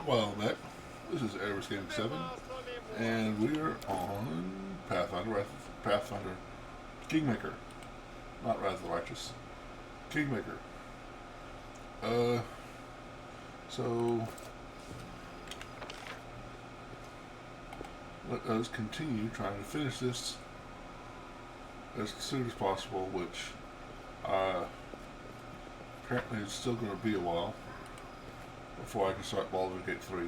Well, Mac, this is Airways Gaming 7, and we are on Pathfinder Kingmaker. Not Wrath of the Righteous. Kingmaker. Uh, so, let us continue trying to finish this as soon as possible, which apparently it's still going to be a while before I can start Baldur's Gate 3.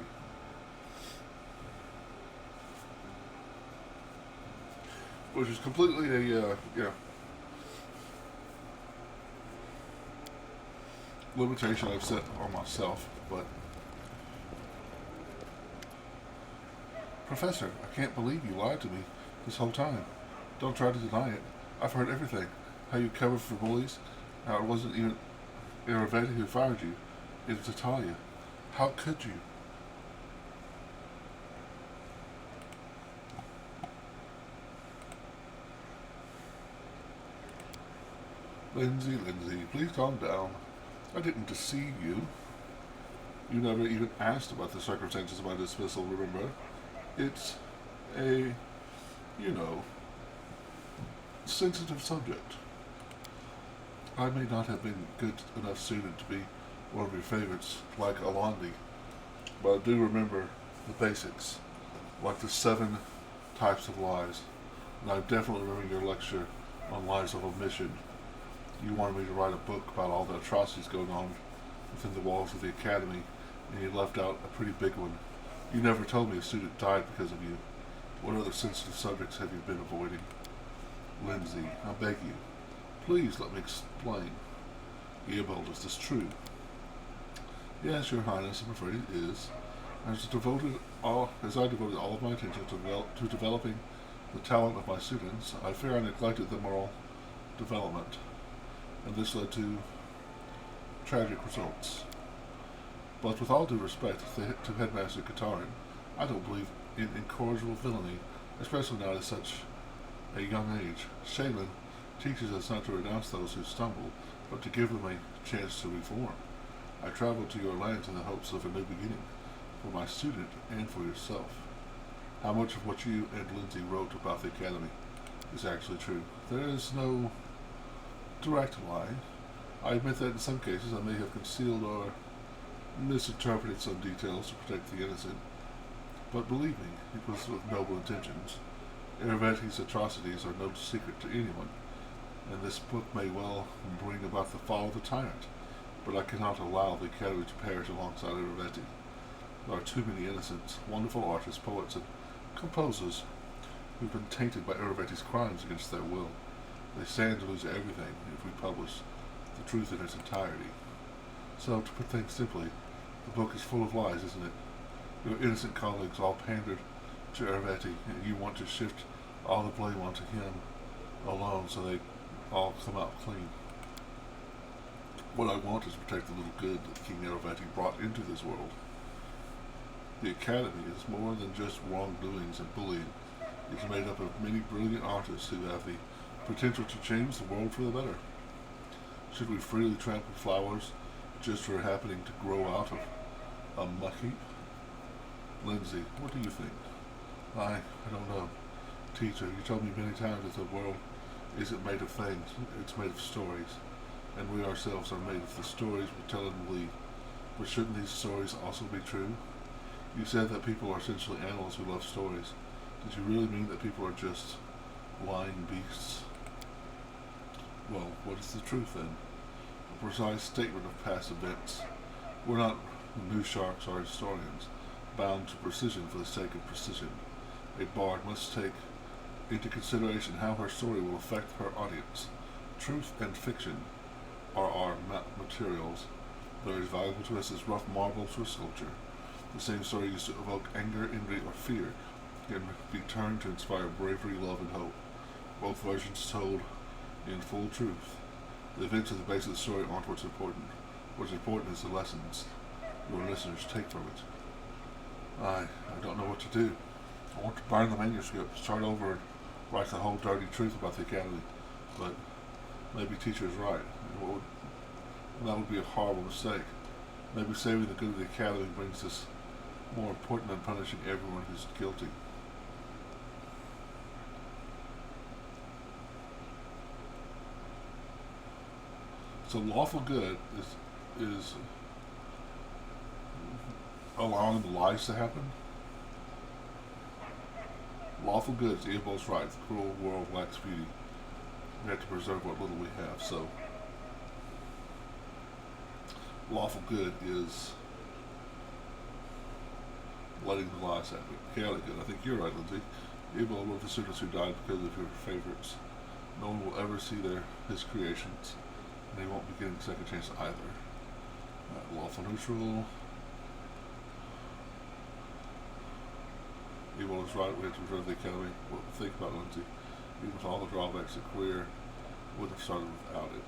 Which is completely a limitation I've set on myself. But Professor, I can't believe you lied to me this whole time. Don't try to deny it. I've heard everything. How you covered for bullies. How it wasn't even Iravetti who fired you. It was Italia. How could you? Lindsay, please calm down. I didn't deceive you. You never even asked about the circumstances of my dismissal, remember? It's a, you know, sensitive subject. I may not have been good enough student to be one of your favorites, like Alandi, but I do remember the basics, like the 7 types of lies. And I definitely remember your lecture on lies of omission. You wanted me to write a book about all the atrocities going on within the walls of the academy, and you left out a pretty big one. You never told me a student died because of you. What other sensitive subjects have you been avoiding? Lindsay, I beg you, please let me explain. Eobald, is this true? Yes, Your Highness, I'm afraid it is. As I devoted all of my attention to developing the talent of my students, I fear I neglected the moral development, and this led to tragic results. But with all due respect to Headmaster Katarin, I don't believe in incorrigible villainy, especially not at such a young age. Shaylin teaches us not to renounce those who stumble, but to give them a chance to reform. I traveled to your lands in the hopes of a new beginning, for my student and for yourself. How much of what you and Lindsay wrote about the Academy is actually true? There is no direct lie. I admit that in some cases I may have concealed or misinterpreted some details to protect the innocent, but believe me, it was with noble intentions. Iravetti's atrocities are no secret to anyone, and this book may well bring about the fall of the tyrant, but I cannot allow the Academy to perish alongside Iravetti. There are too many innocents, wonderful artists, poets, and composers who've been tainted by Iravetti's crimes against their will. They stand to lose everything if we publish the truth in its entirety. So, to put things simply, the book is full of lies, isn't it? Your innocent colleagues all pandered to Iravetti, and you want to shift all the blame onto him alone so they all come out clean. What I want is to protect the little good that King Iravetti brought into this world. The Academy is more than just wrongdoings and bullying. It's made up of many brilliant artists who have the potential to change the world for the better. Should we freely trample flowers just for happening to grow out of a muck heap? Lindsay, what do you think? I don't know. Teacher, you told me many times that the world isn't made of things, it's made of stories. And we ourselves are made of the stories we tell and believe. But shouldn't these stories also be true? You said that people are essentially animals who love stories. Did you really mean that people are just lying beasts? Well, what is the truth then? A precise statement of past events. We're not news sharks or historians, bound to precision for the sake of precision. A bard must take into consideration how her story will affect her audience. Truth and fiction are our materials. They're as valuable to us as rough marble to a sculpture. The same story used to evoke anger, envy, or fear can be turned to inspire bravery, love, and hope. Both versions told in full truth. The events of the base of the story aren't what's important. What's important is the lessons your listeners take from it. I don't know what to do. I want to burn the manuscript, start over, and write the whole dirty truth about the Academy. But maybe teacher is right. That would be a horrible mistake. Maybe saving the good of the Academy brings us more important than punishing everyone who's guilty. So lawful good is allowing the lies to happen. Lawful good is Eobos right. The cruel world lacks beauty. We have to preserve what little we have. So lawful good is letting the lies happen. Chaotic good. I think you're right, Lindsay. Eobos were the students who died because of your favorites. No one will ever see his creations. And they won't be getting a second chance either. Lawful neutral. Evil is right. We have to preserve the academy. Well, think about it, Lindsay. Even with all the drawbacks, the career wouldn't have started without it.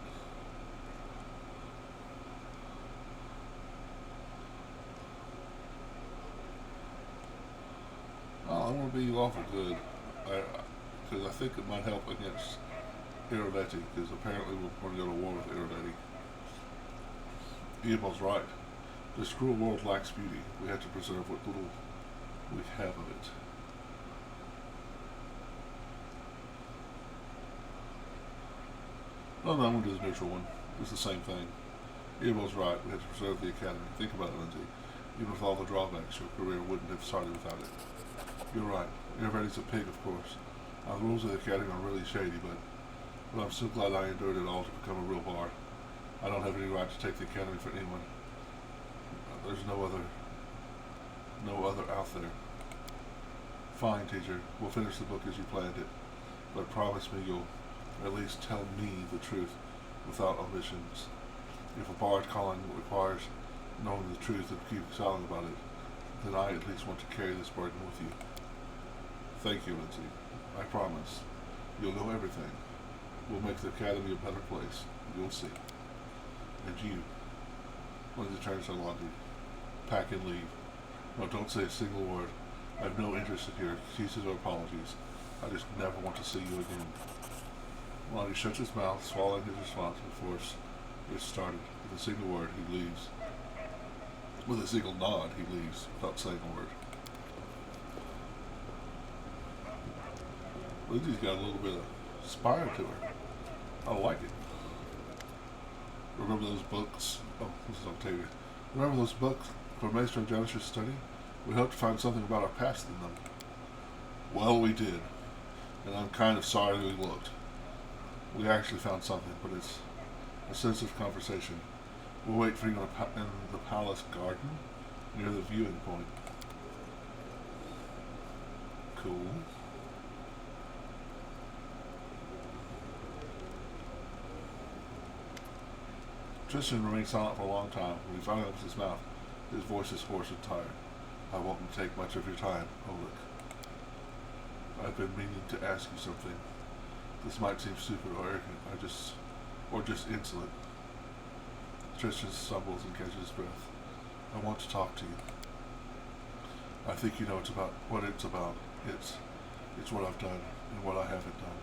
I want to be lawful good, because I think it might help against Irodeti, because apparently we're going to go to war with Irodeti. Eobal's right. This cruel world lacks beauty. We have to preserve what little we have of it. No, I'm going to do the neutral one. It's the same thing. Eobal's right. We have to preserve the academy. Think about it, Lindsay. Even with all the drawbacks, your career wouldn't have started without it. You're right. Everybody's a pig, of course. The rules of the academy are really shady, but I'm so glad I endured it all to become a real bard. I don't have any right to take the academy for anyone. There's no other out there. Fine, teacher. We'll finish the book as you planned it, but promise me you'll at least tell me the truth without omissions. If a bard calling requires knowing the truth and keeping silent about it, then I at least want to carry this burden with you. Thank you, Lindsay. I promise. You'll know everything. We'll make the academy a better place. You'll see. And you, Lindsay turns to Londy. Pack and leave. No, don't say a single word. I have no interest in your excuses or apologies. I just never want to see you again. Londy shuts his mouth, swallowing his response before it started. With a single word, he leaves. With a single nod, he leaves without saying a word. Lindsay's got a little bit of spire to her. I like it. Remember those books? Oh, this is Octavia. Remember those books for Maestro Genesis study? We hoped to find something about our past in them. Well, we did. And I'm kind of sorry we looked. We actually found something, but it's a sensitive conversation. We'll wait for you in the palace garden near the viewing point. Cool. Tristan remained silent for a long time. When he finally opens his mouth, his voice is hoarse and tired. I won't take much of your time, Oleg. I've been meaning to ask you something. This might seem stupid or arrogant, or just insolent. Tristan stumbles and catches his breath. I want to talk to you. I think you know what it's about. It's what I've done and what I haven't done.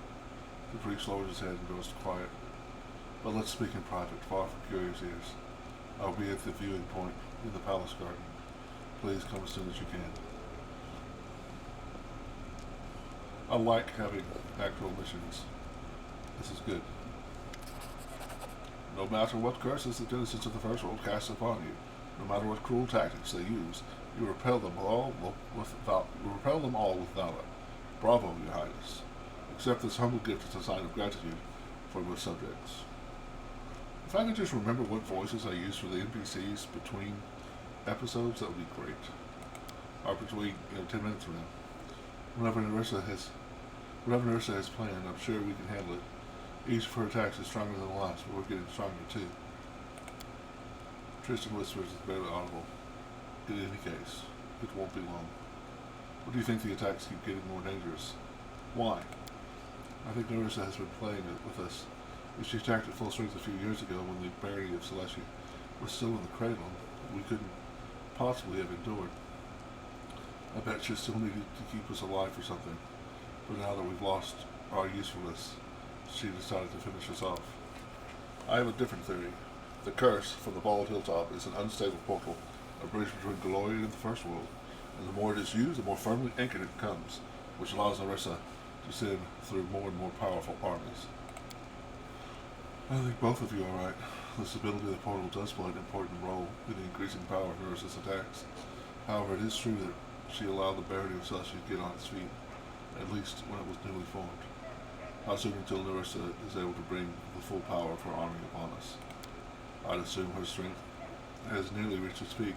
The priest lowers his head and goes quiet. But let's speak in private, far from curious ears. I'll be at the viewing point in the palace garden. Please come as soon as you can. I like having actual missions. This is good. No matter what curses the denizens of the first world cast upon you, no matter what cruel tactics they use, you repel them all with valor. Bravo, Your Highness. Accept this humble gift as a sign of gratitude for your subjects. If I could just remember what voices I use for the NPCs between episodes, that would be great. Or between 10 minutes from now. Whenever Nerissa has planned, I'm sure we can handle it. Each of her attacks is stronger than the last, but we're getting stronger too. Tristan whispers is barely audible. In any case, it won't be long. What do you think the attacks keep getting more dangerous? Why? I think Nerissa has been playing it with us. If she attacked at full strength a few years ago when the barony of Celestia was still in the cradle, we couldn't possibly have endured. I bet she still needed to keep us alive for something. But now that we've lost our usefulness, she decided to finish us off. I have a different theory. The curse from the bald hilltop is an unstable portal, a bridge between glory and the first world. And the more it is used, the more firmly anchored it becomes, which allows Narissa to send through more and more powerful armies. I think both of you are right. This ability of the portal does play an important role in the increasing power of Narissa's attacks. However, it is true that she allowed the Barony of Celestia to get on its feet, at least when it was newly formed. How soon until Narissa is able to bring the full power of her army upon us? I'd assume her strength has nearly reached its peak.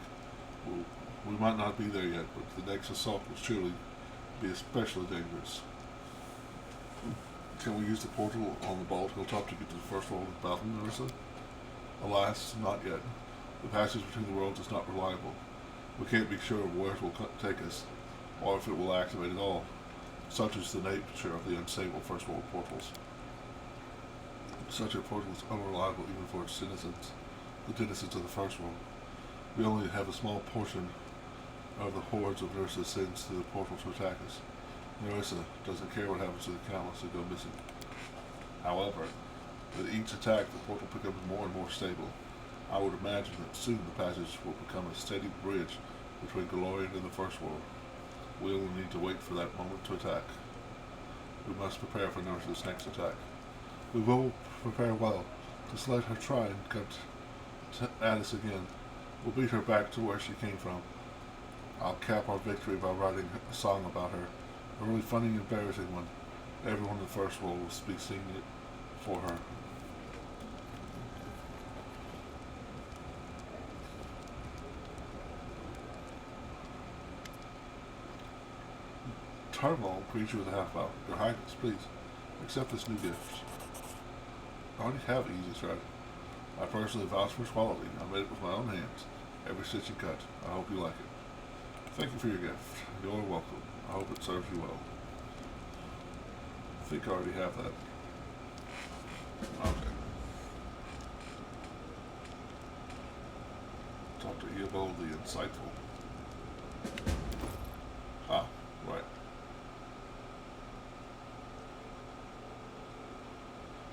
We might not be there yet, but the next assault will surely be especially dangerous. Can we use the portal on the Bald Hilltop to get to the first world of battle, Narissa? Alas, not yet. The passage between the worlds is not reliable. We can't be sure where it will take us, or if it will activate at all. Such is the nature of the unstable First World portals. Such a portal is unreliable even for its denizens, the denizens of the First World. We only have a small portion of the hordes of Narissa sends through the portal to attack us. Narissa doesn't care what happens to the countless who go missing. However, with each attack, the portal becomes more and more stable. I would imagine that soon the passage will become a steady bridge between Golarion and the First World. We only need to wait for that moment to attack. We must prepare for Narissa's next attack. We will prepare well. Just let her try and come at us again. We'll beat her back to where she came from. I'll cap our victory by writing a song about her. A really funny and embarrassing one. Everyone in the First World will be singing it for her. Tarval, creature with a half-bow. Your Highness, please, accept this new gift. I already have an easy stride. I personally vouch for its quality. I made it with my own hands. Every stitch and cut. I hope you like it. Thank you for your gift. You're welcome. I hope it serves you well. I think I already have that. Okay. Talk to Eobald the Insightful. Ah, right.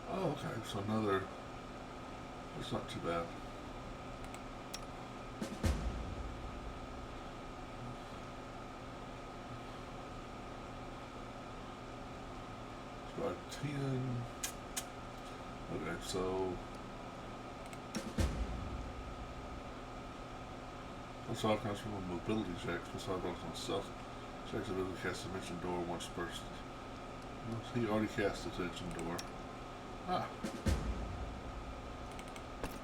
Oh, okay, so another... That's not too bad. It's about 10... Okay, so... That's all comes from mobility checks, besides on stealth checks ability to cast Dimension Door once burst. He already cast the Dimension Door. Ah.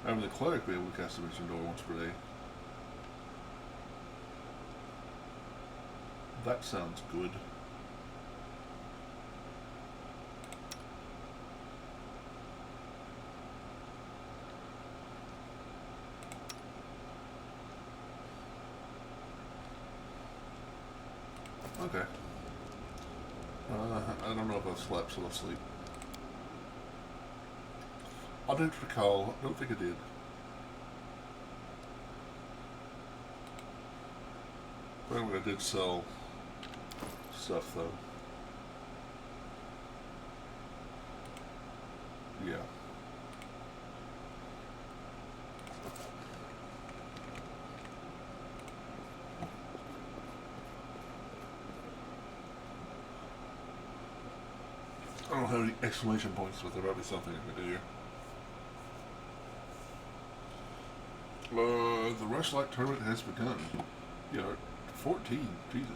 Having the cleric be able to cast Dimension Door once per day. That sounds good. Okay. I don't know if I slept, so I'll sleep. I don't recall. I don't think I did. Apparently I did sell stuff, though. Yeah. I don't have any exclamation points, but there might be something I can do here. The Rushlight tournament has begun. Yeah, 14. Jesus.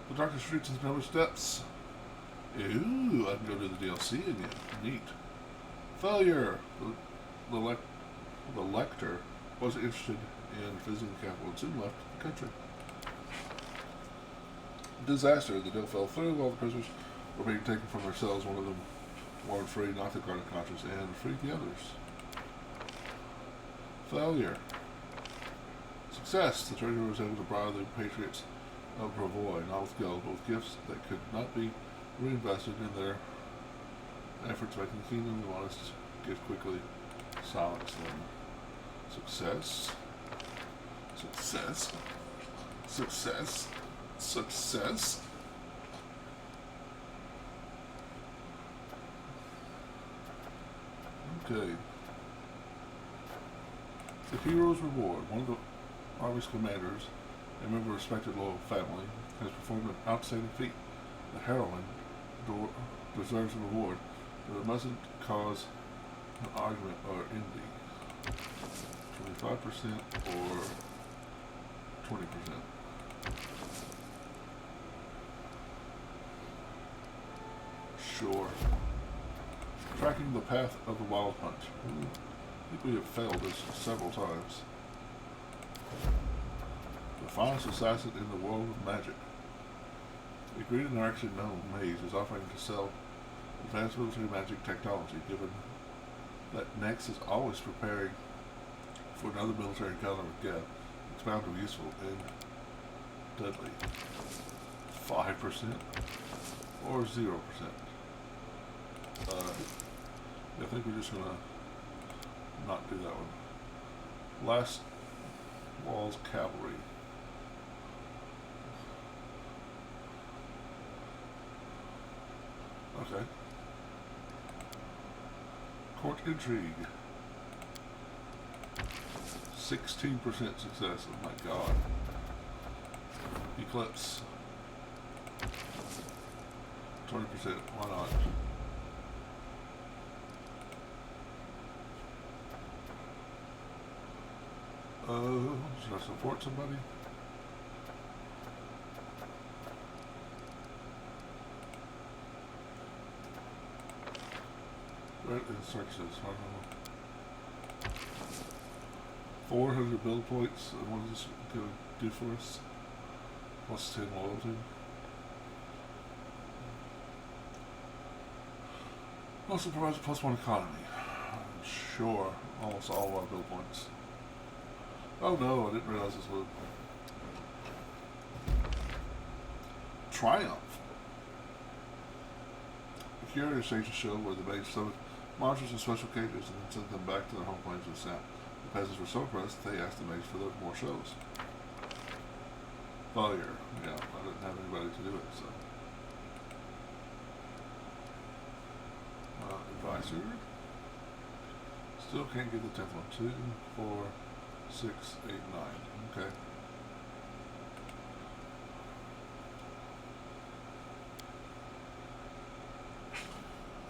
The darkest streets and number steps. Ooh, I can go to the DLC again. Neat. Failure. The lector wasn't interested in visiting the capital and soon left the country. Disaster. The deal fell through while the prisoners were being taken from their cells. One of them warned free, knocked the guard unconscious, and freed the others. Failure. Success. The treasurer was able to bribe the patriots of Bravoy, not with gold, but with gifts that could not be reinvested in their efforts to make the kingdom. We want us to give quickly. Silence them. Success. Success. Success. Success. Okay. The hero's reward. One of the army's commanders a member of a respected loyal family, has performed an outstanding feat. The heroine deserves a reward, but it mustn't cause an argument or envy. 25% or 20%. Sure. Tracking the path of the wild hunt. I think we have failed this several times. The finest assassin in the world of magic. The great interaction known Maze is offering to sell advanced military magic technology, given that Nex is always preparing for another military encounter with Geb. It's bound to be useful and deadly. 5% or 0%. I think we're just gonna not do that one. Last Wall's Cavalry. Okay. Court Intrigue. 16% success. Oh my god. Eclipse. 20%. Why not? Should I support somebody? Where is searches? I don't know. 400 build points. And what is this going to do for us? Plus 10 loyalty. Also provides a plus 1 economy. I'm sure almost all of our build points. Oh no, I didn't realize this would. Triumph. The curator exchanges show where the base stomach monsters in special cages and then sent them back to their home planes with snap. The peasants were so impressed they asked the mage for more shows. Failure. Yeah, I didn't have anybody to do it, so. Advisor. Still can't get the 10th one. 2, 4, 6, 8, 9. Okay.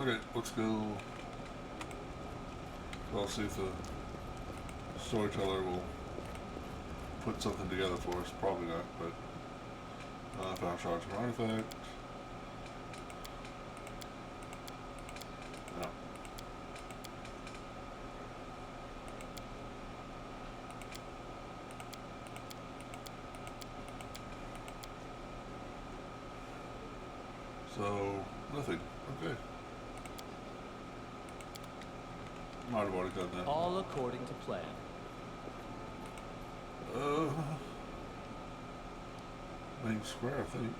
Okay, let's go. I'll see if the storyteller will put something together for us. Probably not, but found shards of an artifact. No. So, nothing. Okay. Might have already done that. All according to plan. Main square, I think.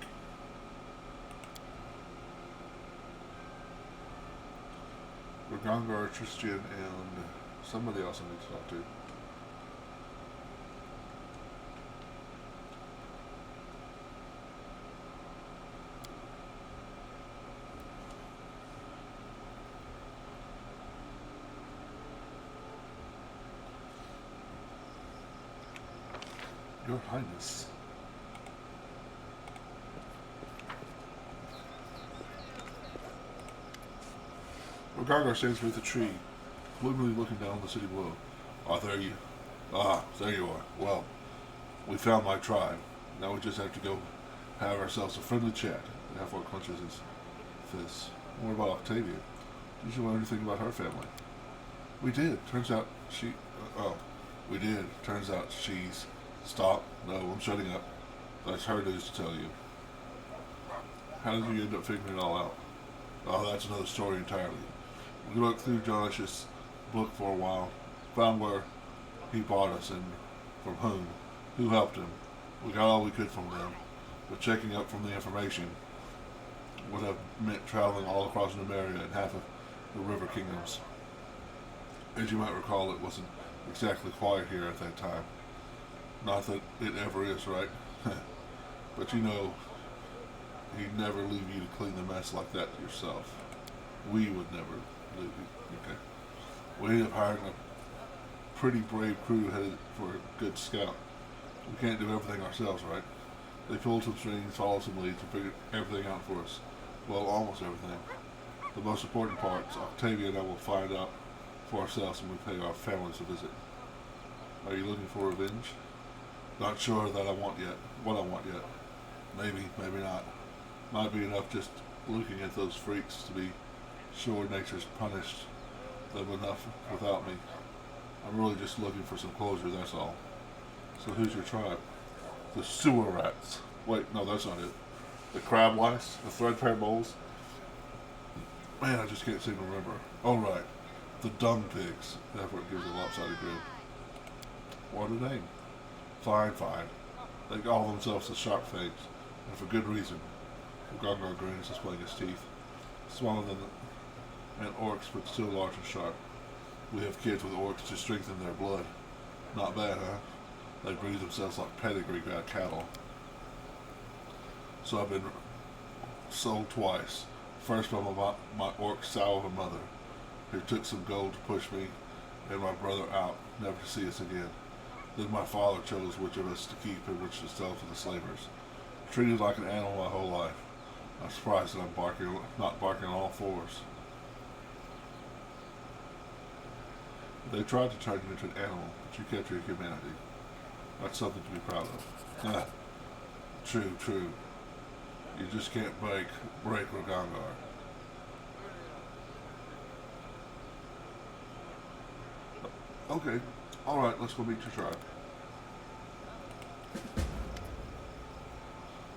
Ragangar, Tristian, and somebody else I need to talk to. Your Highness. Ragangar stands beneath a tree, gloomily looking down on the city below. There you are. Well, we found my tribe. Now we just have to go have ourselves a friendly chat. And Halford clenches his fist. What about Octavia? Did you learn anything about her family? We did. Turns out we did. Turns out she's... Stop. No, I'm shutting up. That's her news to tell you. How did you end up figuring it all out? Oh, that's another story entirely. We looked through Jonish's book for a while, found where he bought us and from who helped him. We got all we could from them, but checking up from the information would have meant traveling all across Numeria and half of the river kingdoms. As you might recall, it wasn't exactly quiet here at that time. Not that it ever is, right? But you know, he'd never leave you to clean the mess like that yourself. We would never leave you. Okay. We ended up hiring a pretty brave crew headed for a good scout. We can't do everything ourselves, right? They pulled some strings, followed some leads, and figured everything out for us. Well, almost everything. The most important parts, Octavia and I will find out for ourselves when we pay our families a visit. Are you looking for revenge? Not sure that I want yet. What I want yet. Maybe, maybe not. Might be enough just looking at those freaks to be sure nature's punished them enough without me. I'm really just looking for some closure, that's all. So who's your tribe? The sewer rats. Wait, no, that's not it. The crab lice? The threadbare moles? Man, I just can't seem to remember. Oh, right. The dung pigs. Everett gives a lopsided grin. What a name. Fine, fine. They call themselves the sharp things, and for good reason. Gongar grins, displaying his teeth. Smaller than an orc's, but still large and sharp. We have kids with orcs to strengthen their blood. Not bad, huh? They breed themselves like pedigree cattle. So I've been sold twice. First by my orc sow of a mother, who took some gold to push me and my brother out, never to see us again. Then my father chose which of us to keep and which to sell to the slavers. Treated like an animal my whole life. I'm surprised that I'm not barking on all fours. They tried to turn you into an animal, but you kept your humanity. That's something to be proud of. Ah, true, true. You just can't break Ragangar. Okay, alright, let's go meet your tribe.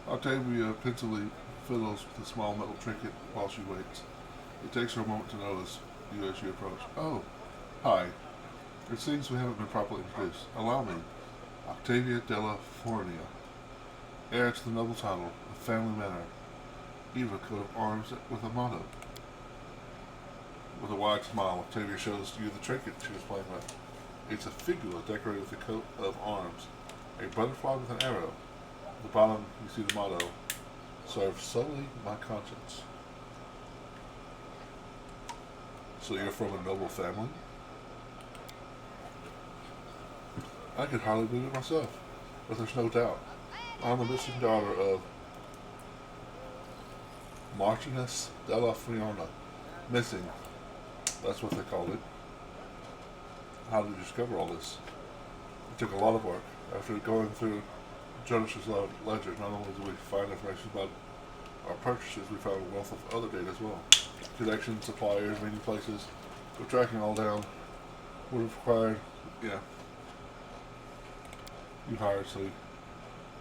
Octavia pensively fiddles with a small metal trinket while she waits. It takes her a moment to notice you as you approach. Oh, hi. It seems we haven't been properly introduced. Allow me. Octavia della Fornia, heir to the noble title of Family Manor, Eva coat of arms with a motto. With a wide smile, Octavia shows you the trinket she was playing with. It's a figure decorated with a coat of arms, a butterfly with an arrow. At the bottom, you see the motto, serve solely my conscience. So you're from a noble family? I could hardly believe it myself, but there's no doubt. I'm the missing daughter of Marchioness della Friona. Missing. That's what they called it. How did you discover all this? It took a lot of work. After going through Jonas' ledger, not only did we find information about our purchases, we found a wealth of other data as well. Connections, suppliers, meeting places. But tracking all down would have required, you hired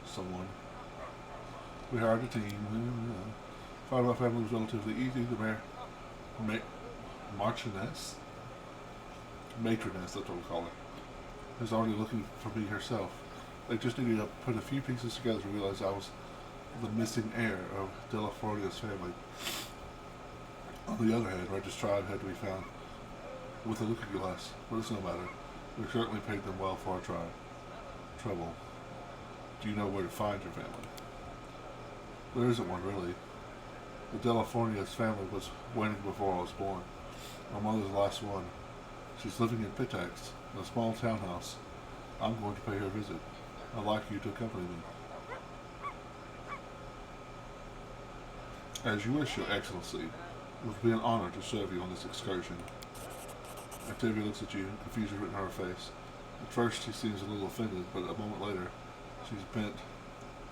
someone. We hired a team. Finding my family was relatively easy. The Marchioness? Matroness, that's what we call her, is already looking for me herself. They just needed to put a few pieces together to realize I was the missing heir of Della Florida's family. On the other hand, Regis' tribe had to be found with a looking glass, but it's no matter. We certainly paid them well for our trouble. Do you know where to find your family? There isn't one, really. The Della Fornia's family was waiting before I was born. My mother's the last one. She's living in Pitax, in a small townhouse. I'm going to pay her a visit. I'd like you to accompany me. As you wish, Your Excellency. It would be an honor to serve you on this excursion. Octavia looks at you, confusion written on her face. At first she seems a little offended, but a moment later she's bent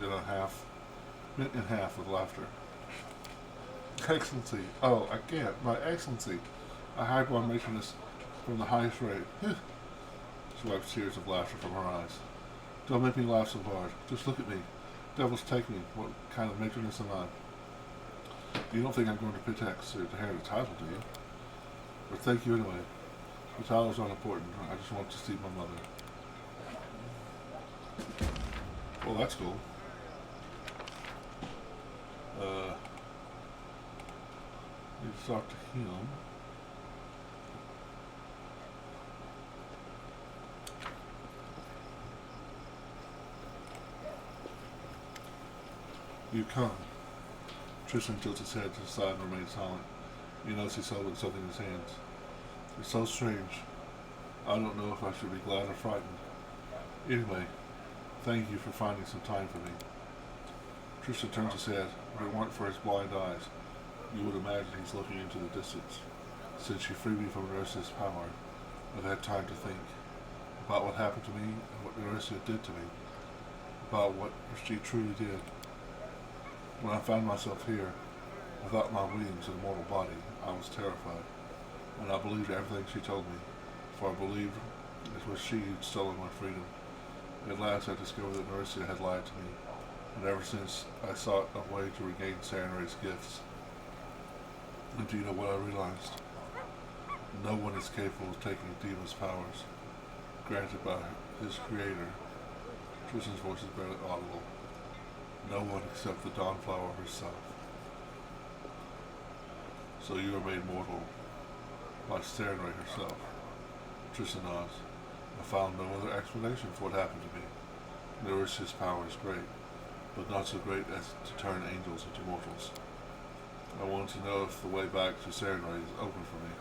in half with laughter. Excellency, oh, I can't. My Excellency, I hired one matroness from the highest rate. She wipes tears of laughter from her eyes. Don't make me laugh so hard. Just look at me. Devils take me. What kind of matroness am I? You don't think I'm going to Pitax to inherit a title, do you? But thank you anyway. The title's not important. I just want to see my mother. Well, that's cool. Need to talk to him. You come. Tristan tilts his head to the side and remains silent. You notice he's holding something in his hands. It's so strange. I don't know if I should be glad or frightened. Anyway, Thank you for finding some time for me. Tristan turns his head. If it weren't for his blind eyes, you would imagine he's looking into the distance. Since she freed me from Neryssa's power, I've had time to think about what happened to me and what Neryssa did to me, about what she truly did. When I found myself here, without my wings and mortal body, I was terrified, and I believed everything she told me, for I believed it was she who'd stolen my freedom. At last I discovered that Neryssa had lied to me, and ever since I sought a way to regain Sarenrae's gifts. And do you know what I realized? No one is capable of taking a demon's powers, granted by his creator. Tristan's voice is barely audible. No one except the Dawnflower herself. So you are made mortal by Sarenrae herself. Tristan nods. I found no other explanation for what happened to me. Neryssa's power is great, but not so great as to turn angels into mortals. I want to know if the way back to Sarenrae is open for me.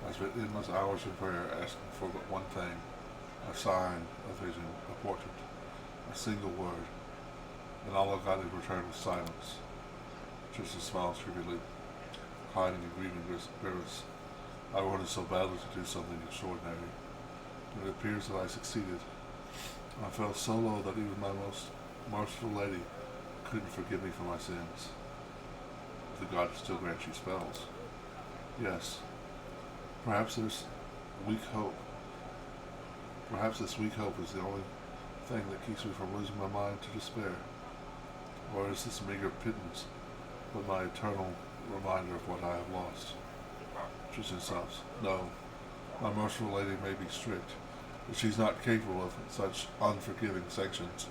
I spent endless hours in prayer asking for but one thing: a sign, a vision, a portrait, a single word. And all I got in return was silence. Tristan smiled shrewdly, hiding a grieving grimace. I wanted so badly to do something extraordinary, and it appears that I succeeded. I fell so low that even my most merciful lady couldn't forgive me for my sins. The goddess still grants you spells. Yes. Perhaps there's weak hope. Perhaps this weak hope is the only thing that keeps me from losing my mind to despair. Or is this meager pittance but my eternal reminder of what I have lost? Tristan sobs. No. My merciful lady may be strict, but she's not capable of such unforgiving sanctions.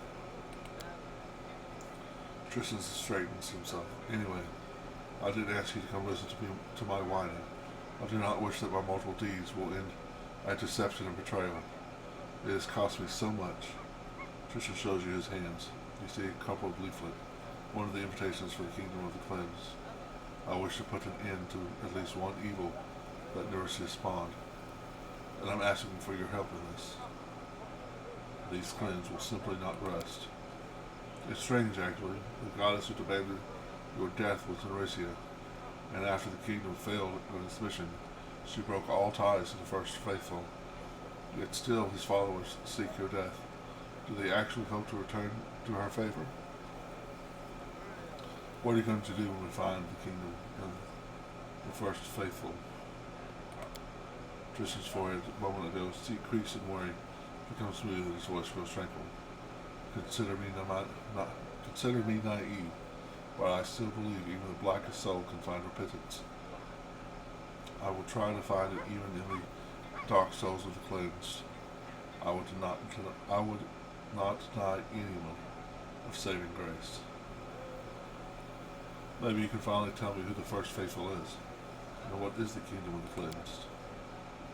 Tristan straightens himself. Anyway, I did ask you to come listen to my whining. I do not wish that my mortal deeds will end at deception and betrayal. It has cost me so much. Tristan shows you his hands. You see a coupled leaflet, one of the invitations for the kingdom of the cleansed. I wish to put an end to at least one evil that Neryssia spawned, and I'm asking for your help in this. These cleansed will simply not rest. It's strange, actually. The goddess who demanded your death was Neryssia, and after the kingdom failed in its mission, she broke all ties to the first faithful. Yet still his followers seek your death. Do they actually hope to return to her favor? What are you going to do when we find the kingdom and the first faithful? Tristan's forehead a moment ago creased and worry becomes smooth and his voice grows tranquil. Consider me naive, but I still believe even the blackest soul can find repentance. I will try to find it even in the dark souls of the cleansed. I would not deny anyone of saving grace. Maybe you can finally tell me who the first faithful is, and what is the kingdom of the cleansed.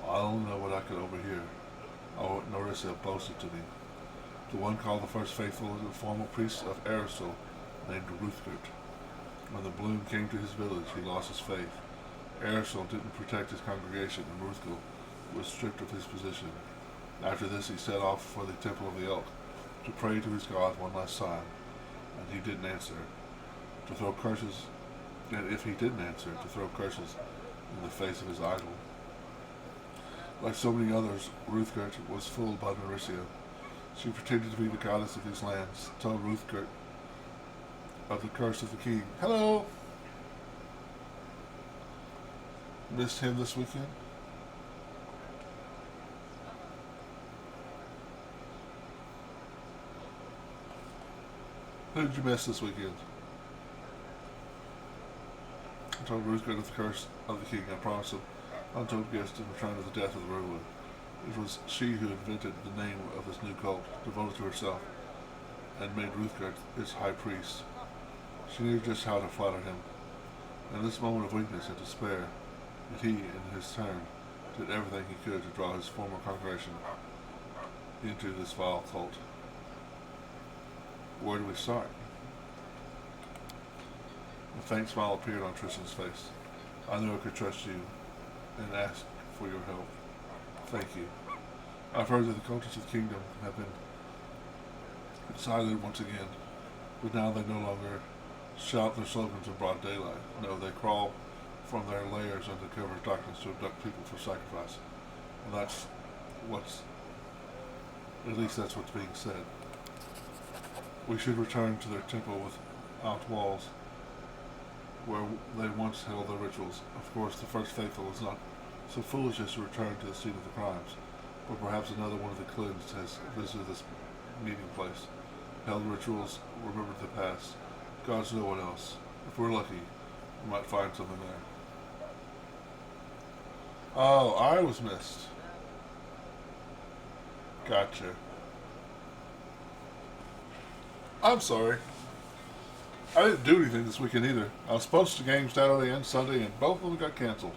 I only know what I could overhear, or what Neryssia boasted to me. The one called the first faithful is a former priest of Aristotle named Ruthgert. When the bloom came to his village, he lost his faith. Aristotle didn't protect his congregation, and Ruthgert was stripped of his position. After this, he set off for the Temple of the Elk to pray to his God one last time, and he didn't answer. To throw curses, and if he didn't answer, to throw curses in the face of his idol. Like so many others, Ruthgert was fooled by Neryssia. She pretended to be the goddess of these lands, told Ruthgert of the curse of the king. Hello! Missed him this weekend? Who did you miss this weekend? I told Ruthgert of the curse of the king. I promised him untold gifts in return of the death of the ruler. It was she who invented the name of this new cult, devoted to herself, and made Ruthgert its high priest. She knew just how to flatter him. In this moment of weakness and despair, he, in his turn, did everything he could to draw his former congregation into this vile cult. Where do we start? A faint smile appeared on Tristan's face. I knew I could trust you and ask for your help. Thank you. I've heard that the cultists of the kingdom have been silent once again, but now they no longer shout their slogans in broad daylight. No, they crawl from their lairs under cover of darkness to abduct people for sacrifice. And that's what's, at least that's what's being said. We should return to their temple without walls, where they once held their rituals. Of course, the first faithful is not so foolish as to return to the scene of the crimes, but perhaps another one of the cleansed has visited this meeting place, held rituals, remembered the past. God's no one else. If we're lucky, we might find something there. Oh, I was missed. Gotcha. I'm sorry. I didn't do anything this weekend either. I was supposed to game Saturday and Sunday, and both of them got canceled.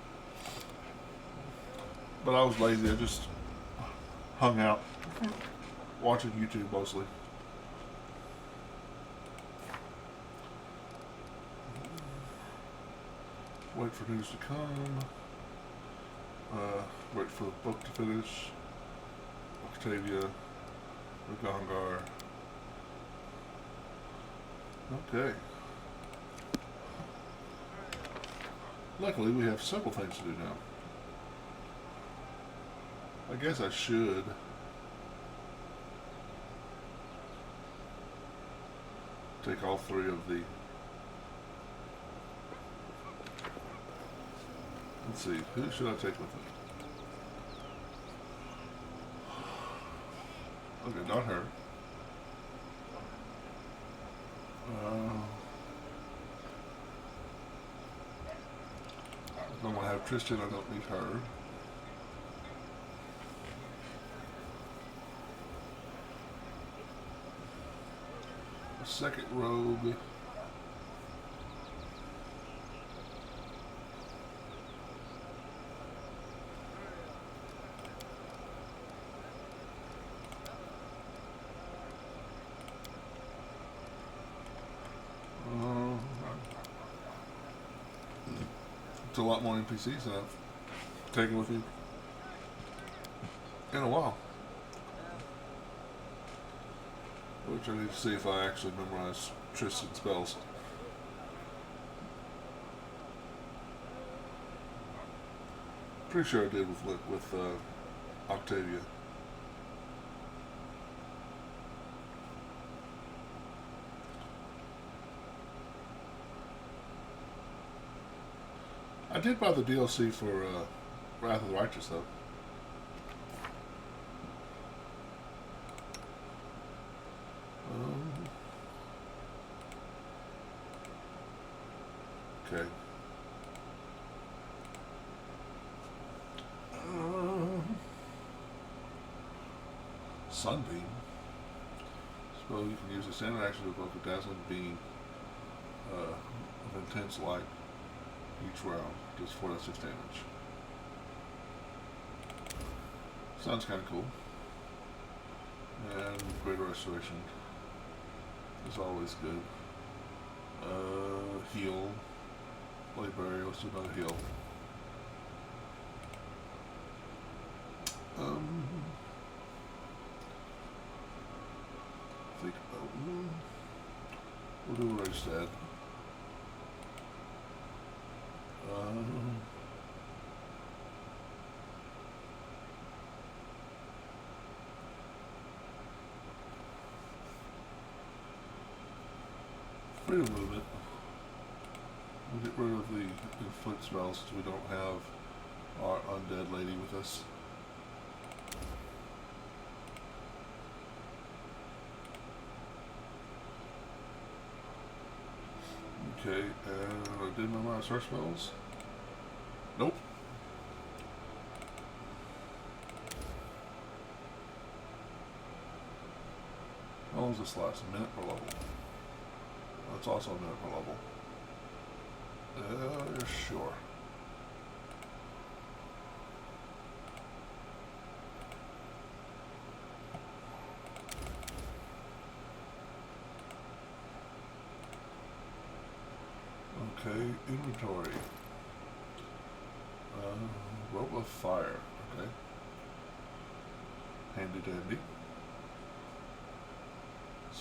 But I was lazy. I just hung out, watching YouTube mostly. Wait for news to come. Wait for the book to finish. Octavia, Ragangar. Okay. Luckily, we have several things to do now. I guess I should take all three of the... Let's see, who should I take with me? Okay, not her. I don't want to have Tristan, I don't need her. A second rogue. It's a lot more NPCs than I've taken with me in a while. Which I need to see if I actually memorize Tristan's spells. Pretty sure I did with Octavia. I did buy the DLC for Wrath of the Righteous, though. Okay. Sunbeam. So you can use a standard action to evoke a dazzling beam of intense light each round. Does 4d6 damage. Sounds kind of cool. And Greater Restoration is always good. Heal. Blade Barrier, let's do another heal. I think we'll do what I just said. Freedom movement. We'll get rid of the inflict spells since we don't have our undead lady with us. Okay, and I did memorize her spells. Nope. How long does this last? A minute per level. That's also a minute per level. Sure. Okay, inventory. Rope of fire. Okay. Handy dandy.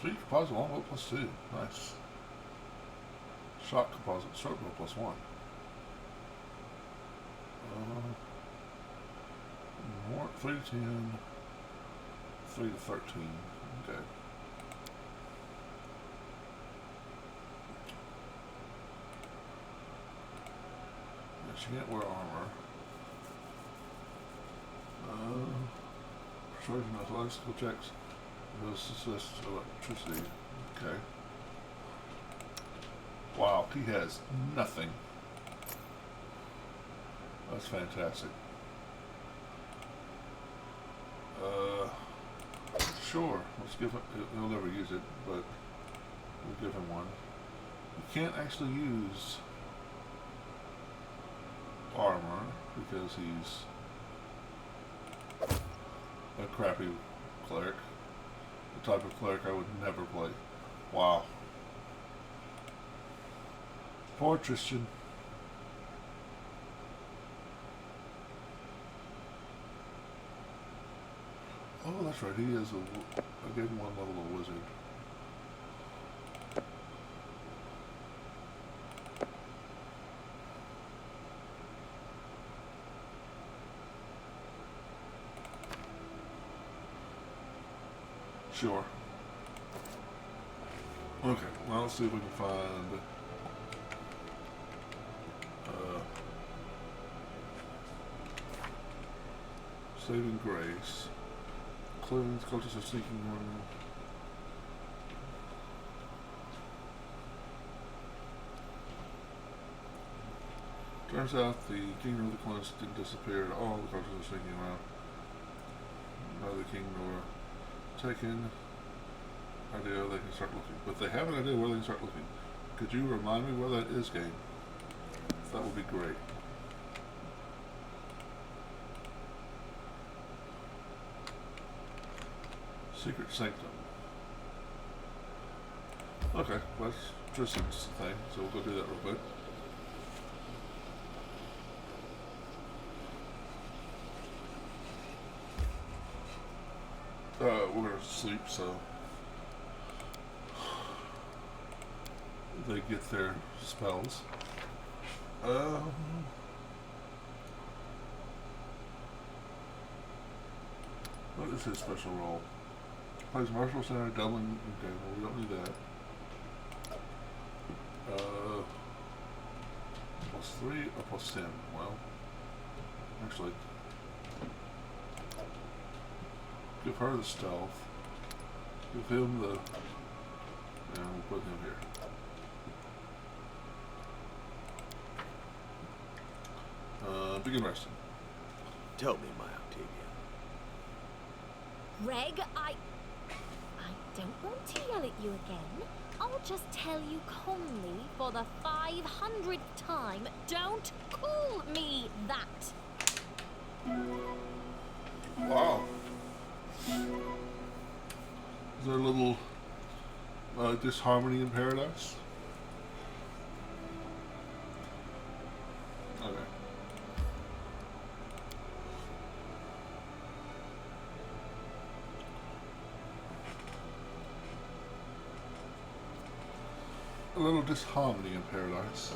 3 composite longbow +2. Nice. Shot composite shortbow +1. More 3 to 10, 3 to 13. Okay. Yeah, she can't wear armor. Persuasion, athletics, skill checks. Assist electricity. Okay. Wow, he has nothing. That's fantastic. Sure. Let's give him. He'll never use it, but we'll give him one. You can't actually use armor because he's a crappy cleric. The type of cleric I would never play. Wow. Poor Tristan. Oh, that's right. He is I gave him 1 level of wizard. Sure. Okay, well, let's see if we can find saving grace. Cleanse, cultists are sneaking one. Turns out the kingdom of the cleanse didn't disappear at all. The cultists are sneaking around. Neither king nor taken idea they can start looking. But they have an idea where they can start looking. Could you remind me where that is, game? That would be great. Secret Sanctum. Okay, well, that's Tristan's thing, so we'll go do that real quick. We're gonna sleep, so they get their spells. What is his special role? Plays martial center, doubling. Okay, well, we don't need that. +3 or +10? Well, actually, give her the stealth. Give him the. And we'll put him here. Begin resting. Tell me, my Octavia. Reg, I don't want to yell at you again. I'll just tell you calmly for the 500th time, don't call me that. Wow. Is there a little disharmony in paradise? Okay. A little disharmony in paradise.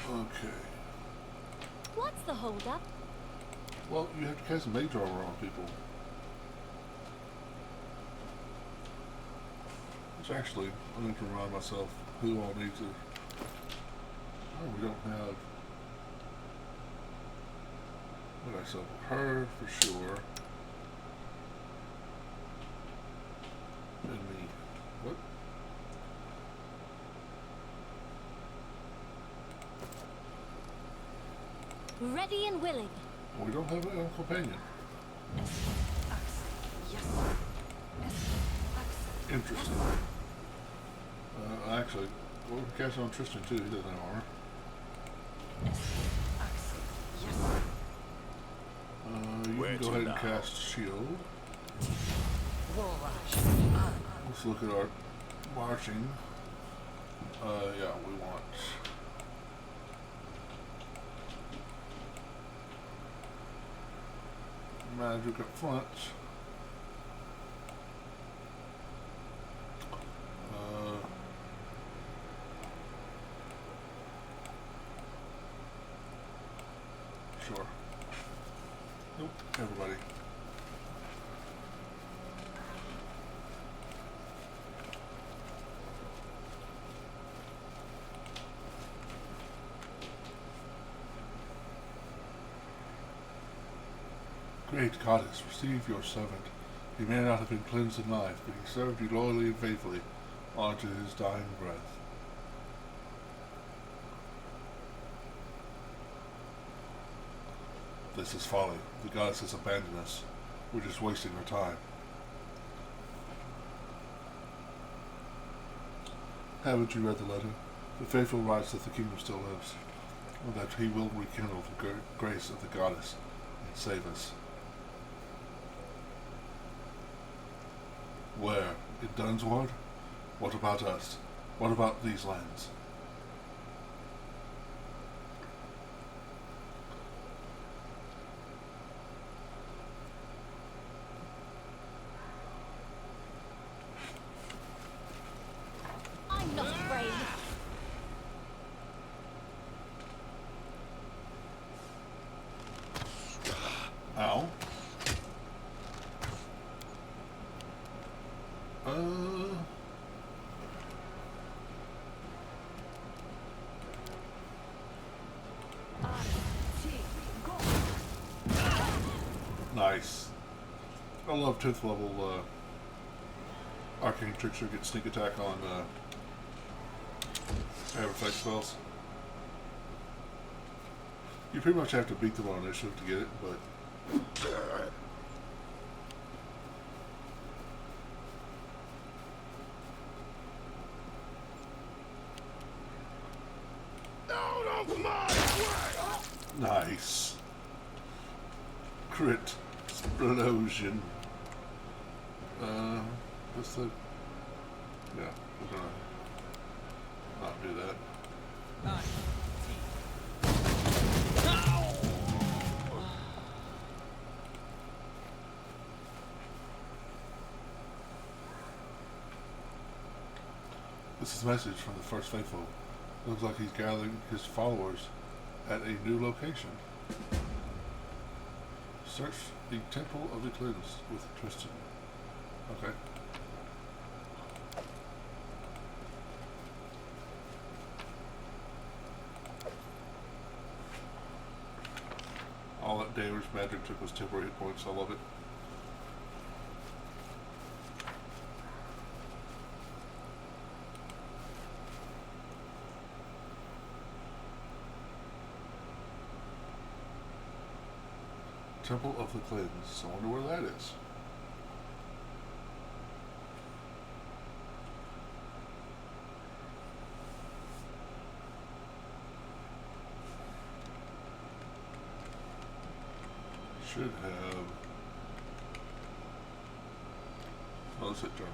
Okay. What's the holdup? Well, you have to cast mage armor on people. Which actually, I need to remind myself who I'll need to. Oh, we don't have. Okay, so her for sure. And me. What? Ready and willing. We don't have a companion. Interesting. Actually, we'll cast it on Tristan too. He doesn't have armor. You can go ahead and cast shield. Let's look at our marching. Yeah, we want magic up front. Sure. Nope, everybody. Great goddess, receive your servant. He may not have been cleansed in life, but he served you loyally and faithfully on to his dying breath. This is folly. The goddess has abandoned us. We're just wasting our time. Haven't you read the letter? The faithful writes that the kingdom still lives, and that he will rekindle the grace of the goddess and save us. Where? In Dunsward? What about us? What about these lands? I'm not afraid. Ow. Nice. I love 10th level Arcane Trickster gets sneak attack on air effect spells. You pretty much have to beat them on initiative to get it, but Out of my way! nice. Crit explosion. What's the? Yeah, we're gonna not do that. This is a message from the First Faithful. Looks like he's gathering his followers at a new location. Search the Temple of the Eclipse with Tristan. Okay. All that damage magic took was temporary hit points. I love it. Temple of the Cleanse. I wonder where that is. Should have. Oh, that's it, journal.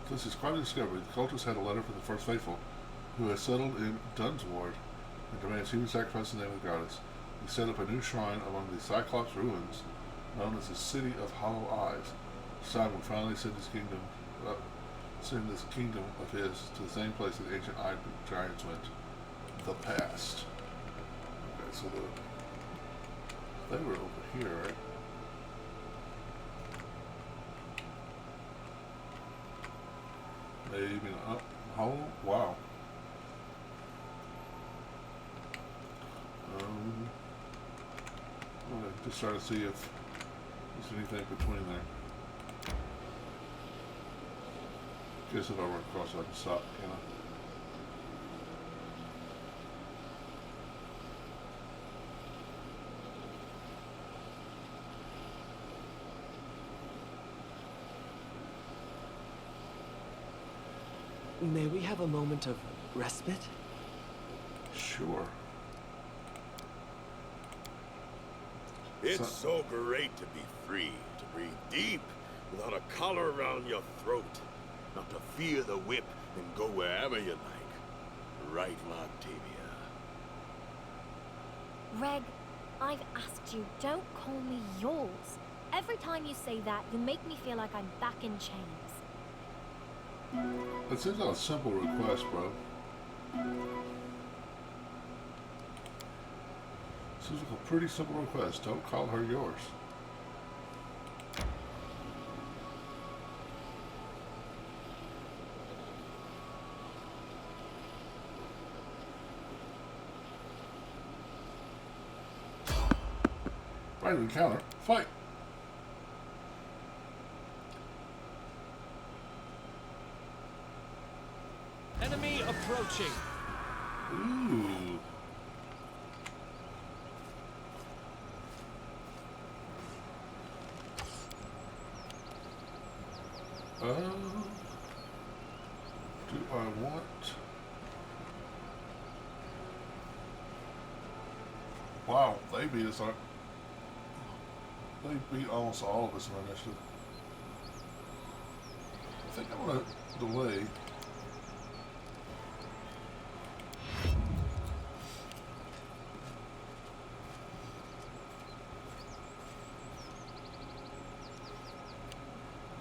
This is quite a discovery. The cultist had a letter from the First Faithful, who has settled in Dunsward and demands human sacrifice in the name of the goddess. He set up a new shrine among the Cyclops ruins, known as the City of Hollow Eyes. Simon finally send this kingdom of his to the same place that ancient giants went. The past. Okay, so they were over here, right? Maybe not. Oh, wow. Just try to see if there's anything between there. Guess if I run across I can stop, can I? May we have a moment of respite? Sure. It's so great to be free, to breathe deep, without a collar around your throat. Not to fear the whip and go wherever you like. Right, Octavia? Reg, I've asked you, don't call me yours. Every time you say that, you make me feel like I'm back in chains. It seems like a simple request, bro. Seems like a pretty simple request. Don't call her yours. Right encounter. Fight. Enemy approaching. Ooh. Do I want? Wow, they beat us. They beat almost all of us in our initiative. I think I'm gonna delay.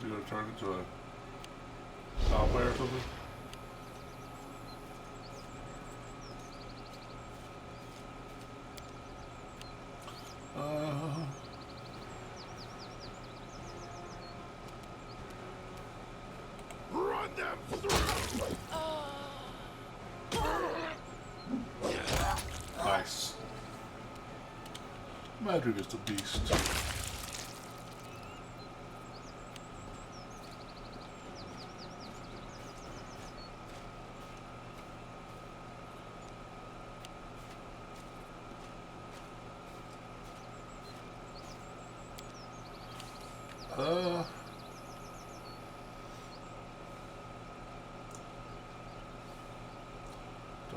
You gonna turn into a cowboy or something? Run them through! Nice. Madrid is the beast. Do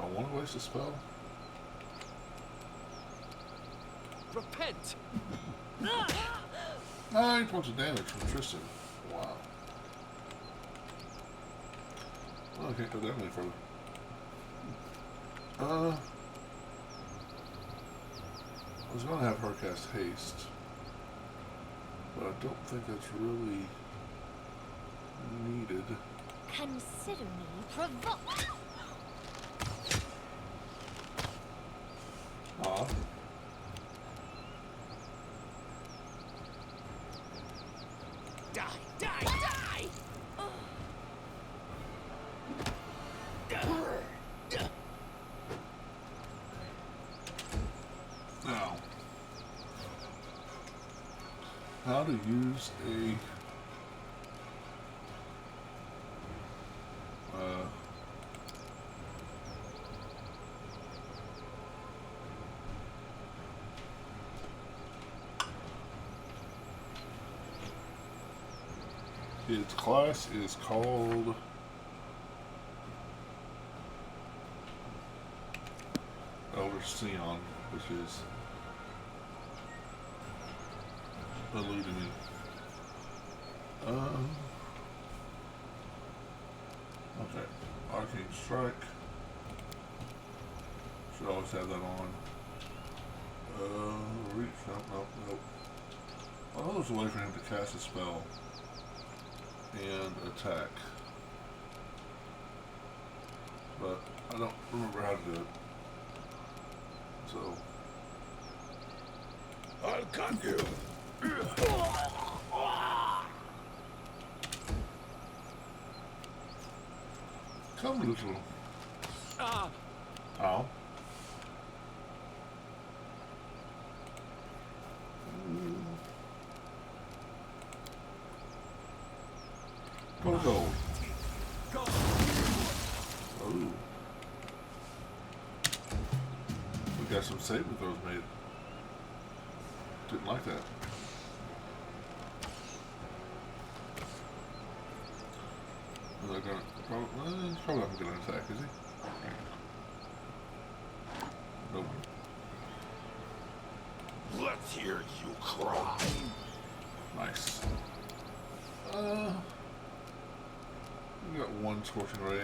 I want to waste a spell? Repent. 9 points of damage from Tristan. Wow. Well, I can't go down any further. I was going to have her cast haste, but I don't think that's really needed. Consider me provoked. Aw. Die, die, die! Now, how to use a its class is called Elder Sion, which is eluding me. Okay, Arcane Strike. Should always have that on. Reach. Nope. Oh, there's a way for him to cast a spell and attack, but I don't remember how to do it. So I'll cut you! come, little. Ah! Ow. Go to gold. Go! Ooh. We got some saving throws made. Didn't like that. Is that gonna, he's probably not gonna attack, is he? Nope. Let's hear you cry! Nice. We got one Scorching Ray.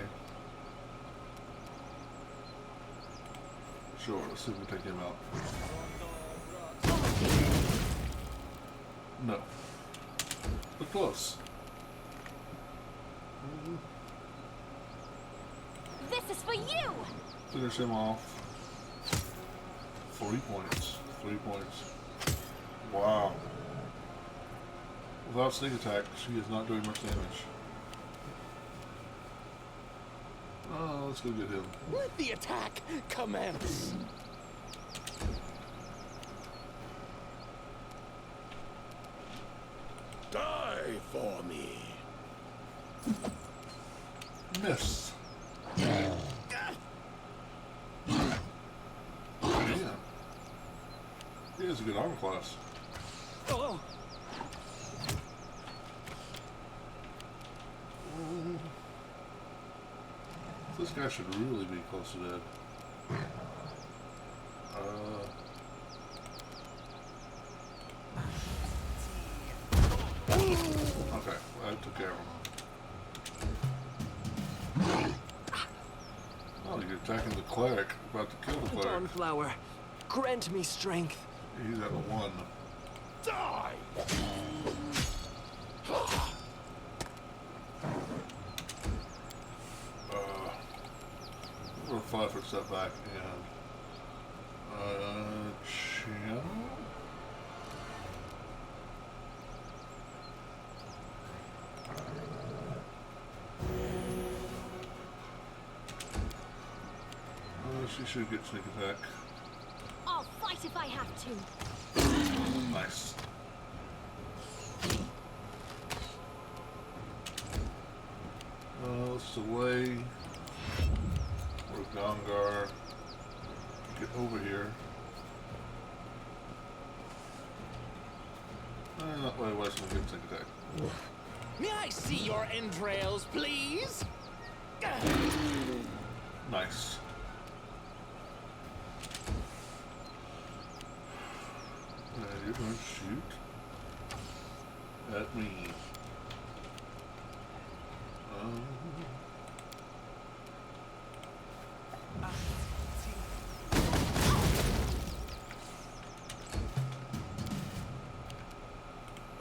Sure, let's see if we can take him out. No. But close. This is for you! Finish him off. 3 points. 3 points. Wow. Without sneak attack, she is not doing much damage. Oh, let's go get him. Let the attack commence. Die for me. Miss. Yeah. He has a good armor class. Oh, This guy should really be close to dead. Okay, I took care of him. Oh, you're attacking the cleric. About to kill the cleric. Dawnflower, grant me strength. He's at a 1. Die! We're 5 foot step back and channel. She should get sneak attack. I'll fight if I have to. Nice. Let's delay. Where's Gongar? Get over here. That way, why should we get sneak attack? May I see your entrails, please? Nice. And you're going to shoot at me.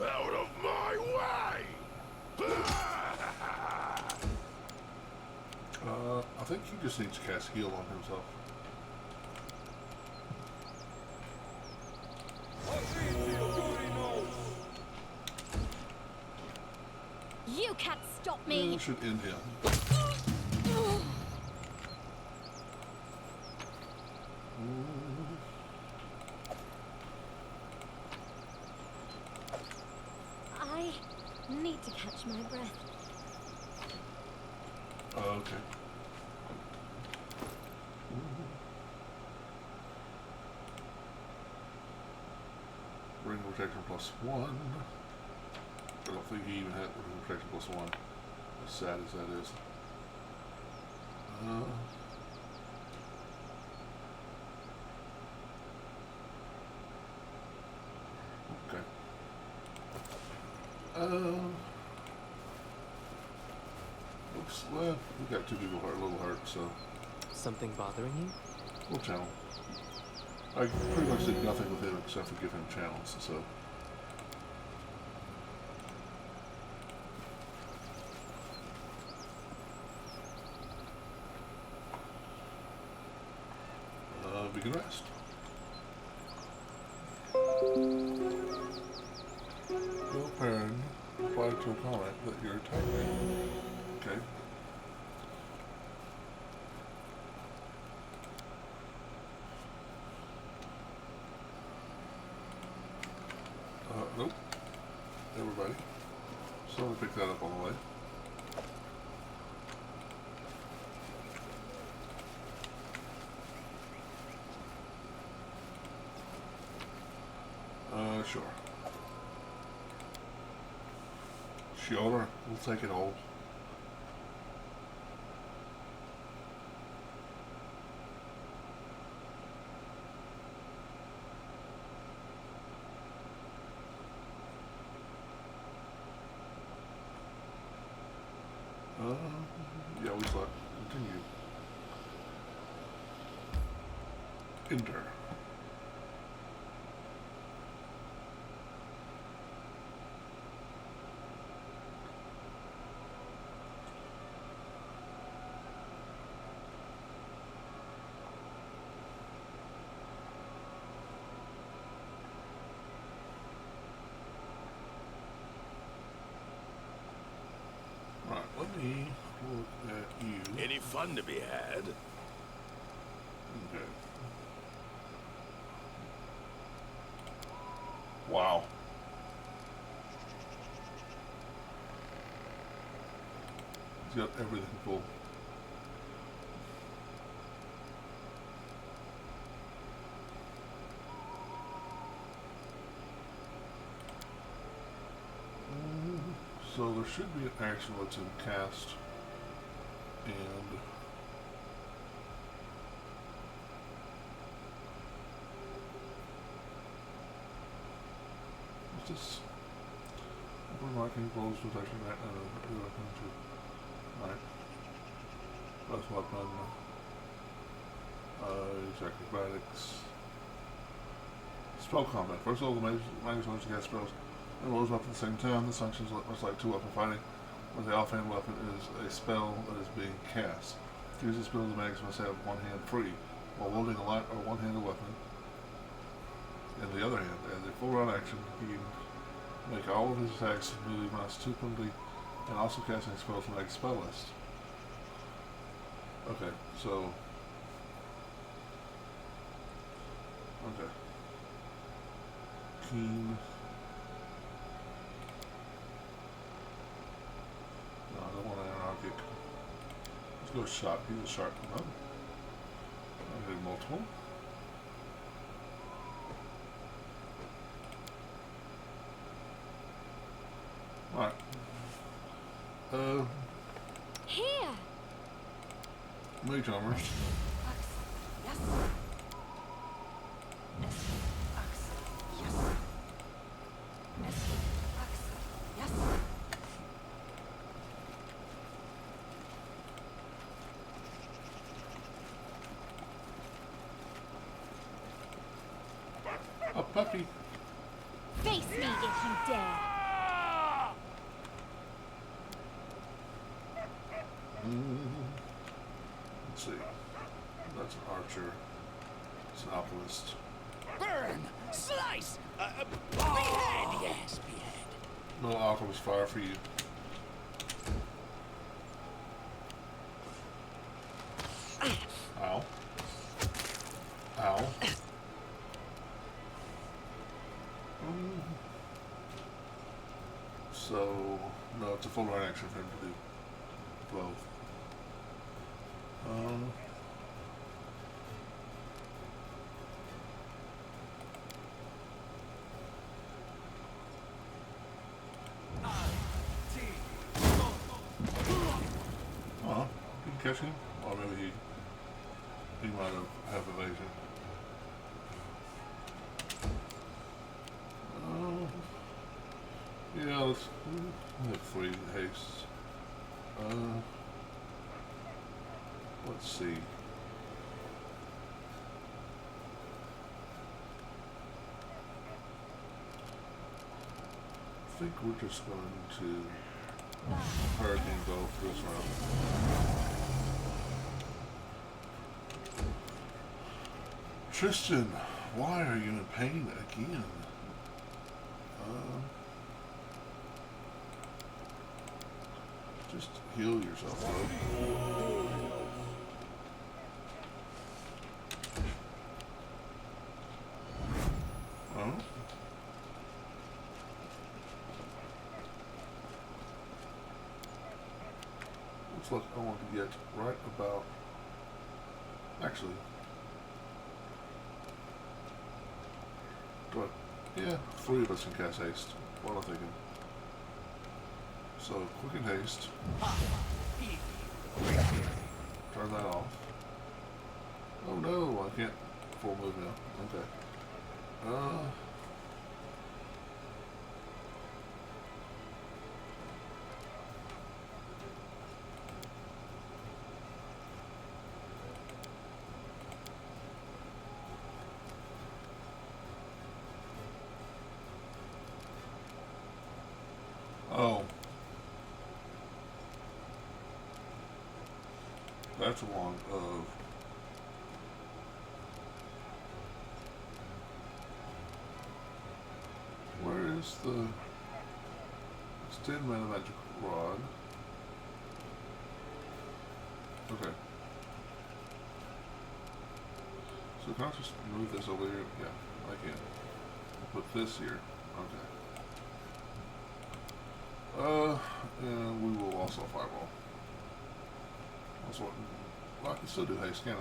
Out of my way! I think he just needs to cast heal on himself. You can't stop me! That should end him. I need to catch my breath. Okay. Ring protection +1. I don't think he even had ring protection +1. As sad as that is. Okay. Looks well, we got 2 people hurt, a little hurt, so Something bothering you? we'll channel. I pretty much did nothing with him except for give him channels, so. We can rest. Your parent replied to a comment that you're typing. Okay. Nope. Everybody. So we'll pick that up on the way. Sure. Sure, we'll take it all. Yeah, we thought. Continue. Enter. fun to be had. Okay. Wow. He's got everything full. So there should be an action that's in cast and what's this? Open marking rolls protection right. Plus weapon. Use acrobatics. Spell combat. First of all, the magic learns to cast spells and rolls up at the same time. This function is much like two-weapon fighting, where the offhand weapon is a spell that is being cast. To use the spell, the magus must have one hand free, while wielding a light or one-handed weapon in the other hand. As a full-round action, he can make all of his attacks immediately minus 2 penalty, and also casting spells from the next spell list. Okay, so... Okay. Keen... No, I don't want an anarchic. Let's go sharp. He's a sharp one. I need multiple. Alright. Here! Mage armor. Yes. Yes. Yes. A puppy. Face me if you dare! Let's see. That's an archer. It's an alchemist. Burn! Slice! Behead! Yes, behead. No alchemist fire for you. Ow. Ow. So, no, it's a full round action for him to do both. You can catch him, or maybe he might have evasion. Yeah, let's have 3 haste. Let's see. I think we're just going to hurricane go for this round. Tristan, why are you in pain again? Just heal yourself, bro. Huh? Looks like I want to get right about... Actually... Do I... Yeah, 3 of us can cast haste. What am I thinking? So, quick and haste. Turn that off. Oh no, I can't full move now. Okay. Oh. That's one of... Where is the... Extend mana magic rod. Okay. So can I just move this over here? Yeah, I can. Put this here. Okay. And we will also fireball. Also, well, I can still do haste, can I?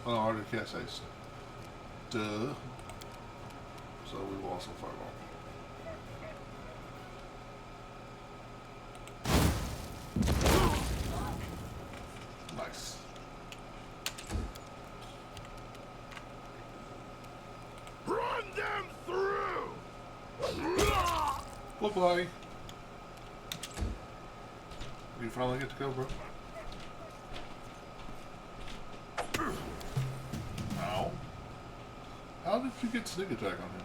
Oh, I already cast haste. Duh. So we will also fireball. Nice. Run them through! Bye-bye. You finally get to go, bro. Ow. How did you get sneak attack on him?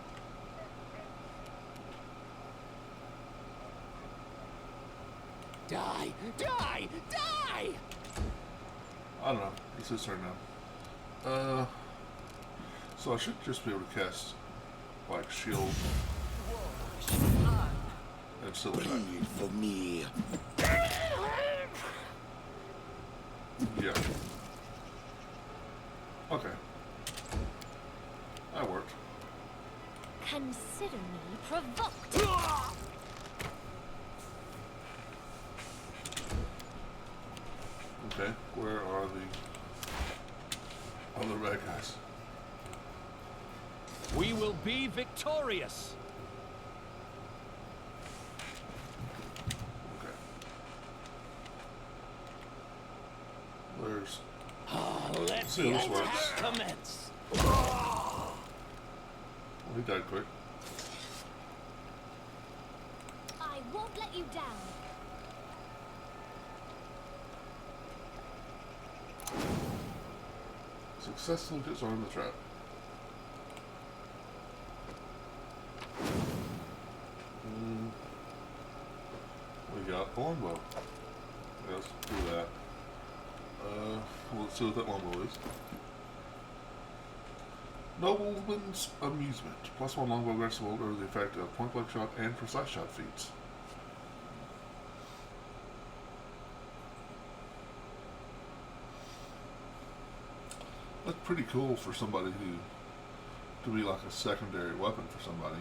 Die! Die! Die! I don't know. It's his turn now. So I should just be able to cast, like, shield and silver attack. Bleed for me. Yeah. Okay. That worked. Consider me provoked. Okay. Where are the other bad guys? We will be victorious. Okay. Where's... Let see the how this works. attack commence. Well, he died quick. I won't let you down. Successfully disarmed the trap. We got longbow. Let's do that. Let's see what that longbow is. Nobleman's Amusement. +1 longbow grants the holder the effect of point blank shot and precise shot feats. That's pretty cool for somebody to be like a secondary weapon for somebody.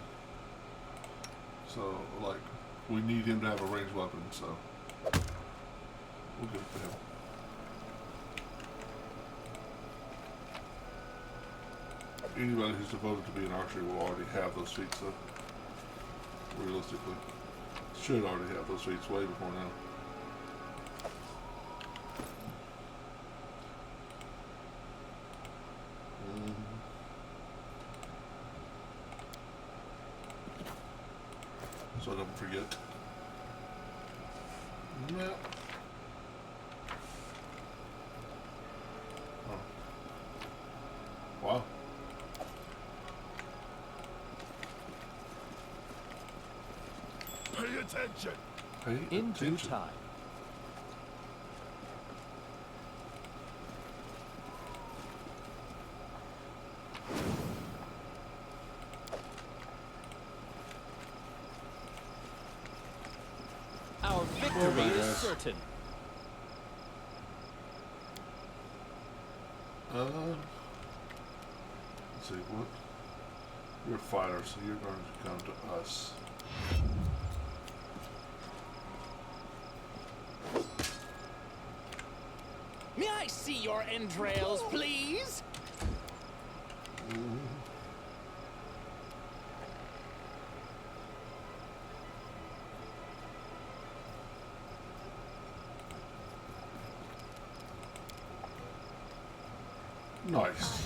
So, like, we need him to have a ranged weapon, so we'll give it to him. Anybody who's devoted to being archery will already have those feats, though. Realistically. Should already have those feats way before now. So I don't forget. No. Oh. Wow. Pay attention! Pay In due attention. time. Our victory my is gosh. certain. Let's see, what? You're a fighter, so you're going to come to us. May I see your entrails, please? Nice.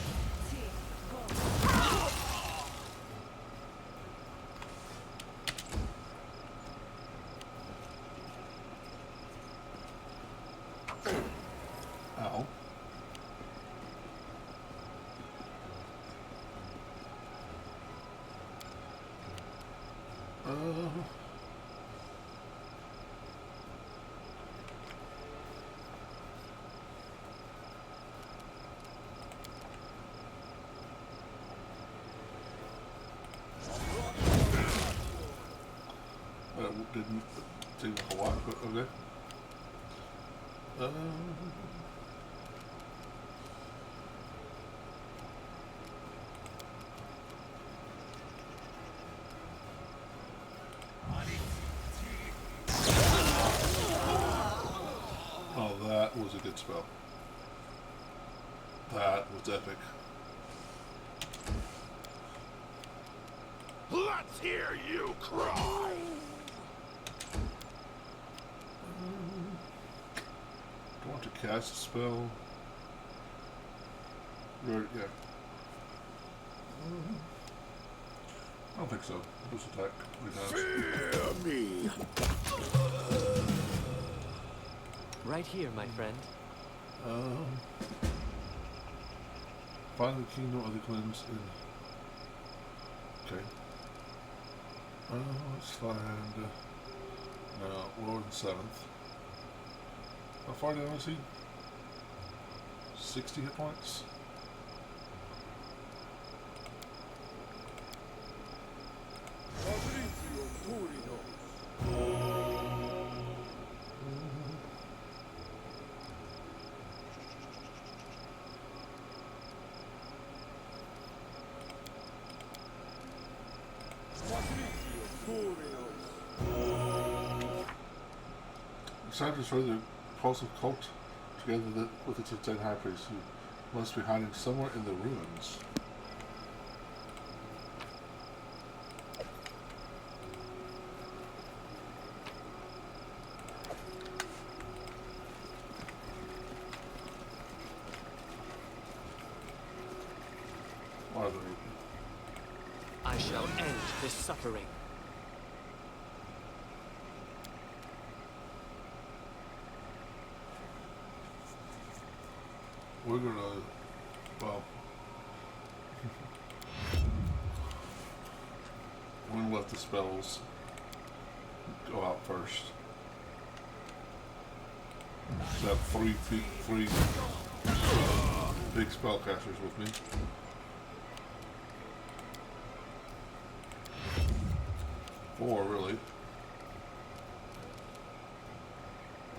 Ow. Didn't seem like a lot, but okay. spell. That was epic. Let's hear you cry! Do I want to cast a spell? Yeah. I don't think so. Just attack 3 times. Fear me! Right here, my friend. Find the kingdom of the cleanse in. Okay. Let's find. No, lower than 7th. How far down is he? 60 hit points? Decided to destroy the repulsive cult together with its dead high priest, who must be hiding somewhere in the ruins. Why are they? I shall end this suffering. We're gonna, well, we're gonna let the spells go out first. So I have three big spellcasters with me. Four, really.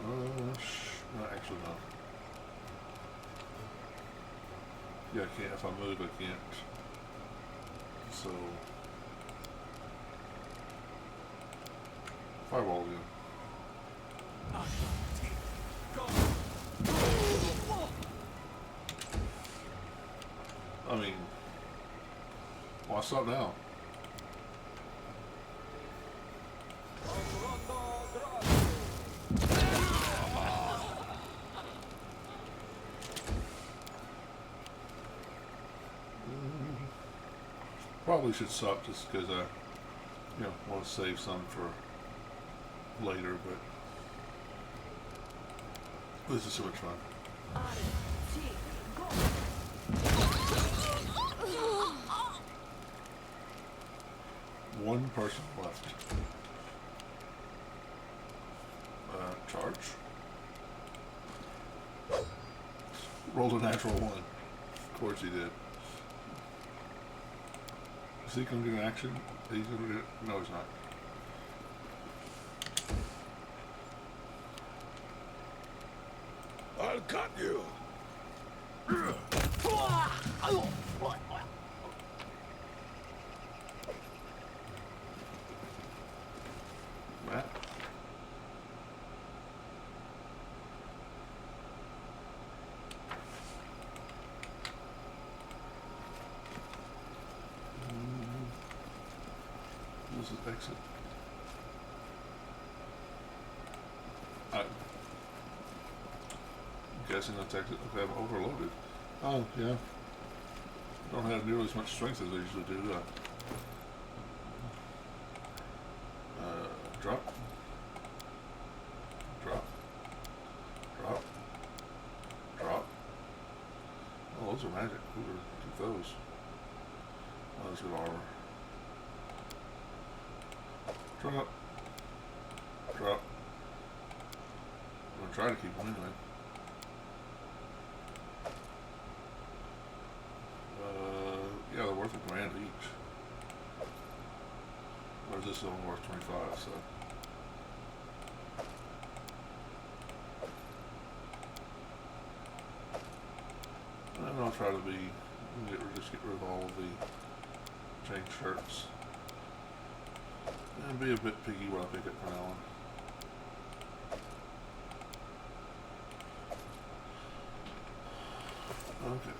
No, actually no. Yeah, I can't. If I move, I can't. So, fireball again. I mean, why stop now? Probably should stop just because I, want to save some for later, but this is so much fun. One person left. Charge. Rolled a natural 1. Of course he did. Is he going to get an action? He's going to get it? No, he's not. I'll cut you! Matt? This is exit. I'm guessing that's exit. Okay, I'm overloaded. Oh, yeah. Don't have nearly as much strength as I usually do. Drop. Drop. Drop. Drop. Oh, those are magic. We're going to keep those. Oh, those good armor. Drop. Drop. I'm going to try to keep them anyway. Yeah, they're worth a grand each. Whereas this is only worth 25, so. And I'll try to just get rid of all of the chain shirts. And be a bit piggy when I pick up from now on. Okay.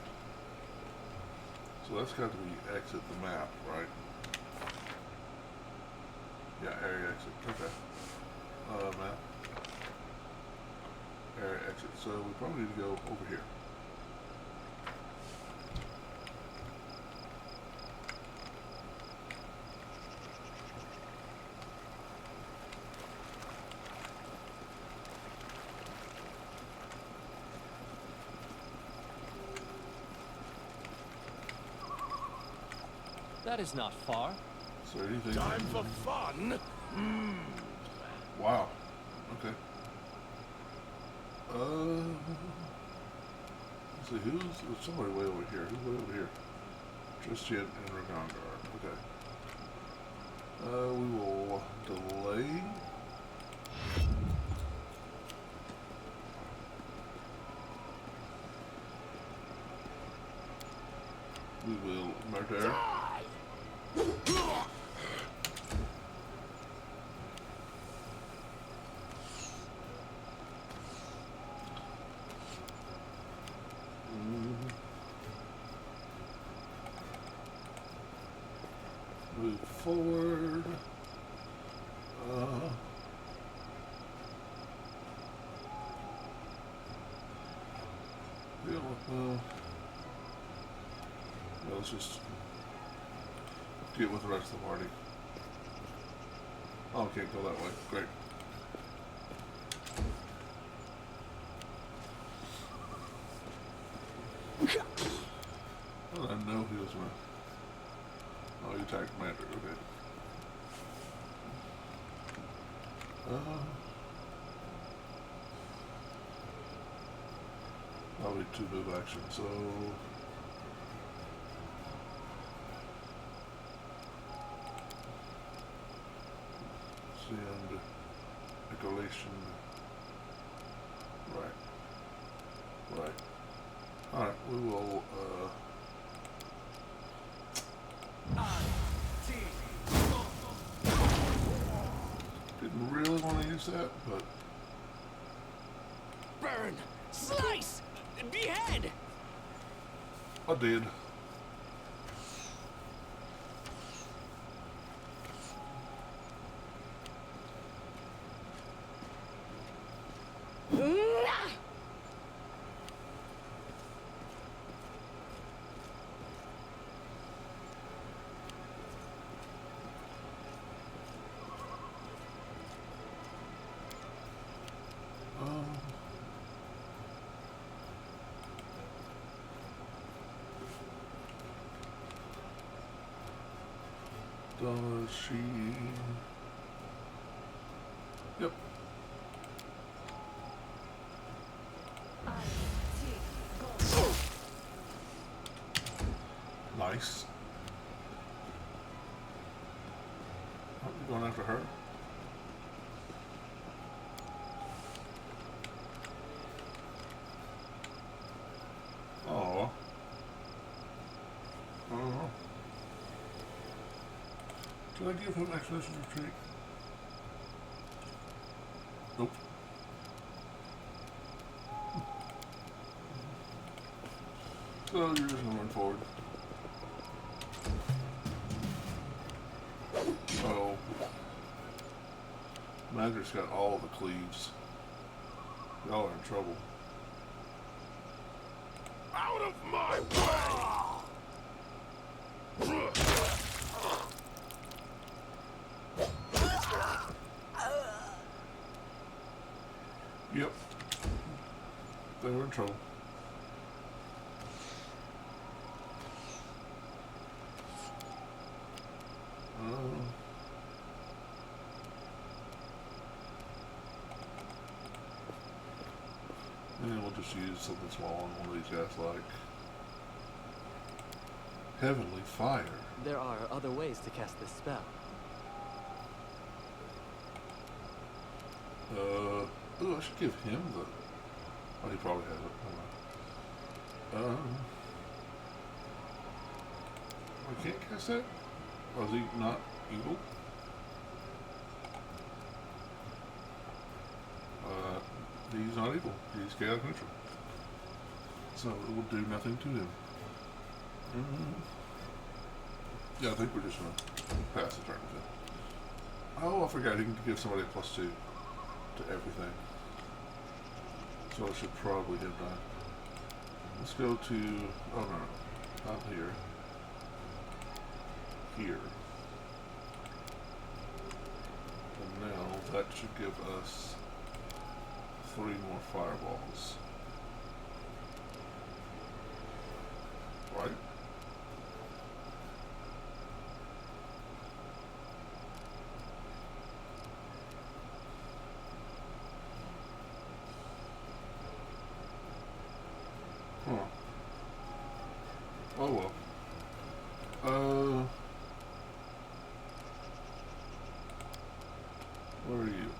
So that's got to be exit the map, right? Yeah, area exit. Okay. Map. Area exit. So we probably need to go over here. That is not far. Is there anything? Time for fun? Wow. Okay. Let's see, there's somebody way over here. Who's way over here? Tristan and Ragondar. Okay. We will delay. We will murder. Move forward. Yeah, let's just get with the rest of the party. Oh, can't go that way. Great. Well, I know he was gonna. Oh, he attacked Commander. Okay. Probably 2 move action, so. Send echolation. Right. Alright, we will, didn't really want to use that, but. Burn! Slice! Behead! I did. Does she? Yep. Nice. Are we going after her? Oh. Oh. Did I give him expedition retreat? Nope. So you're just gonna run forward. Oh. Magic's got all the cleaves. Y'all are in trouble. Out of my way! Yep. They were in trouble. And we'll just use something small on one of these guys, like Heavenly Fire. There are other ways to cast this spell. Ooh, I should give him the. Oh, he probably has it. I can't cast that? Or is he not evil? He's not evil. He's chaotic neutral. So it will do nothing to him. Yeah, I think we're just going to pass the turn with him. Oh, I forgot he can give somebody a +2 to everything. So I should probably have done. Let's go to, oh no, not here. Here. And now that should give us 3 more fireballs. Right? Huh. Oh well. Where are you?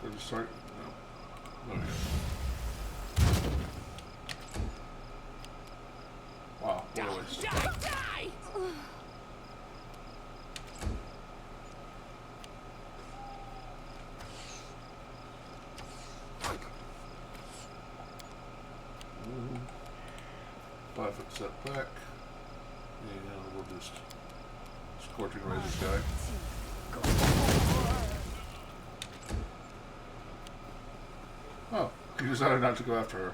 Go to start? No. No, yeah. Wow, what a waste. Die! Mm. 5 foot setback. And we'll just scorching ray this guy. Oh, he decided not to go after her.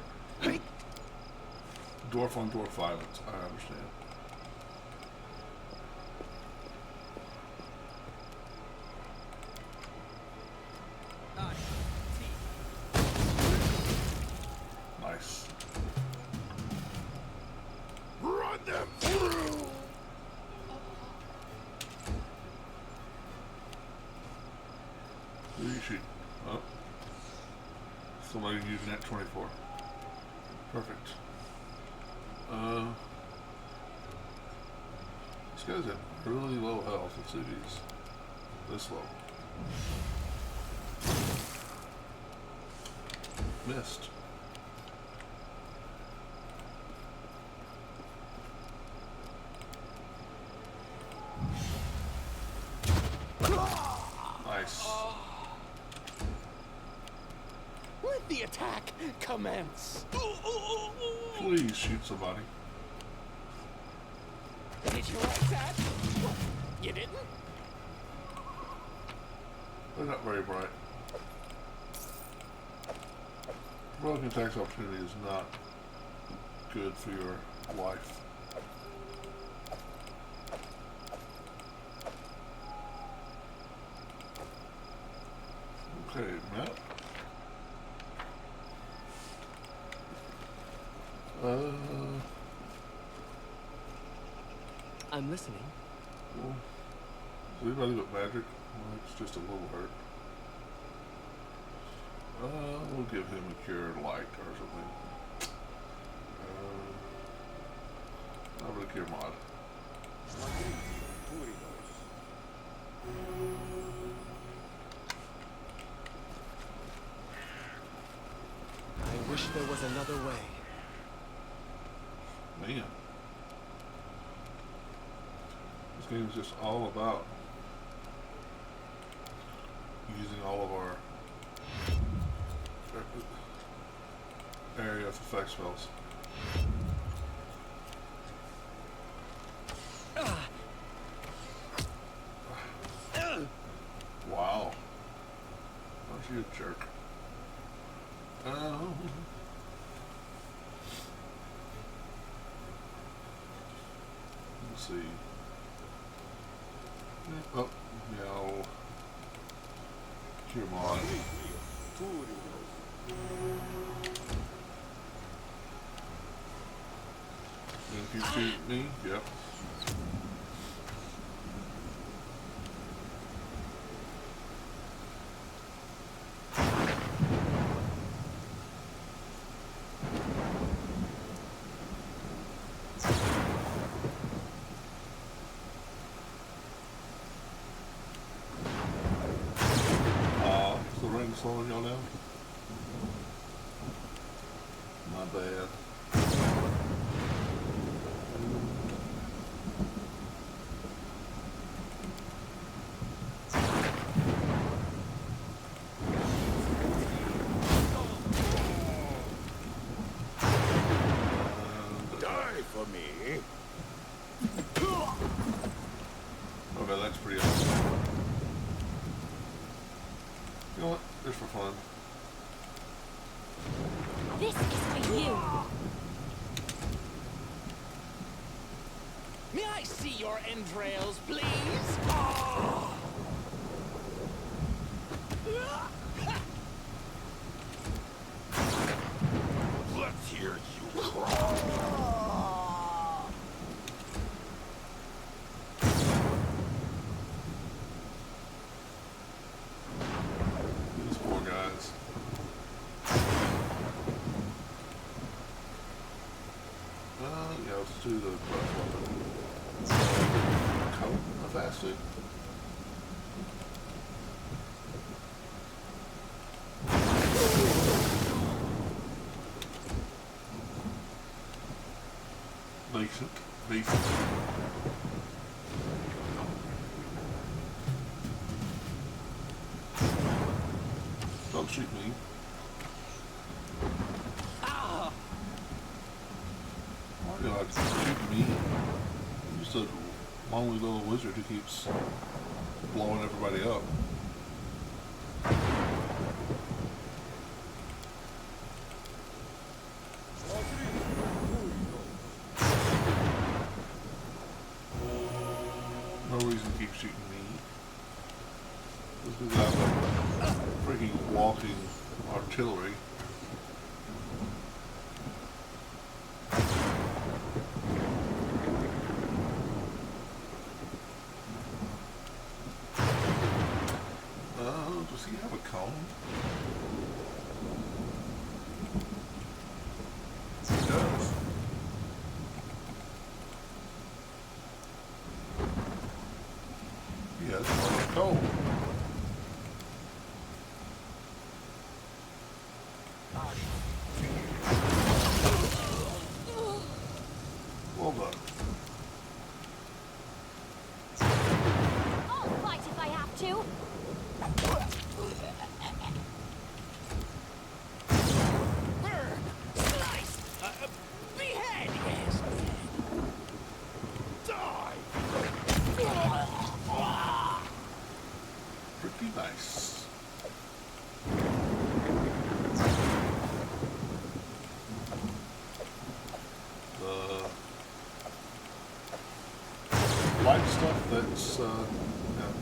Dwarf on dwarf violence, I understand. Nice. Run them through! Who are you shooting? Oh. Somebody using that 24. Perfect. This guy's at really low health. Let's see if he's this low. Missed. Nice. Let the attack commence. Please shoot somebody. Did you like that? You didn't? They're not very bright. Rolling attacks opportunity is not good for your life. Okay, map. I'm listening. Well, is anybody but magic? Well, it's just a little hurt. We'll give him a cure light or something. Not really cure mod. I wish there was another way. Man. This game is just all about using all of our area of effect spells. Wow. Aren't you a jerk? Let's see. Oh, no. Cure mod. If you shoot me, yep. Is the rain slowing y'all down? My bad. for me. Okay, that's pretty awesome. You know what? Just for fun. This is for you. May I see your entrails, please? Let's hear you crawl. These poor guys. Yeah, let's do the coat, a fast suit. Decent, decent. Don't shoot me. Why are you like shooting me? I'm just a lonely little wizard who keeps blowing everybody up. No reason to keep shooting me. This is like freaking walking artillery. Does he have a cone? He does. He has a cone. Well done. I'll fight if I have to. Burn! Slice! Behead! Yes! Die! Pretty nice. The light stuff that's, yeah,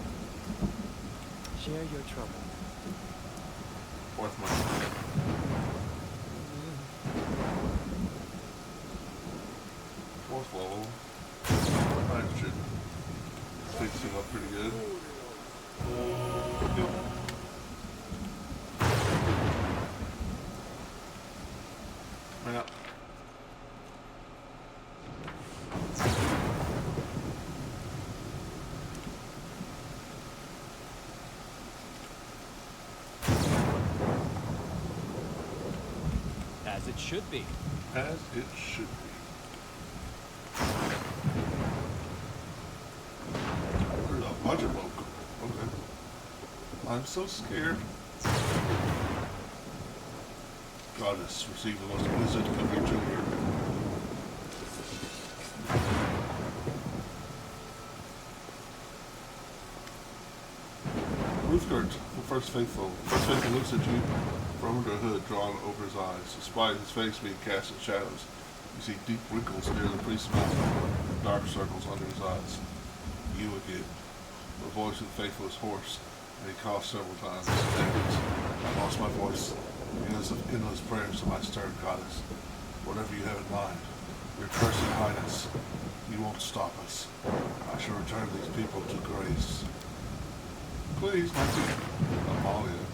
Share your trouble. worth my time. Fourth level. That should fix him up pretty good. Yep. Yeah. As it should be. As it should be. There's a bunch of folk. Okay. I'm so scared. Goddess, receive the most innocent of your children. Ruthgert, the first faithful. First faithful looks at you from under a hood drawn over his eyes. Despite his face being cast in shadows, you see deep wrinkles near the priest's mouth and dark circles under his eyes. You again. The voice of the faithful is hoarse, and he coughs several times. I lost my voice because of endless prayers to my stern goddess. Whatever you have in mind, your cursed highness, you won't stop us. I shall return these people to grace. Please, my dear Amalia.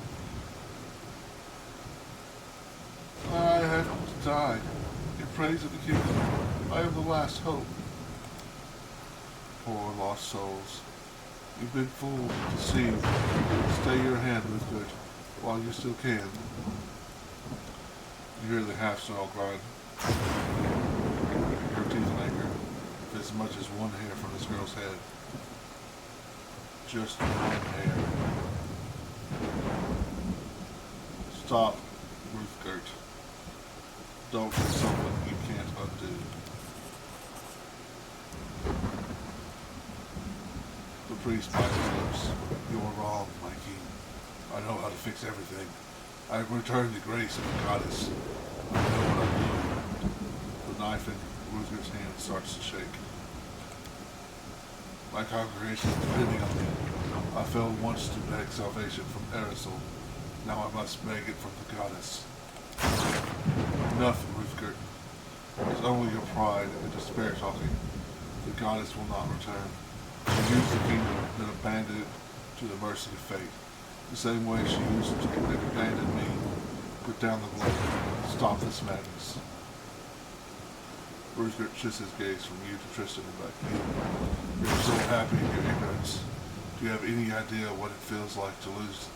I have to die in praise of the kingdom. I am the last hope. Poor lost souls. You've been fooled, deceived. Stay your hand with good while you still can. You hear the half-snarl grind. Your teeth linger, if as much as one hair from this girl's head. Just one hair. Stop, Ruthgert. Don't do something you can't undo. priest bites his lips. You are wrong, my king. I know how to fix everything. I have returned the grace of the goddess. I know what I'm doing. The knife in Rutger's hand starts to shake. My congregation is depending on me. I failed once to beg salvation from Erisol. Now I must beg it from the goddess. Enough, Ruthgert. It's only your pride and despair talking. The goddess will not return. She used the kingdom, then abandoned it to the mercy of fate. The same way she used it to abandon me. Put down the blade. Stop this madness. Ruthgert shifts his gaze from you to Tristan and back to you. You're so happy in your ignorance. Do you have any idea what it feels like to lose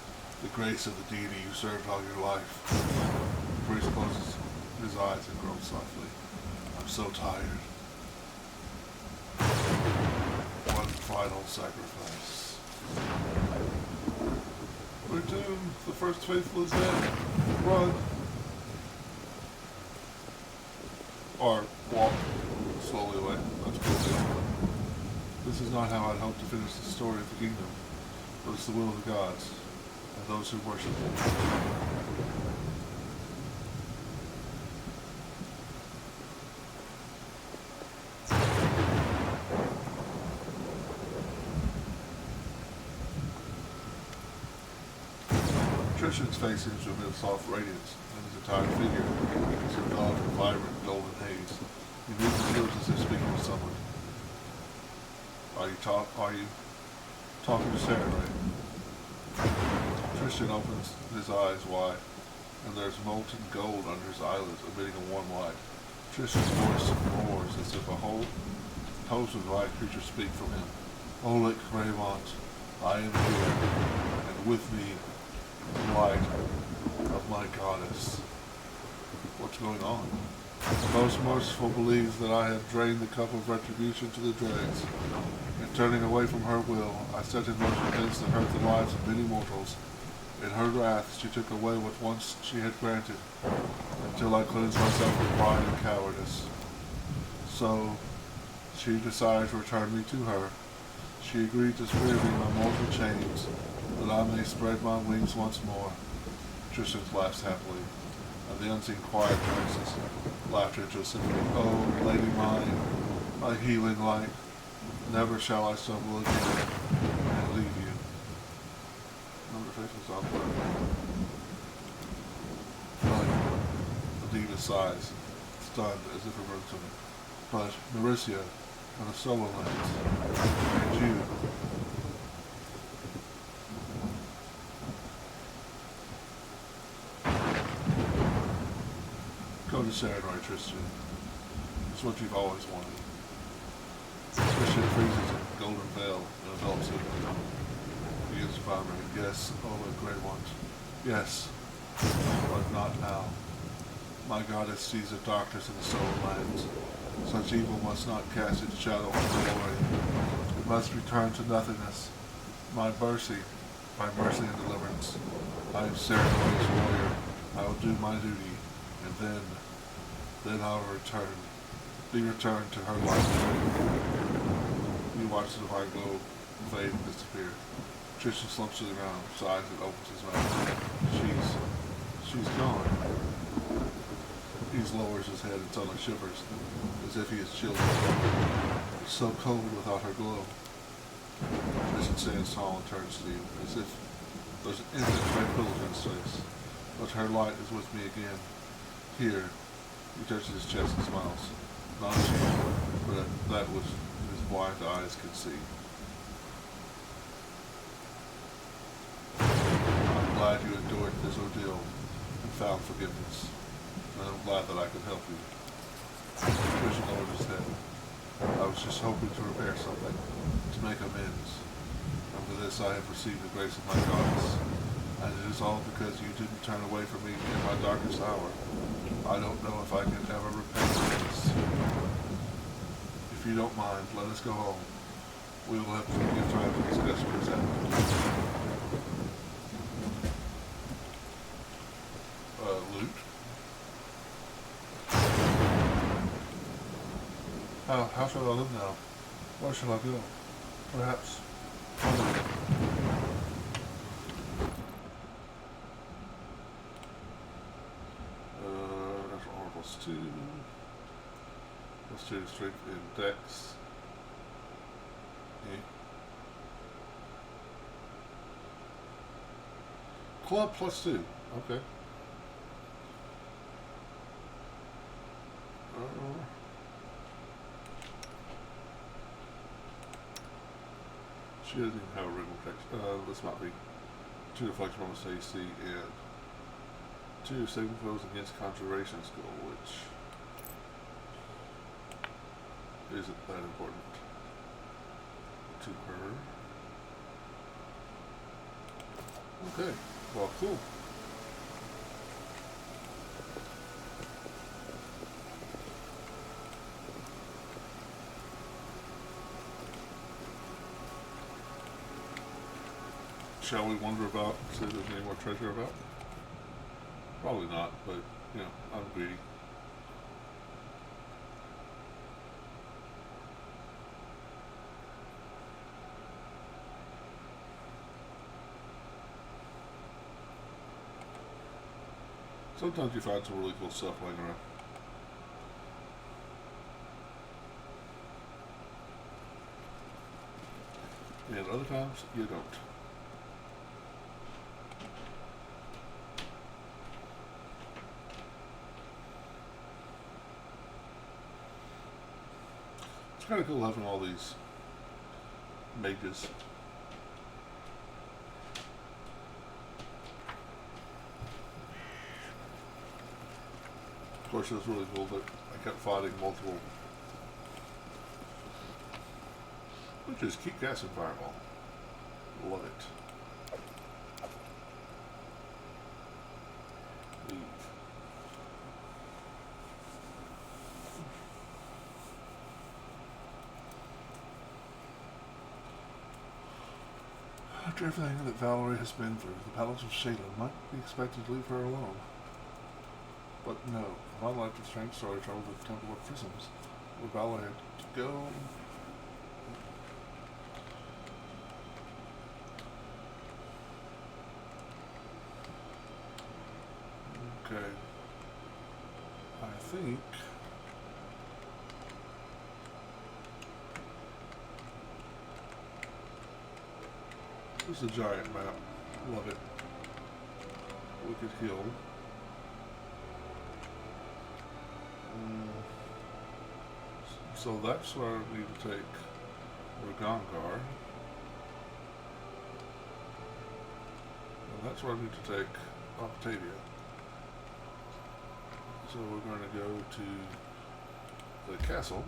the grace of the deity you served all your life? The priest closes his eyes and groans softly. I'm so tired. One final sacrifice. We're doomed. The first faithful is dead. Run. Or walk slowly away. That's cool. This is not how I'd hoped to finish the story of the kingdom, but it's the will of the gods and those who worship them. Tristan's face seems to emit a soft radiance, and his entire figure is engulfed in vibrant golden haze. He moves his lips as if speaking to someone. Are you talking to Sarah, right? Tristan opens his eyes wide, and there's molten gold under his eyelids, emitting a warm light. Tristan's voice roars as if a whole host of light creatures speak from him. Oleg Raymond, I am here, and with me the light of my goddess. What's going on? The most merciful believes that I have drained the cup of retribution to the dregs. In turning away from her will, I set in motion events that hurt the lives of many mortals. In her wrath, she took away what once she had granted, until I cleansed myself of pride and cowardice. So, she decided to return me to her. She agreed to spare me my mortal chains, that I may spread my wings once more. Tristan laughs happily, and the unseen choir turns his laughter into a symphony. Oh, lady mine, my healing light, never shall I stumble again and leave you. Number faces on the diva sighs, stunned as if it were to me. But Mauricia and the Solar Lands, and you. Go to Serenoi, Tristan. It's what you've always wanted. Tristan freezes a golden veil and envelops him. He is primary. Yes, Oleg Greymont. Yes, but not now. My goddess sees a darkness in the solar lands. Such evil must not cast its shadow on the glory. It must return to nothingness. My mercy and deliverance. I am Serenoi's warrior. I will do my duty, and then I will be returned to her life. You watch the divine glow fade and disappear. Tristan slumps to the ground, sighs, and opens his mouth. She's gone. He lowers his head and suddenly shivers, as if he is chilled. It's so cold without her glow. Tristan stands tall and turns to you, as if there's an instant tranquility in his face. But her light is with me again. Here, he touches his chest and smiles. Not you, but that which his blind eyes could see. I'm glad you endured this ordeal and found forgiveness. And I'm glad that I could help you. Tristan lowered his head. I was just hoping to repair something, to make amends. And for this I have received the grace of my goddess. And it is all because you didn't turn away from me in my darkest hour. I don't know if I can ever repay this. If you don't mind, let us go home. We will have plenty of time to discuss what has happened. Loot? How shall I live now? Where shall I go? Perhaps Natural armor +2. +2 strength and dex. Okay. Club +2. Okay. She doesn't even have a regular protection. This might be 2 deflection bonus to AC and 2 saving throws against conjuration skill, which isn't that important to her. Okay, well, cool. Shall we wonder about, see if there's any more treasure about? Probably not, but, you know, I'm greedy. Sometimes you find some really cool stuff laying around. And other times, you don't. It's kind of cool having all these mages. Of course, it was really cool that I kept fighting multiple witches. Keep casting fireball. Love it. Leave. After everything that Valerie has been through, the Palace of Shalem might be expected to leave her alone. But no, my life of strength started travel to the Temple of Prisms, where Valerie had to go. Okay. I think this is a giant map. Love it. Wicked Hill. So that's where I need to take Ragangar. And that's where I need to take Octavia. So we're going to go to the castle.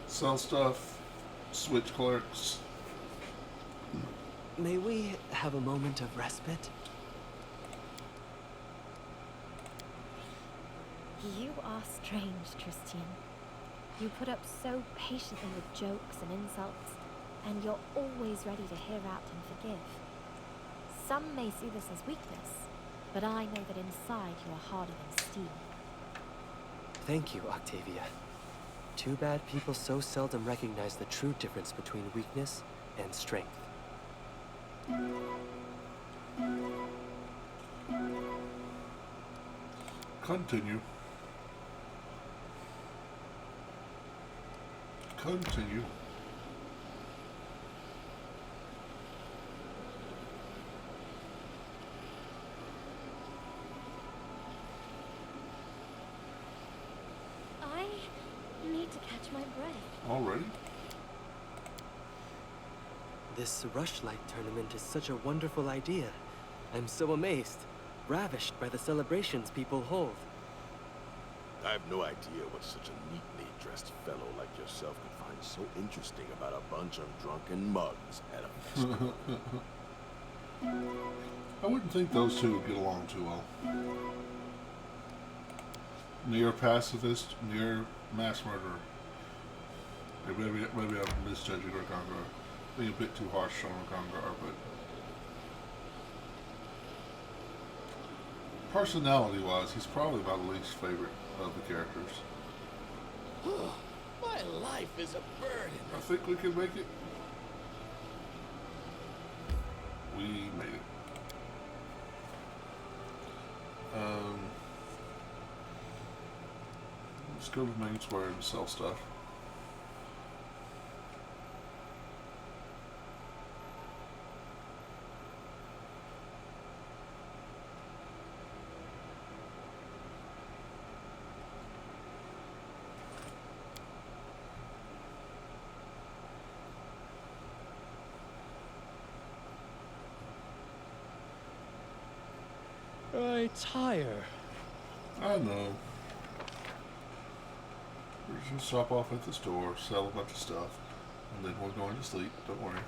Sell stuff, switch clerks. May we have a moment of respite? You are strange, Tristian. You put up so patiently with jokes and insults, and you're always ready to hear out and forgive. Some may see this as weakness, but I know that inside you are harder than steel. Thank you, Octavia. Too bad people so seldom recognize the true difference between weakness and strength. Continue. Continue. I need to catch my breath. Already? This Rushlight tournament is such a wonderful idea. I'm so amazed, ravished by the celebrations people hold. I have no idea what such a neatly dressed fellow like yourself could find so interesting about a bunch of drunken mugs at a festival. I wouldn't think those two would get along too well. Near pacifist, near mass murderer. Maybe I'm misjudging Ragangar. Being a bit too harsh on Ragangar, but personality-wise, he's probably my least favorite of the characters. My life is a burden. I think we can make it. We made it. Let's go to the main square and sell stuff. I tire. I know. We're just gonna stop off at the store, sell a bunch of stuff, and then we're going to sleep. Don't worry.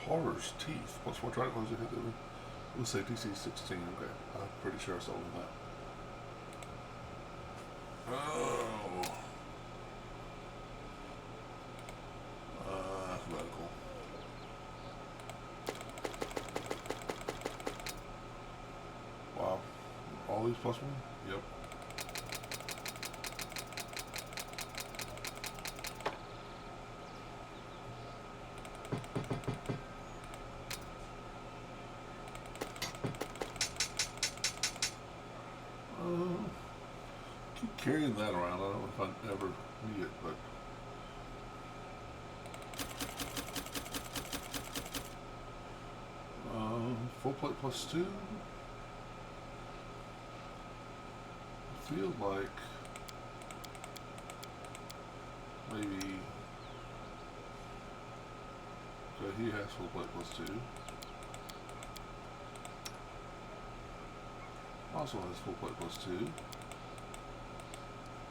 Horror's Teeth. What's what right was it? We'll say DC 16. Okay, I'm pretty sure I sold him that. Oh. Alphabetical. Wow. All these plus one? Yep. Keep carrying that around. I don't know if I ever need it, but full plate plus 2. I feel like maybe. Okay, he has full plate plus 2. Also has full plate plus 2.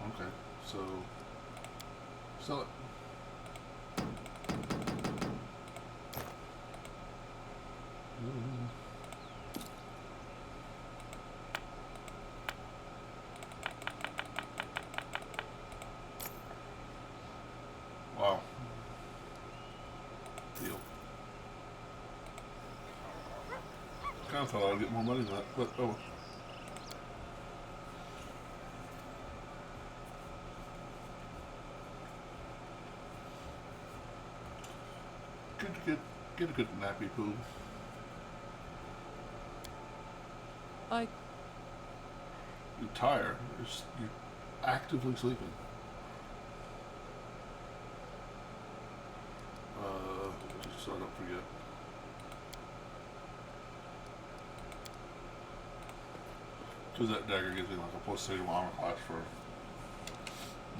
Okay, so sell it. Wow. Deal. Kind of thought I'd get more money than that, but oh. Get a good nappy poo. You're tired. You're actively sleeping. Just so I don't forget. Because that dagger gives me like a plus 2 armor class for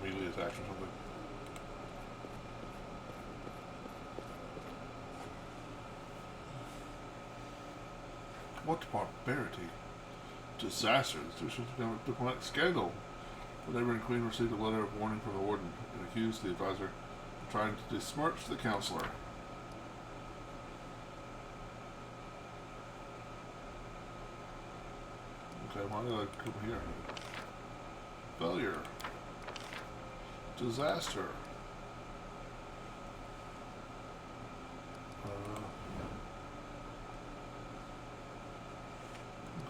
melee attacks or something. What barbarity! Disaster! This was a diplomatic scandal. The neighboring queen received a letter of warning from the warden and accused the advisor of trying to besmirch the counselor. Okay, why did I come here? Failure. Disaster.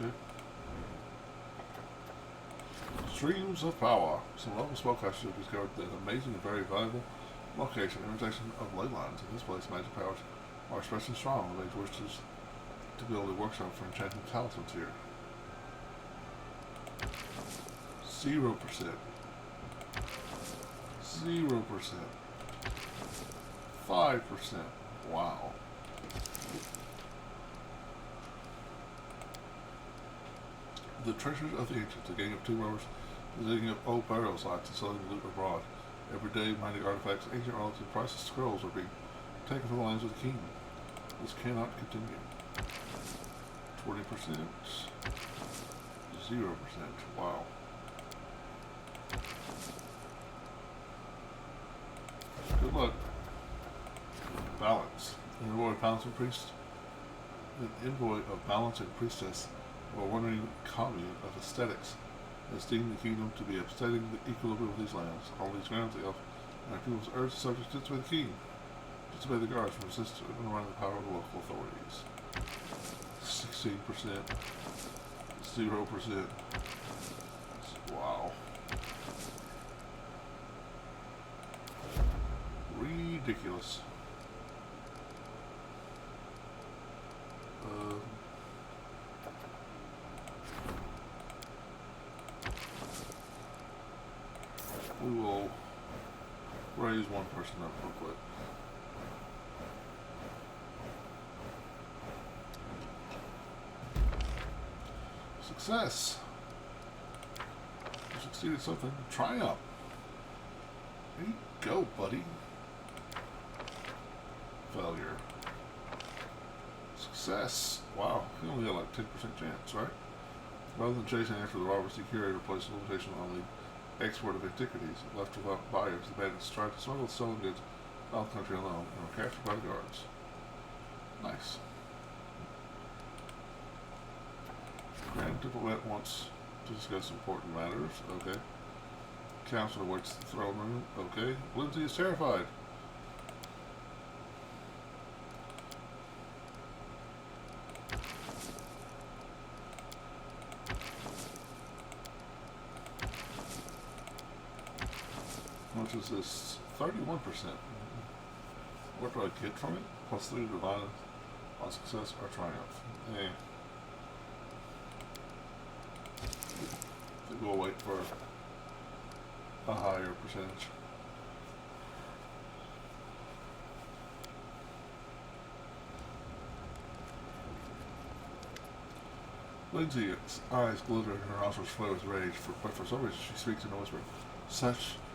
Okay. Streams of Power. Some local spellcasters have discovered an amazing and very valuable location, intersection of ley lines. In this place, magic powers are especially strong. The mage wishes to build a workshop for enchanting talismans here. 0%. 0%. 5%. Wow. The treasures of the ancients, a gang of two rovers, is digging up old burial sites and selling loot abroad. Every day, mining artifacts, ancient relics, and priceless scrolls are being taken from the lands of the king. This cannot continue. 20%. 0%. Wow. Good luck. Balance. An envoy of balance and priest. An envoy of balance and priestess of a wandering commune of aesthetics esteem the kingdom to be upsetting the equilibrium of these lands. On these grounds, the elf and our people's urge the subjects to disobey the king, disobey the guards, and resist and around the power of the local authorities. 16%. 0%. Wow. Ridiculous. We will raise one person up real quick. Success. You succeeded something. Triumph. There you go, buddy. Failure. Success. Wow, you only got like 10% chance, right? Rather than chasing after the robbers, the curator placed a limitation on the export of antiquities. Left without buyers, the bandits tried to smuggle stolen goods out of the country alone and were captured by the guards. Nice. Grand Diplomat wants to discuss important matters. Okay. Counselor waits in the throne room. Okay. Lindsay is terrified. Which is this 31%. What do I get from it? Plus 3 divided on success or triumph. Eh. I think we'll wait for a higher percentage. Lindsay's eyes glitter and her nostrils flare with rage, but for some reason she speaks in a whisper.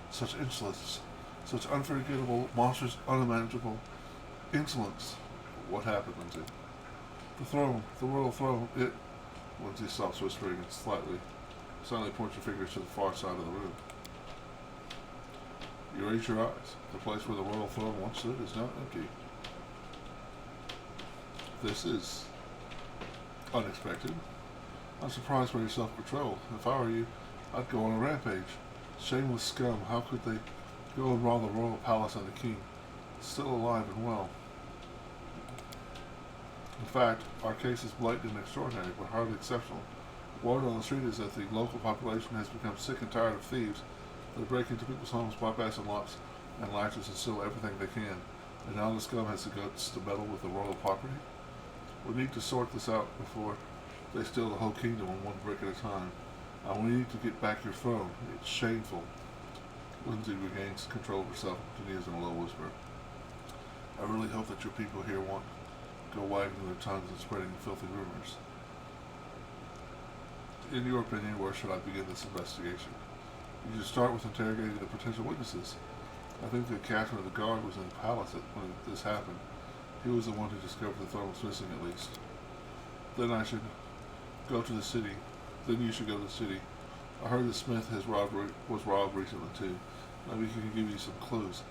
Such insolence, such unforgettable, monstrous, unmanageable insolence. What happened, Lindsay? The throne, the royal throne, it... Lindsay stops whispering and silently points her fingers to the far side of the room. You raise your eyes. The place where the royal throne once stood is now empty. This is unexpected. I'm surprised by your self-control. If I were you, I'd go on a rampage. Shameless scum, how could they go and rob the royal palace and the king, still alive and well? In fact, our case is blatant and extraordinary, but hardly exceptional. Word on the street is that the local population has become sick and tired of thieves. They break into people's homes, bypassing locks and latches and steal everything they can. And now the scum has the guts to meddle with the royal property. We need to sort this out before they steal the whole kingdom on one brick at a time. And we need to get back your throne. It's shameful. Lindsay regains control of herself and continues in a low whisper. I really hope that your people here won't go wagging their tongues and spreading filthy rumors. In your opinion, where should I begin this investigation? You should start with interrogating the potential witnesses. I think that Captain of the Guard was in the palace when this happened. He was the one who discovered the throne was missing, at least. Then I should go to the city. Then you should go to the city. I heard the Smith was robbed recently too. Maybe he can give you some clues.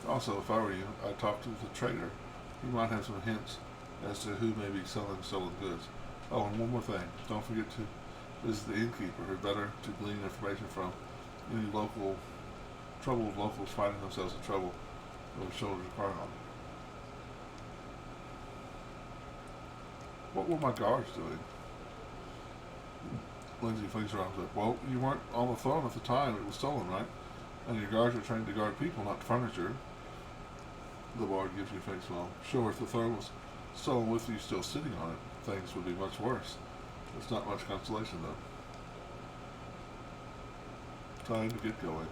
Also, if I were you, I'd talk to the trader. He might have some hints as to who may be selling stolen goods. Oh, and one more thing. Don't forget to visit the innkeeper. It's better to glean information from any troubled locals finding themselves in trouble with shoulders to cry on. What were my guards doing? Lindsay flings her arms up. Well, you weren't on the throne at the time it was stolen, right? And your guards are trained to guard people, not furniture. The bard gives you a faint smile. Sure, if the throne was stolen with you still sitting on it, things would be much worse. It's not much consolation, though. Time to get going.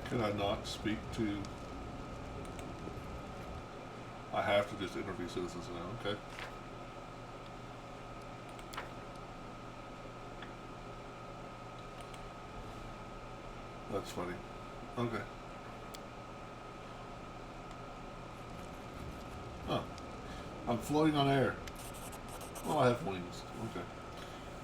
Can I not speak to... I have to just interview citizens now, okay. That's funny. Okay. Huh. I'm floating on air. Well, I have wings. Okay.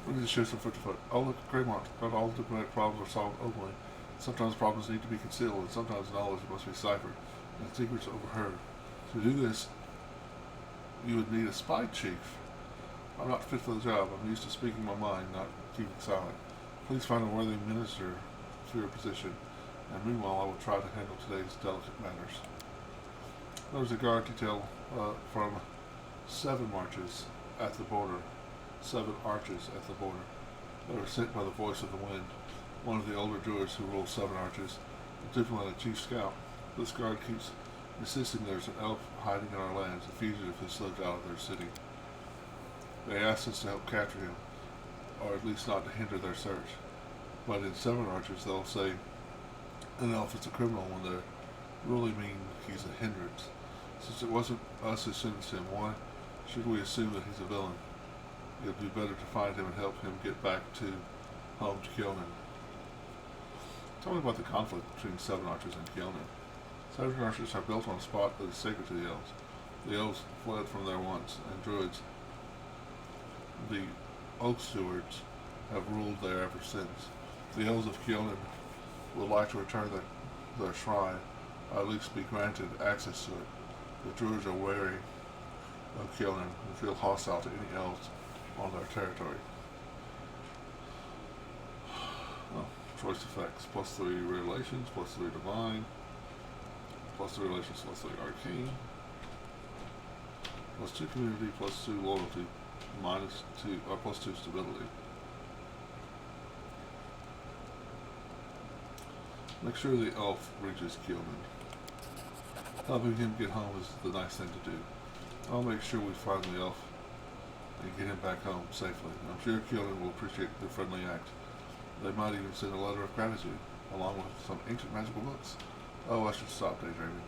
We need to share some foot to foot. Oh, look, Greymont. Not all diplomatic problems are solved openly. Sometimes problems need to be concealed, and sometimes knowledge must be ciphered, and secrets overheard. To do this, you would need a spy chief. I'm not fit for the job. I'm used to speaking my mind, not keeping silent. Please find a worthy minister for your position, and meanwhile I will try to handle today's delicate matters. There was a guard detail from 7 marches at the border, 7 arches at the border. They were sent by the voice of the wind, one of the older druids who ruled 7 arches, a diplomat and chief scout. This guard keeps insisting there's an elf hiding in our lands, a fugitive who slipped out of their city. They asked us to help capture him, or at least not to hinder their search. But in 7 arches they'll say an elf is a criminal when they really mean he's a hindrance. Since it wasn't us who sentenced him, why should we assume that he's a villain? It would be better to find him and help him get back to home to Kyonin. Tell me about the conflict between 7 archers and Kyonin. 7 archers are built on a spot that is sacred to the elves. The elves fled from there once, and druids, the oak stewards, have ruled there ever since. The elves of Kyonin would like to return their shrine, or at least be granted access to it. The druids are wary of Kyonin and feel hostile to any elves on their territory. Oh, choice effects. +3 relations, +3 divine, +3 relations, +3 arcane, +2 community, +2 loyalty, -2 or +2 stability. Make sure the elf reaches Kyonin. Helping him get home is the nice thing to do. I'll make sure we find the elf and get him back home safely. I'm sure Kyonin will appreciate the friendly act. They might even send a letter of gratitude, along with some ancient magical books. Oh, I should stop daydreaming.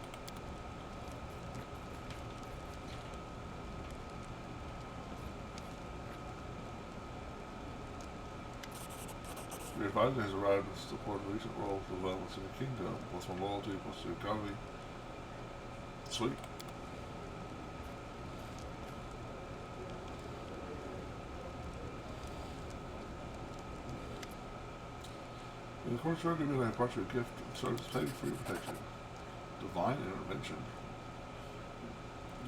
Your advisor has arrived to support recent roles of developments in the kingdom. +1 loyalty, +2 economy. Sweet. In accordance with your agreement, I brought you a gift and service paid for your protection. Divine intervention.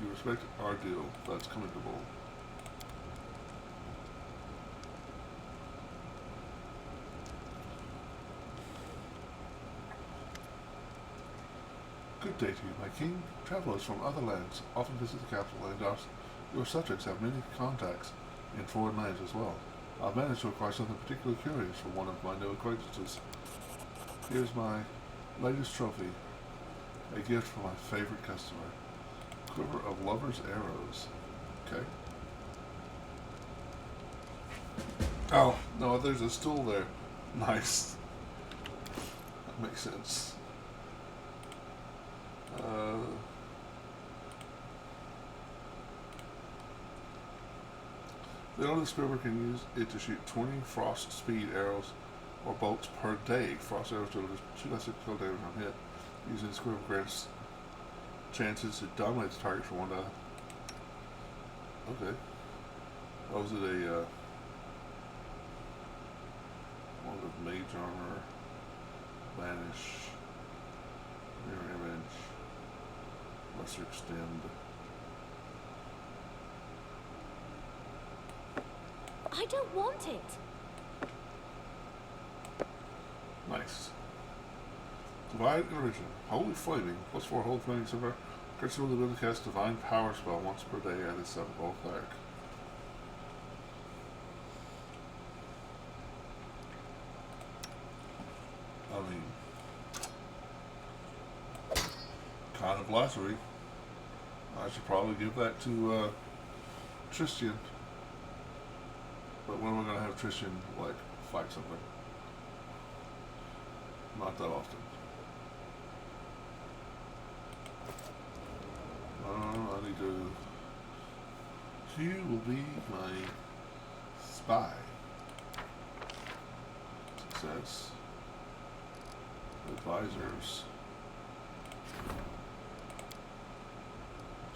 You respect our deal. That's commendable. Good day to you, my king. Travelers from other lands often visit the capital, and your subjects have many contacts in foreign lands as well. I've managed to acquire something particularly curious from one of my new acquaintances. Here's my latest trophy, a gift from my favorite customer. Quiver of Lover's Arrows. Okay. Oh, no, there's a stool there. Nice. That makes sense. The owner of the scribbler can use it to shoot 20 frost speed arrows or bolts per day. Frost arrows deliver 2 less critical damage on hit. Using the scribbler grants chances to dominate the target for 1 die. Okay. What was it, a what was it, mage armor, banish, mirror image, lesser extend. I don't want it. Nice. Divine Intervention. Holy Flaming. +4 Holy Flaming Silver. Grants the ability to cast Divine Power spell once per day at his 7th level cleric. I mean, kind of blasphemy. I should probably give that to Tristan. But when am I going to have Tristan, like, fight something? Not that often. I need to... You will be my spy. Success. Advisors.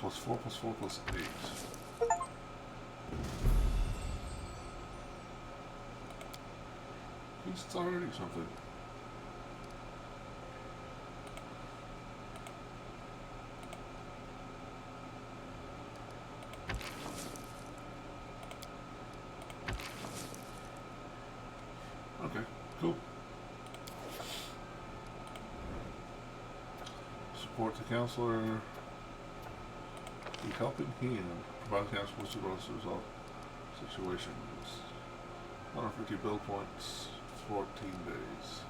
+4, +4, +8. He's starting something. Report to counselor. The helping hand. Provide counsel with supervisors to resolve situations. 150 bill points. 14 days.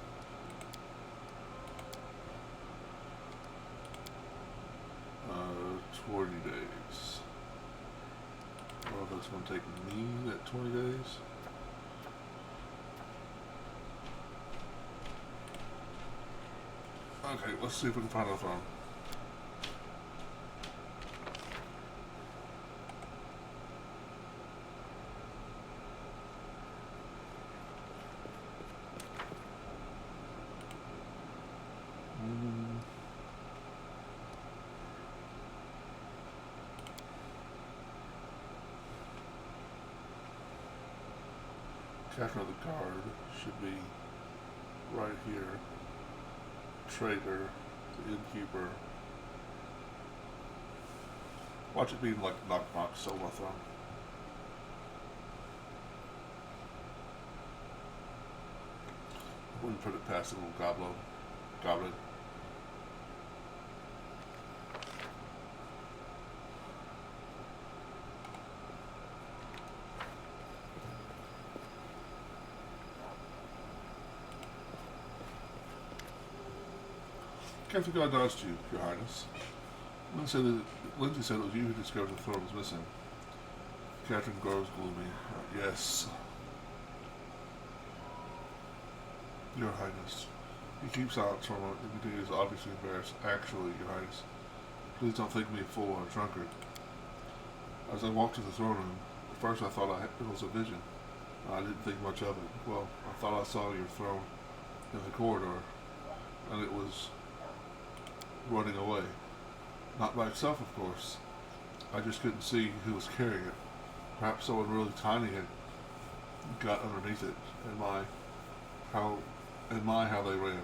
Uh, 20 days. Well, that's going to take me that 20 days. Okay, let's see if we can find a throne. Captain of the guard should be right here. Trader, the innkeeper. Watch it being like knock knock solo throne. Wouldn't put it past the little goblin. Captain God dodged you, Your Highness. Lindsay said it was you who discovered the throne was missing. Captain grows gloomy. Yes. Your Highness. He keeps silence for a moment and continues, obviously embarrassed. Actually, Your Highness, please don't think me a fool or a drunkard. As I walked to the throne room, at first I thought it was a vision. I didn't think much of it. Well, I thought I saw your throne in the corridor, and it was running away. Not by itself, of course. I just couldn't see who was carrying it. Perhaps someone really tiny had got underneath it, and how they ran.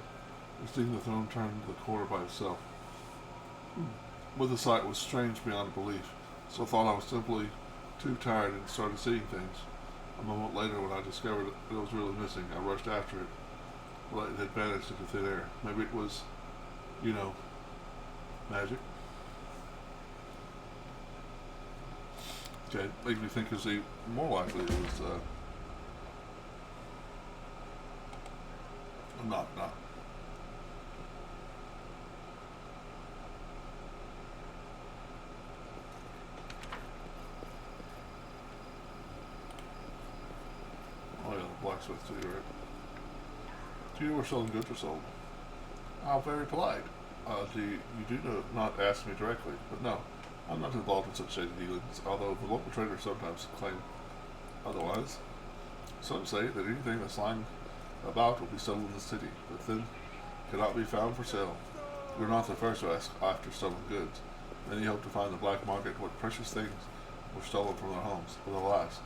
It seemed the throne turned the corner by itself. But the sight was strange beyond belief, so I thought I was simply too tired and started seeing things. A moment later, when I discovered it was really missing, I rushed after it, but it had vanished into thin air. Maybe it was, magic. Okay, makes me think it's more likely it was not. Oh yeah, the blacksmith too, right? Do you know where selling goods are sold? How very polite. You do not ask me directly, but no, I'm not involved in such shady dealings, although the local traders sometimes claim otherwise. Some say that anything that's lying about will be sold in the city, but then cannot be found for sale. You're not the first to ask after stolen goods. Many hope to find the black market what precious things were stolen from their homes, but alas,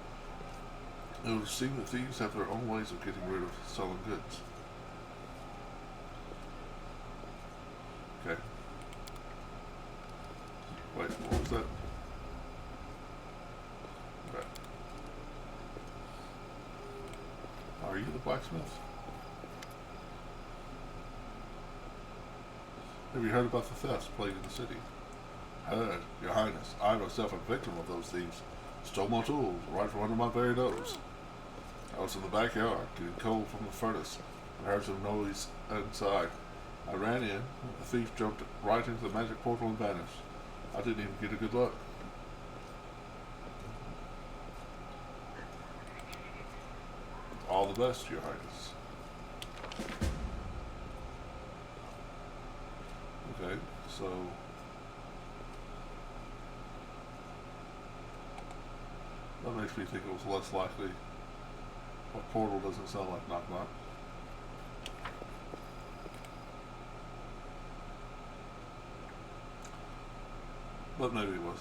it would seem that thieves have their own ways of getting rid of stolen goods. Okay. Wait, what was that? Okay. Are you the blacksmith? Have you heard about the thefts plaguing the city? Heard, Your Highness. I myself am a victim of those thieves. Stole my tools right from under my very nose. I was in the backyard getting coal from the furnace and heard some noise inside. I ran in, the thief jumped right into the magic portal and vanished. I didn't even get a good look. All the best, Your Highness. Okay, so that makes me think it was less likely. A portal doesn't sound like knock knock. But maybe it was.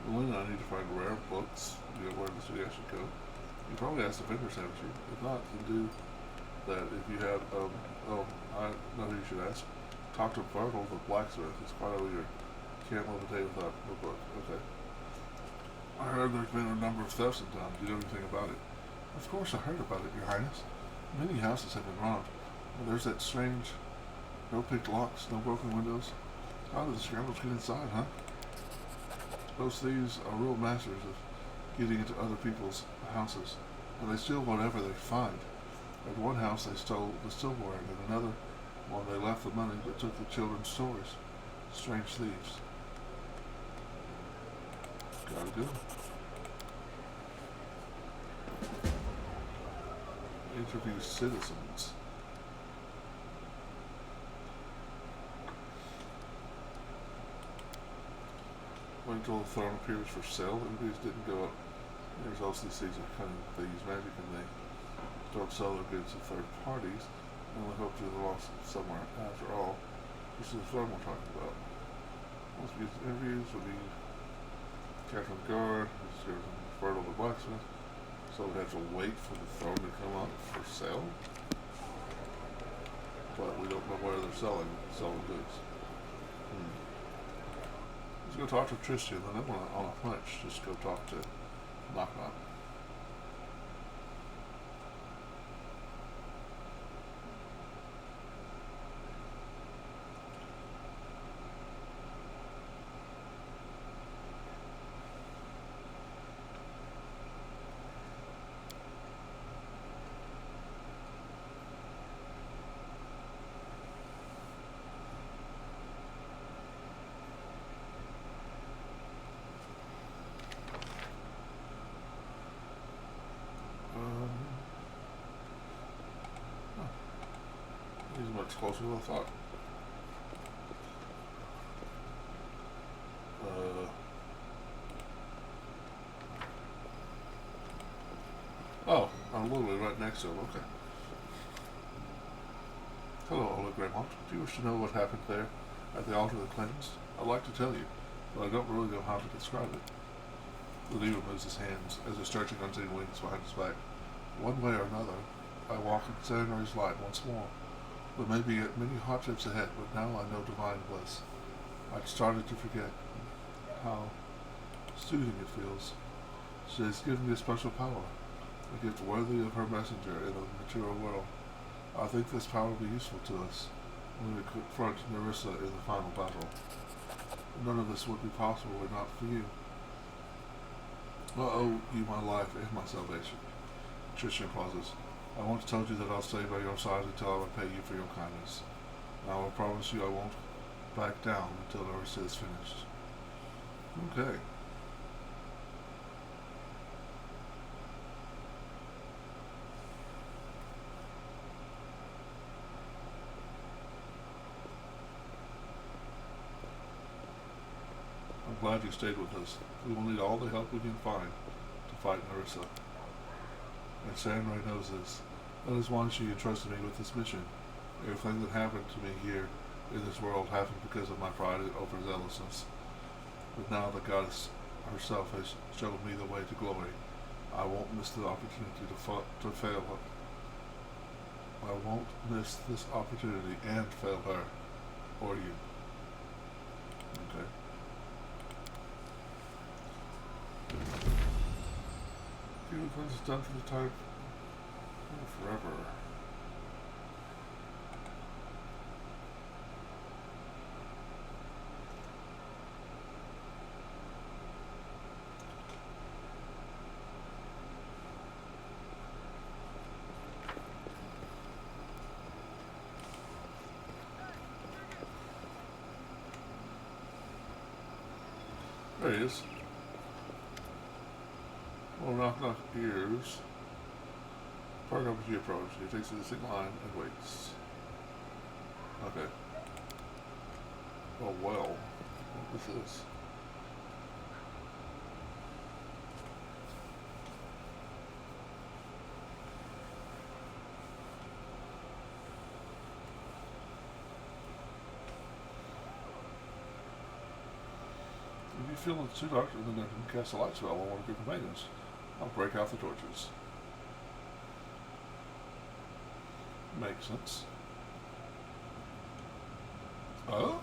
Well, I need to find rare books. You know where the city I should go. You probably ask the vendors, haven't you? If not, then do that. If you have, I know who you should ask. Talk to Bartle, the blacksmith. He's quite over here. Can't live a day without a book. Okay. I heard there's been a number of thefts in town. Do you know anything about it? Of course I heard about it, Your Highness. Many houses have been robbed. But there's that strange, no picked locks, no broken windows. How did the scramblers get inside, huh? Those thieves are real masters of getting into other people's houses, and they steal whatever they find. At one house they stole the silverware, and in another one they left the money but took the children's toys. Strange thieves. Gotta go. Interview citizens. Wait until the throne appears for sale. Interviews didn't go up. There's also these cunning thieves, magic, and they don't sell their goods to third parties. And only hope to get lost somewhere after all. This is the throne we're talking about. Most of these interviews will be Captain Guard, Fertile the blacksmith. So we have to wait for the throne to come up for sale. But we don't know where they're selling goods. Let's go talk to Tristan, and then on a hunch, just go talk to Knock Knock. He's much closer than I thought. Oh, I'm literally right next to him. Okay. Hello, Ola Gremont. Do you wish to know what happened there at the altar of the cleansed? I'd like to tell you, but I don't really know how to describe it. The demon moves his hands as if stretching unseen wings behind his back. One way or another, I walk in Saturnary's light once more. There may be many hardships ahead, but now I know divine bliss. I'd started to forget how soothing it feels. She has given me a special power, a gift worthy of her messenger in the material world. I think this power will be useful to us when we confront Nerissa in the final battle. None of this would be possible were not for you. I owe you my life and my salvation. Tristan pauses. I once told you that I'll stay by your side until I repay you for your kindness. Now I promise you I won't back down until Nerissa is finished. Okay. I'm glad you stayed with us. We will need all the help we can find to fight Nerissa. And Samurai knows this. That is why she entrusted me with this mission. Everything that happened to me here in this world happened because of my pride and overzealousness. But now the goddess herself has shown me the way to glory. I won't miss the opportunity to fail her. I won't miss this opportunity and fail her. Or you. Okay. Few things is done for the time. Forever. There he is. Well, knock knock ears. Park up as you approach. He takes the distinct line and waits. Okay. Oh well. What is this? If you feel it's too dark, then I can cast a light spell on one of your companions. I'll break out the torches. Makes sense. Oh?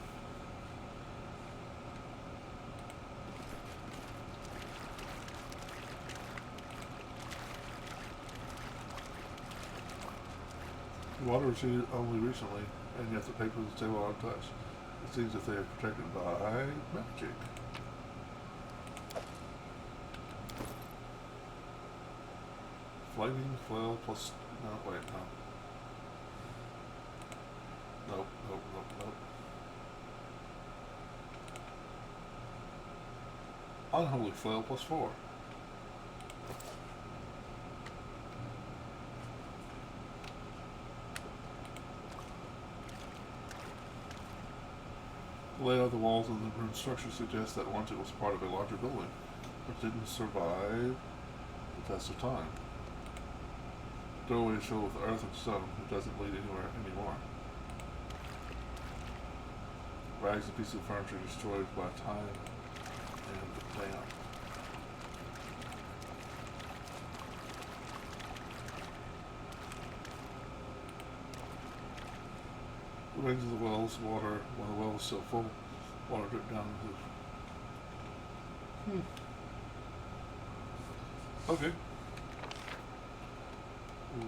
Water was heated only recently, and yet the paper was stable untouched. It seems that they are protected by magic. Flaming flail plus... No, wait, no. Nope, nope, nope, nope. Unholy flail plus 4. The layout of the walls of the ruined structure suggests that once it was part of a larger building, but didn't survive the test of time. The doorway is filled with earth and stone. It doesn't lead anywhere anymore. Rags and pieces of furniture destroyed by time and damp. The rings of the wells, water, when the well was still full, water dripped down the roof. Okay.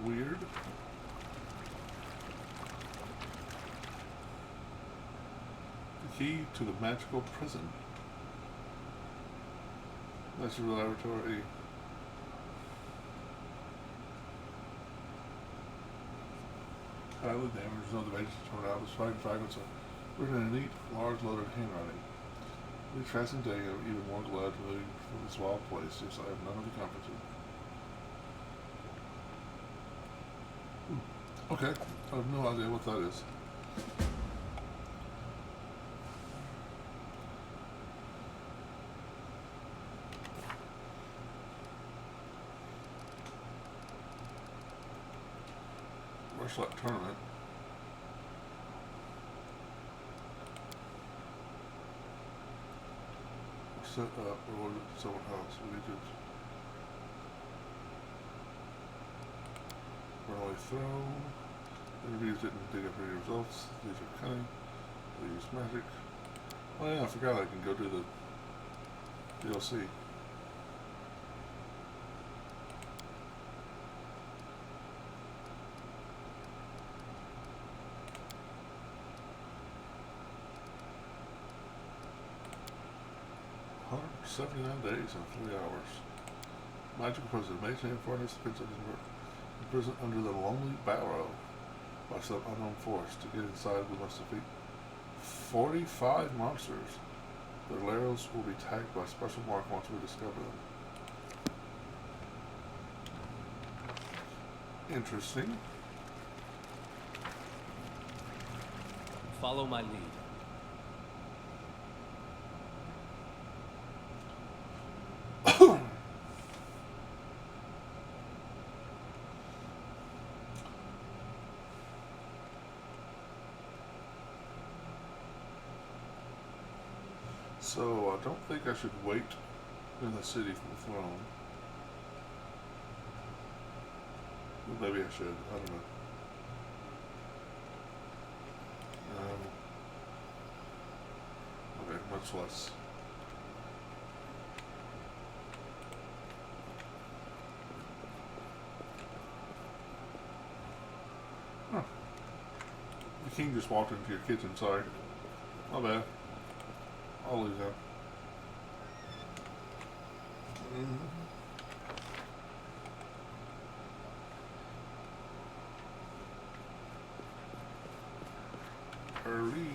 Weird. The key to the magical prison. That's your laboratory. Highly damaged, no devices torn out, despite fragments of written in a neat, large lettered handwriting. The passing day, I'm even more glad to leave from this wild place, since I have none of the comforts. Okay, I have no idea what that is. Rushlight tournament. Set up or someone else. We need to runaway throw. Interviews didn't dig up any results. These are cunning. They use magic. Oh yeah, I forgot I can go do the DLC. $179 days and 3 hours. Magical prison. Maintain foreigners in prison under the lonely barrow by some unknown force. To get inside, we must defeat 45 monsters. Their lairs will be tagged by special mark once we discover them. Interesting. Follow my lead. So I don't think I should wait in the city for the throne. Well, maybe I should. I don't know. Okay, much less. Huh. The king just walked into your kitchen, sorry. My bad. I'll lose that. Early.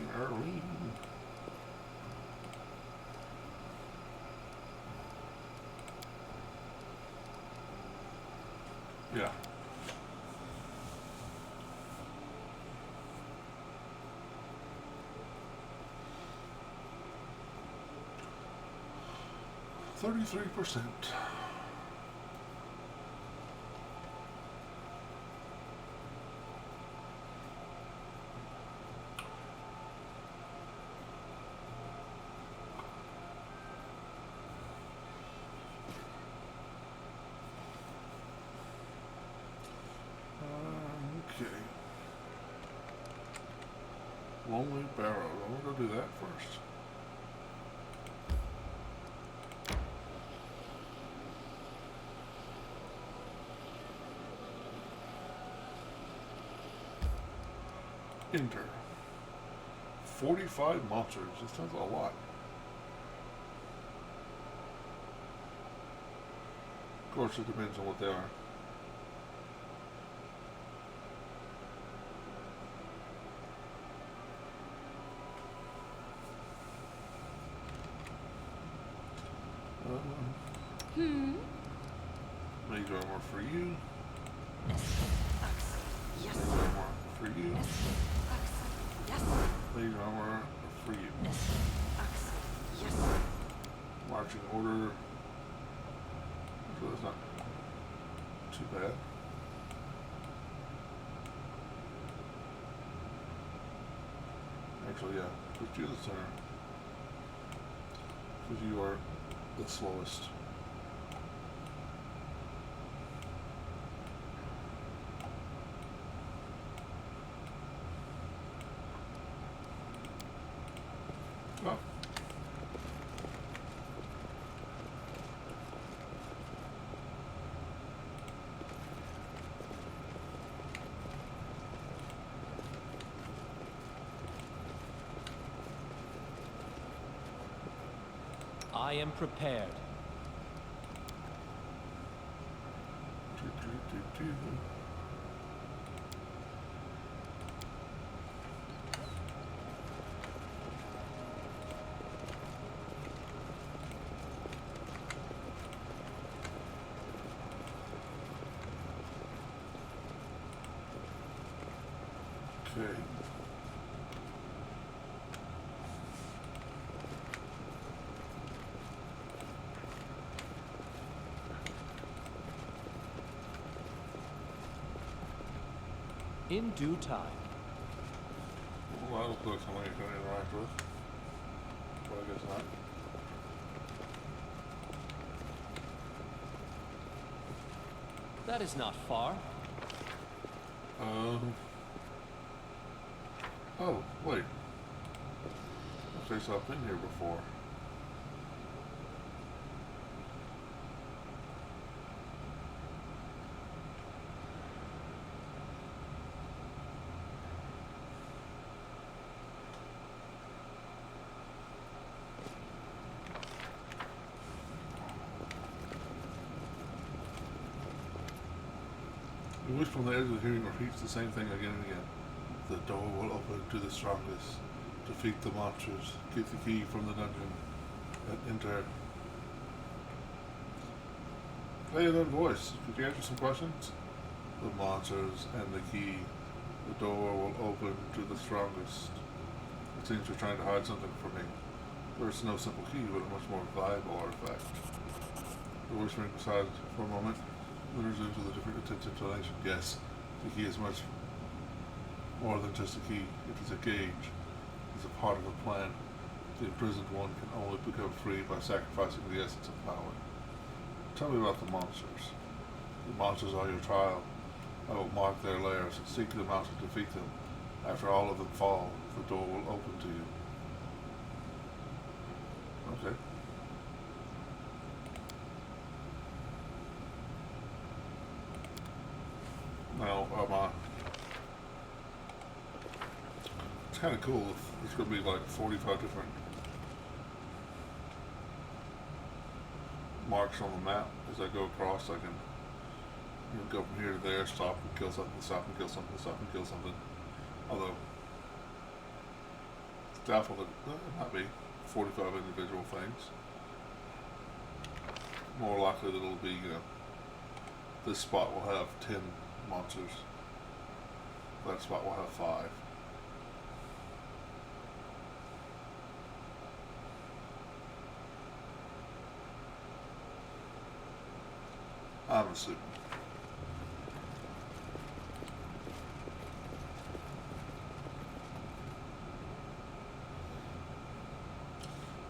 Yeah. %33. Okay. Lonely Barrow. I'm gonna go do that first. Enter. 45 monsters. This sounds a lot. Of course, it depends on what they are. Mage armor for you. Axe. Yes. Mage armor for you. Axe. Yes. Mage armor for you. Axe. Yes. Marching order. So that's not too bad. Actually, yeah, put you in the center. Because you are the slowest. Oh. I am prepared. Do. Okay. In due time. Well, that looks like something you can interact with. But I guess not. That is not far. Oh, wait. I think I've been here before. You wish from the edge of the hearing repeats the same thing again and again. The door will open to the strongest. Defeat the monsters. Get the key from the dungeon. And enter. Hey, that voice. Could you answer some questions? The monsters and the key. The door will open to the strongest. It seems you're trying to hide something from me. There's no simple key, but a much more valuable artifact. The voice rings aside for a moment. Then resumes with a different intonation. Yes, the key is much more than just a key. It is a gauge. It is a part of a plan. The imprisoned one can only become free by sacrificing the essence of power. Tell me about the monsters. The monsters are your trial. I will mark their lairs and seek them out and defeat them. After all of them fall, the door will open to you. Okay. Now, it's kind of cool. There's going to be like 45 different marks on the map as I go across. I can go from here to there, stop and kill something, stop and kill something, stop and kill something. Although, it's doubtful that it might be 45 individual things. More likely that it'll be, this spot will have 10 monsters. That spot will have 5. I'm assuming.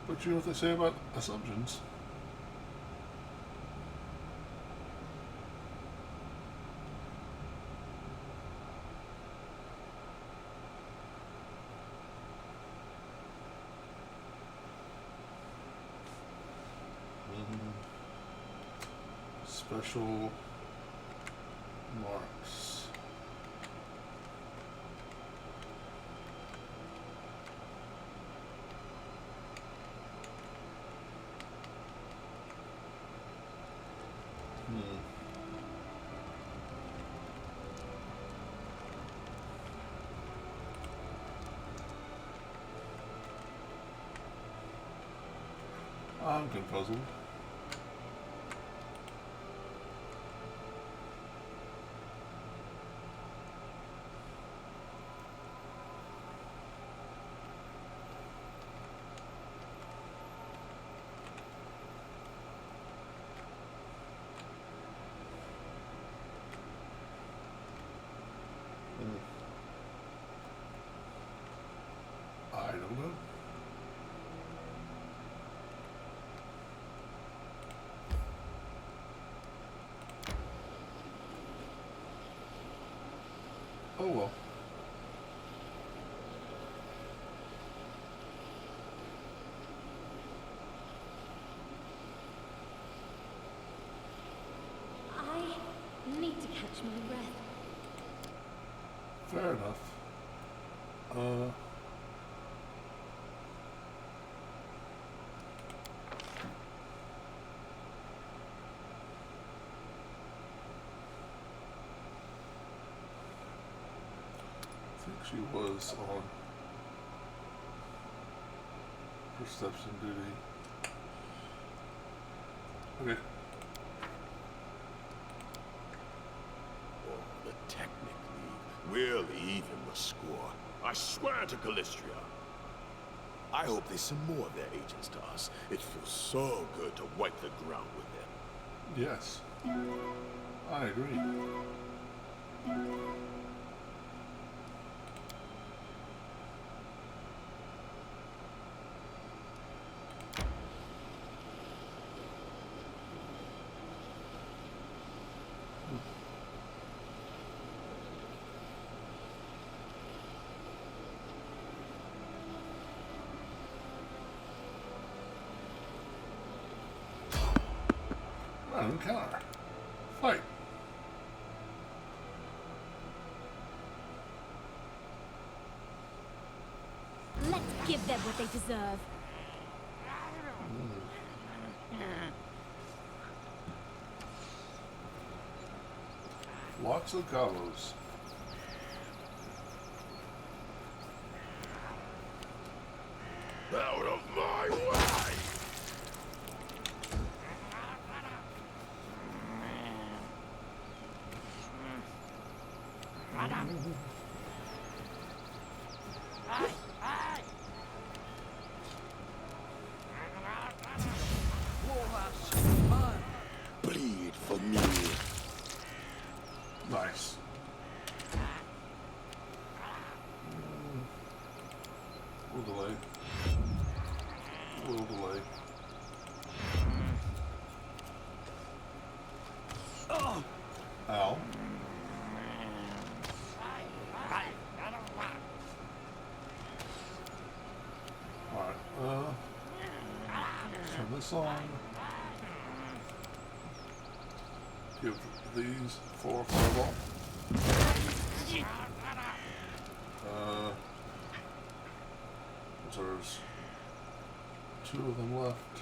But you know what they say about assumptions? Special marks. I'm confuzzled. I don't know. Oh well. I need to catch my breath. Fair enough. I think she was on perception duty. Okay. Oh, the Technic League. We'll even the score. I swear to Calistria. I hope they send more of their agents to us. It feels so good to wipe the ground with them. Yes. I agree. Random encounter. Fight. Let's give them what they deserve. Lots of gallows. Out of my way! Bleed for me. Nice. We'll delay. We'll delay. Ow. Alright, turn this on. Give these 4 fireball. There's 2 of them left.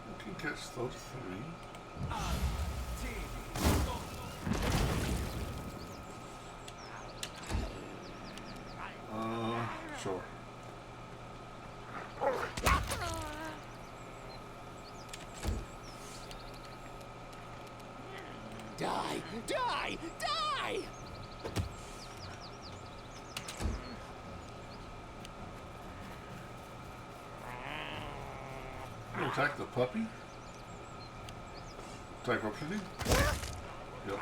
We can catch those 3. Sure. Die! Die! Die! You attack the puppy? Attack Rocksteady? Yep.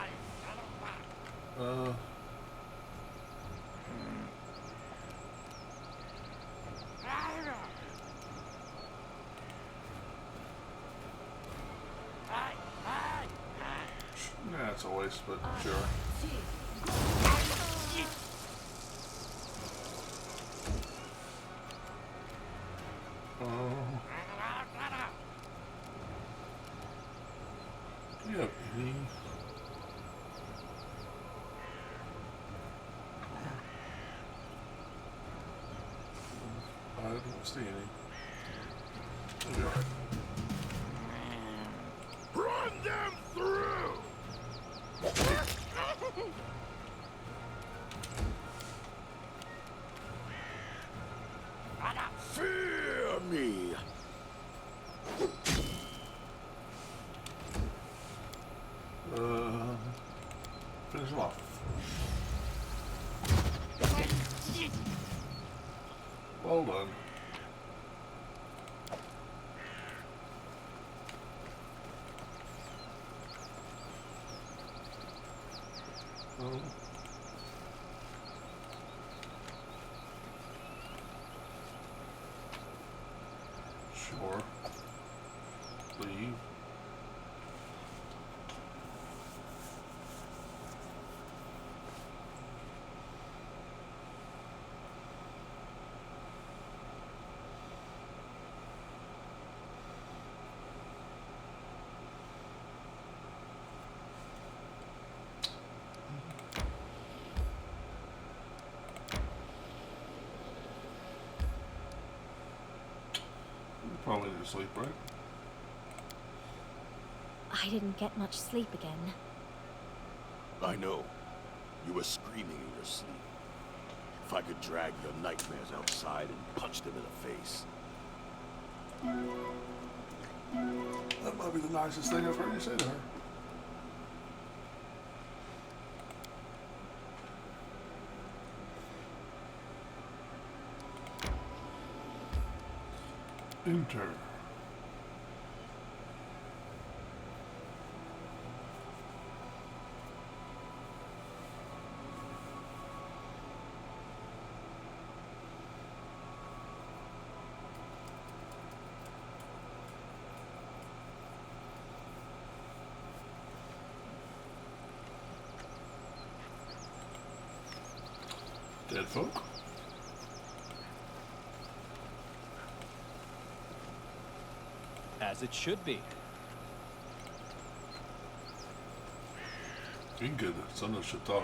Yeah, it's a waste, but sure. we have any? I don't see any. We'll be alright. Run them through! Fear me! Finish them off. Well done. Oh. Sure. Leave. Probably need to sleep, right? I didn't get much sleep again. I know. You were screaming in your sleep. If I could drag your nightmares outside and punch them in the face. That might be the nicest thing I've heard you say to her. Enter. Dead folk. As it should be. Ingrid, son of Shatara.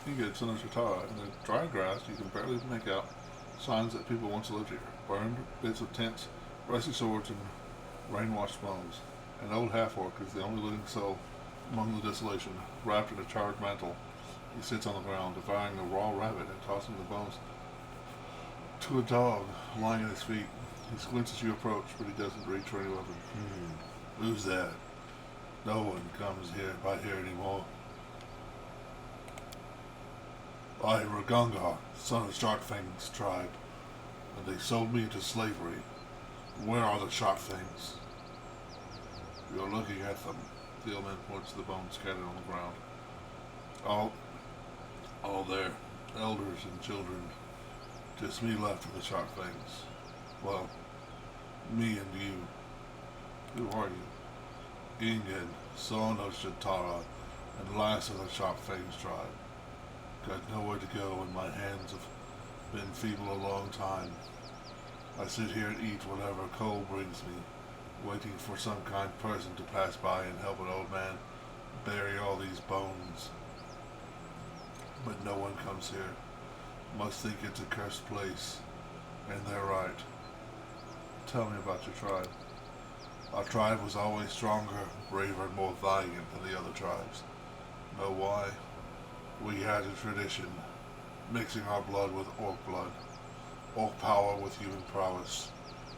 Ingrid, son of Shatara. In the dry grass, you can barely make out signs that people once lived here. Burned bits of tents, rusty swords, and rain-washed bones. An old half-orc is the only living soul among the desolation, wrapped in a charred mantle. He sits on the ground, devouring a raw rabbit and tossing the bones to a dog lying at his feet. He squints as you approach, but he doesn't reach for any weapon. Who's that? No one comes here by here anymore. I, Ragungar, son of Sharkfang's tribe, and they sold me into slavery. Where are the Sharkfangs? You're looking at them. The old man points to the bones scattered on the ground. All there, elders and children. Just me left of the Sharkfangs. Well, me and you. Who are you? Ingen, son of Shatara, and last of the Sharkfangs tribe. Got nowhere to go, and my hands have been feeble a long time. I sit here and eat whatever cold brings me, waiting for some kind person to pass by and help an old man bury all these bones. But no one comes here. Must think it's a cursed place, and they're right. Tell me about your tribe. Our tribe was always stronger, braver, and more valiant than the other tribes. Know why? We had a tradition, mixing our blood with orc blood. Orc power with human prowess.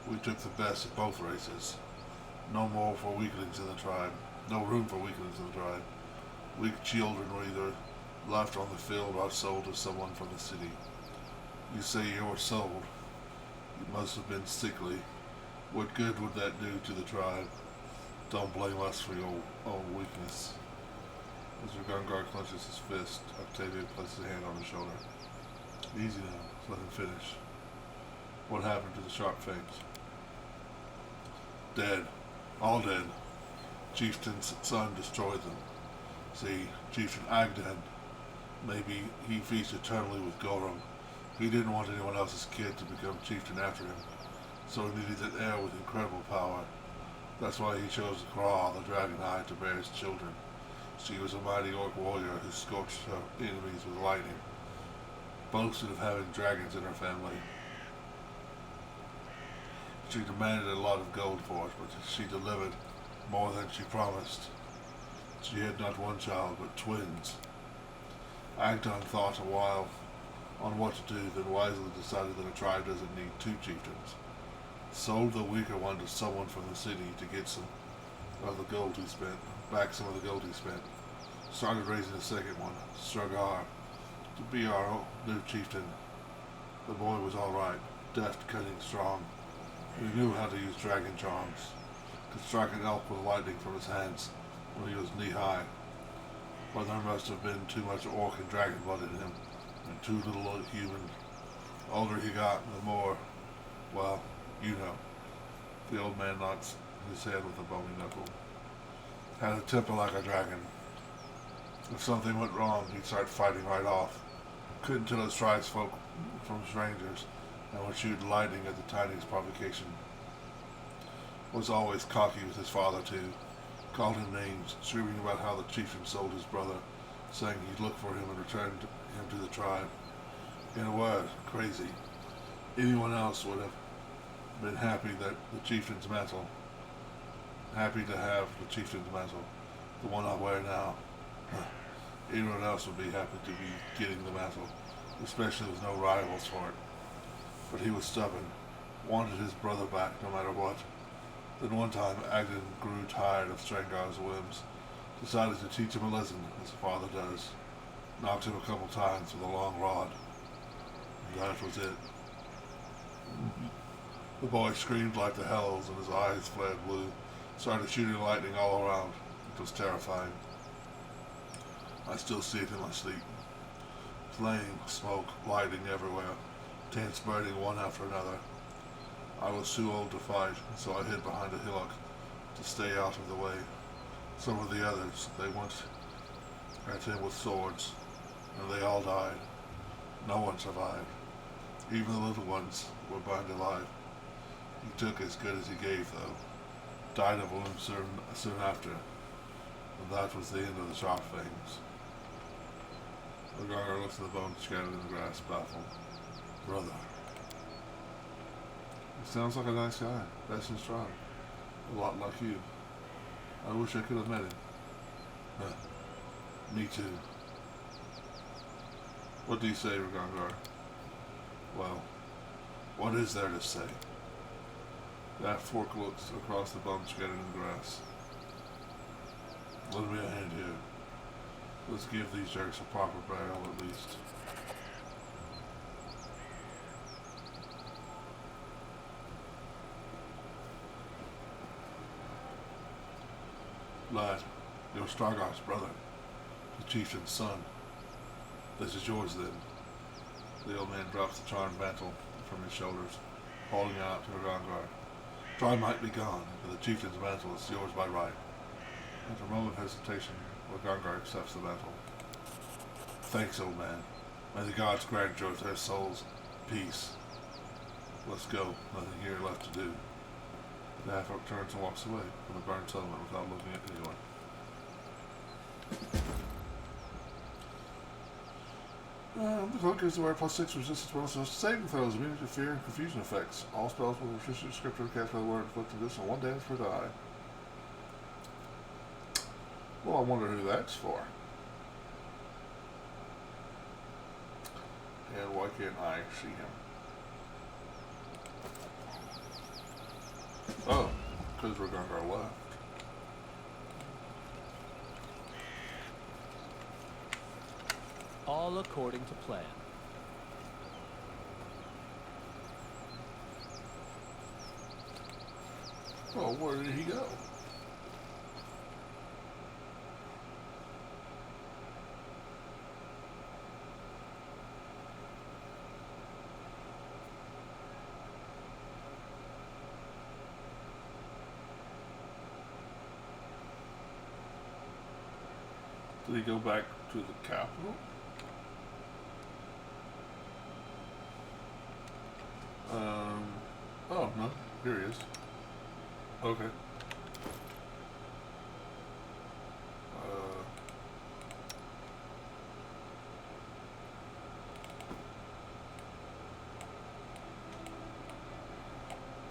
We took the best of both races. No more for weaklings in the tribe. No room for weaklings in the tribe. Weak children were either left on the field or sold to someone from the city. You say you were sold. You must have been sickly. What good would that do to the tribe? Don't blame us for your own weakness. As Ragungar clenches his fist, Octavia places a hand on his shoulder. Easy now. Let him finish. What happened to the Sharkfangs? Dead. All dead. Chieftain's son destroyed them. See, Chieftain Agdan, maybe he feasts eternally with Gorum. He didn't want anyone else's kid to become chieftain after him. so he needed an heir with incredible power. That's why he chose Gra, the dragon eye, to bear his children. She was a mighty orc warrior who scorched her enemies with lightning, boasted of having dragons in her family. She demanded a lot of gold for it, but she delivered more than she promised. She had not one child, but twins. Agdon thought a while on what to do, then wisely decided that a tribe doesn't need two chieftains. Sold the weaker one to someone from the city to get some of the gold he spent, back some of the gold he spent. Started raising a second one, Stragar, to be our new chieftain. The boy was alright, deft, cunning, strong. He knew how to use dragon charms. Could strike an elk with lightning from his hands when he was knee-high. But there must have been too much orc and dragon blood in him, and too little human. The older he got, the more, well, you know. The old man nods his head with a bony knuckle. Had a temper like a dragon. If something went wrong, he'd start fighting right off. Couldn't tell his tribesfolk from strangers, and would shoot lightning at the tiniest provocation. Was always cocky with his father, too. Called him names, screaming about how the chieftain sold his brother, saying he'd look for him and return him to the tribe. In a word, crazy. Anyone else would have been happy that the chieftain's mantle, happy to have the chieftain's mantle, the one I wear now. Anyone else would be happy to be getting the mantle, especially with no rivals for it. But he was stubborn, wanted his brother back no matter what. Then one time, Agdon grew tired of Strangar's whims, decided to teach him a lesson, as a father does. Knocked him a couple times with a long rod. And that was it. The boy screamed like the hells, and his eyes flared blue. Started shooting lightning all around. It was terrifying. I still see it in my sleep. Flame, smoke, lightning everywhere. Tents burning one after another. I was too old to fight, so I hid behind a hillock to stay out of the way. Some of the others, they went at him with swords, and they all died. No one survived. Even the little ones were burned alive. He took as good as he gave, though. Died of wounds soon after, and that was the end of the sharp fangs. Regarder looks at the bones scattered in the grass, baffled. Brother. He sounds like a nice guy. That's his tribe. A lot like you. I wish I could have met him. Me too. What do you say, Regangar? Well, what is there to say? That fork looks across the bones scattered in the grass. Lend me a hand here. Let's give these jerks a proper burial at least. Lad, you're Stargar's brother, the chieftain's son. This is yours then. The old man drops the charmed mantle from his shoulders, holding it out to Regangar. Try might be gone, but the chieftain's mantle is yours by right. After a moment of hesitation, Regangar accepts the mantle. Thanks, old man. May the gods grant your their souls peace. Let's go. Nothing here left to do. The half-orc turns and walks away from the burned settlement without looking at anyone. The cloak gives the wearer +6 resistance bonus to saving throws, immunity to fear and confusion effects. All spells with a restricted descriptor cast by the wearer inflicting this on 1 damage per die. Well, I wonder who that's for. And why can't I see him? Oh, because Regangar left. All according to plan. Well, where did he go? Did he go back to the capital? Oh, no, here he is. Okay.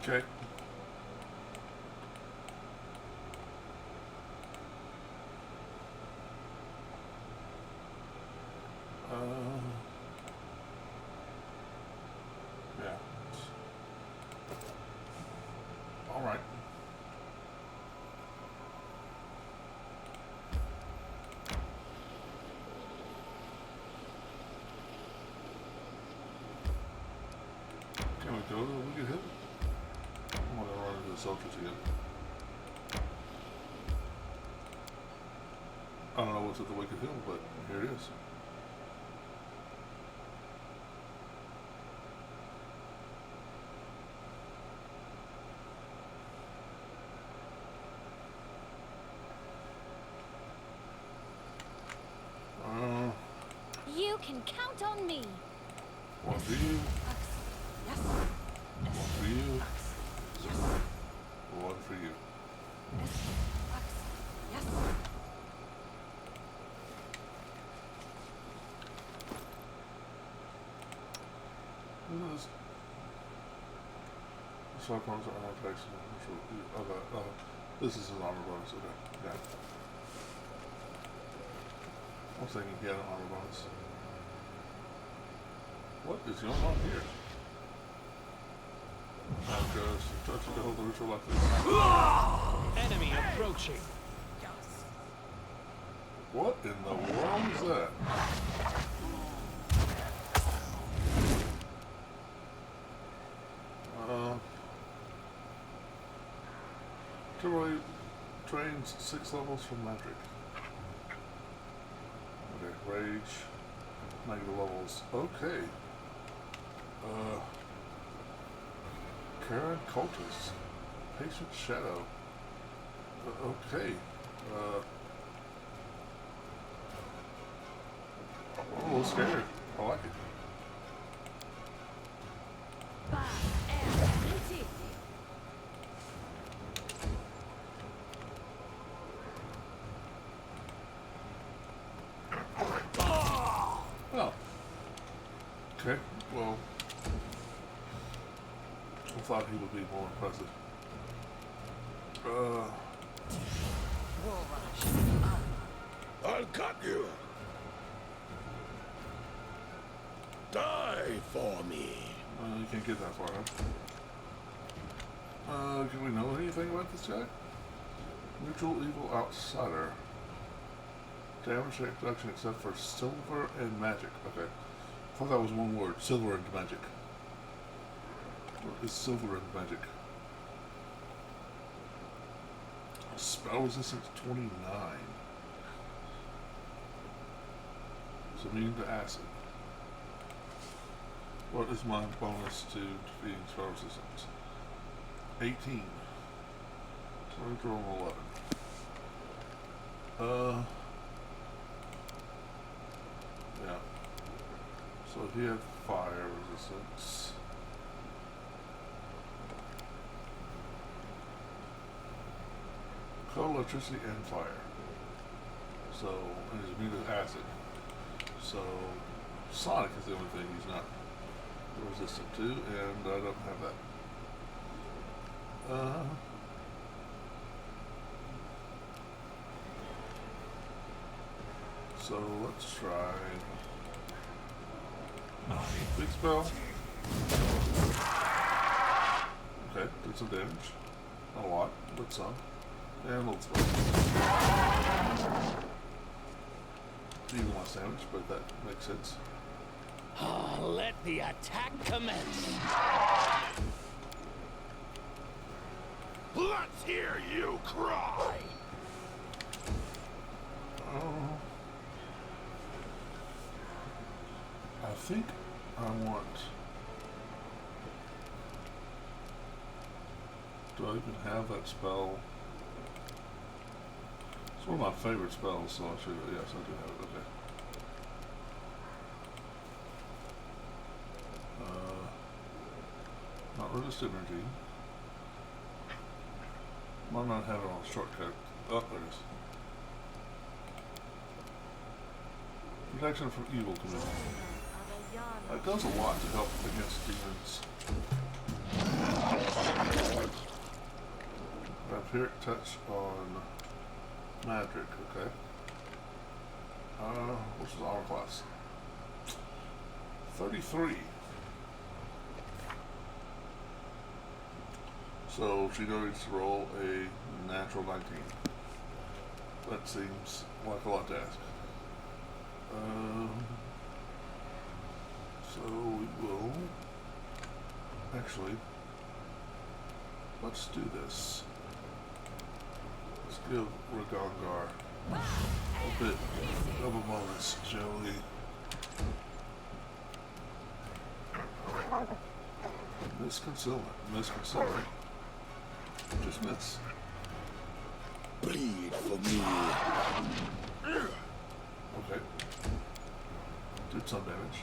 Okay. Yeah. All right. Can we go to the Wicked Hill? I'm gonna run into the soldiers again. I don't know what's at the Wicked Hill, but here it is. You can count on me. One for you, Yes. one for you, Yes. one for you. Yes. This so bonus armor protection. Okay, this is an armor bonus. Okay, yeah. I was thinking he had an armor bonus. What is going on here? Oh, gosh, touch the hold the ritual like this. Enemy approaching. What in the world is that? Kimberly trains 6 levels from magic. Okay, rage, negative levels. Okay. Karen Cultist, Patient Shadow. Okay. I'm a little scared. I like it. Oh. Okay, well, I thought he would be more impressive. I'll cut you. Die for me. You can't get that far, huh? Can we know anything about this guy? Neutral evil outsider. Damage reduction except for silver and magic. Okay. I thought that was one word. Silver and magic. What is silver and magic? Spell resistance 29. So immune to acid. What is my bonus to defeating spell resistance? 18. So I'm going to roll 11. Yeah. So he had fire resistance. Cold, electricity, and fire. So, and he's immune to acid. So, Sonic is the only thing he's not resistant to, and I don't have that. So let's try big spell. Okay, did some damage. Not a lot, but some. And little spell. Even less damage, but that makes sense. Let the attack commence. Let's hear you cry. I think I want. Do I even have that spell? It's one of my favorite spells, so I should. Yes, I do have it. Okay. Not resist energy. Might not have it on a shortcut. Oh, there it is. Protection from evil commitment. That does a lot to help against demons. Vampiric touch on magic, okay. What's his armor class? 33. So she needs to roll a natural 19. That seems like a lot to ask. So we will actually, let's do this. Let's give Ragongar a bit of a bonus, shall we? Miss concealment. Just miss. Bleed for me. Okay. Did some damage.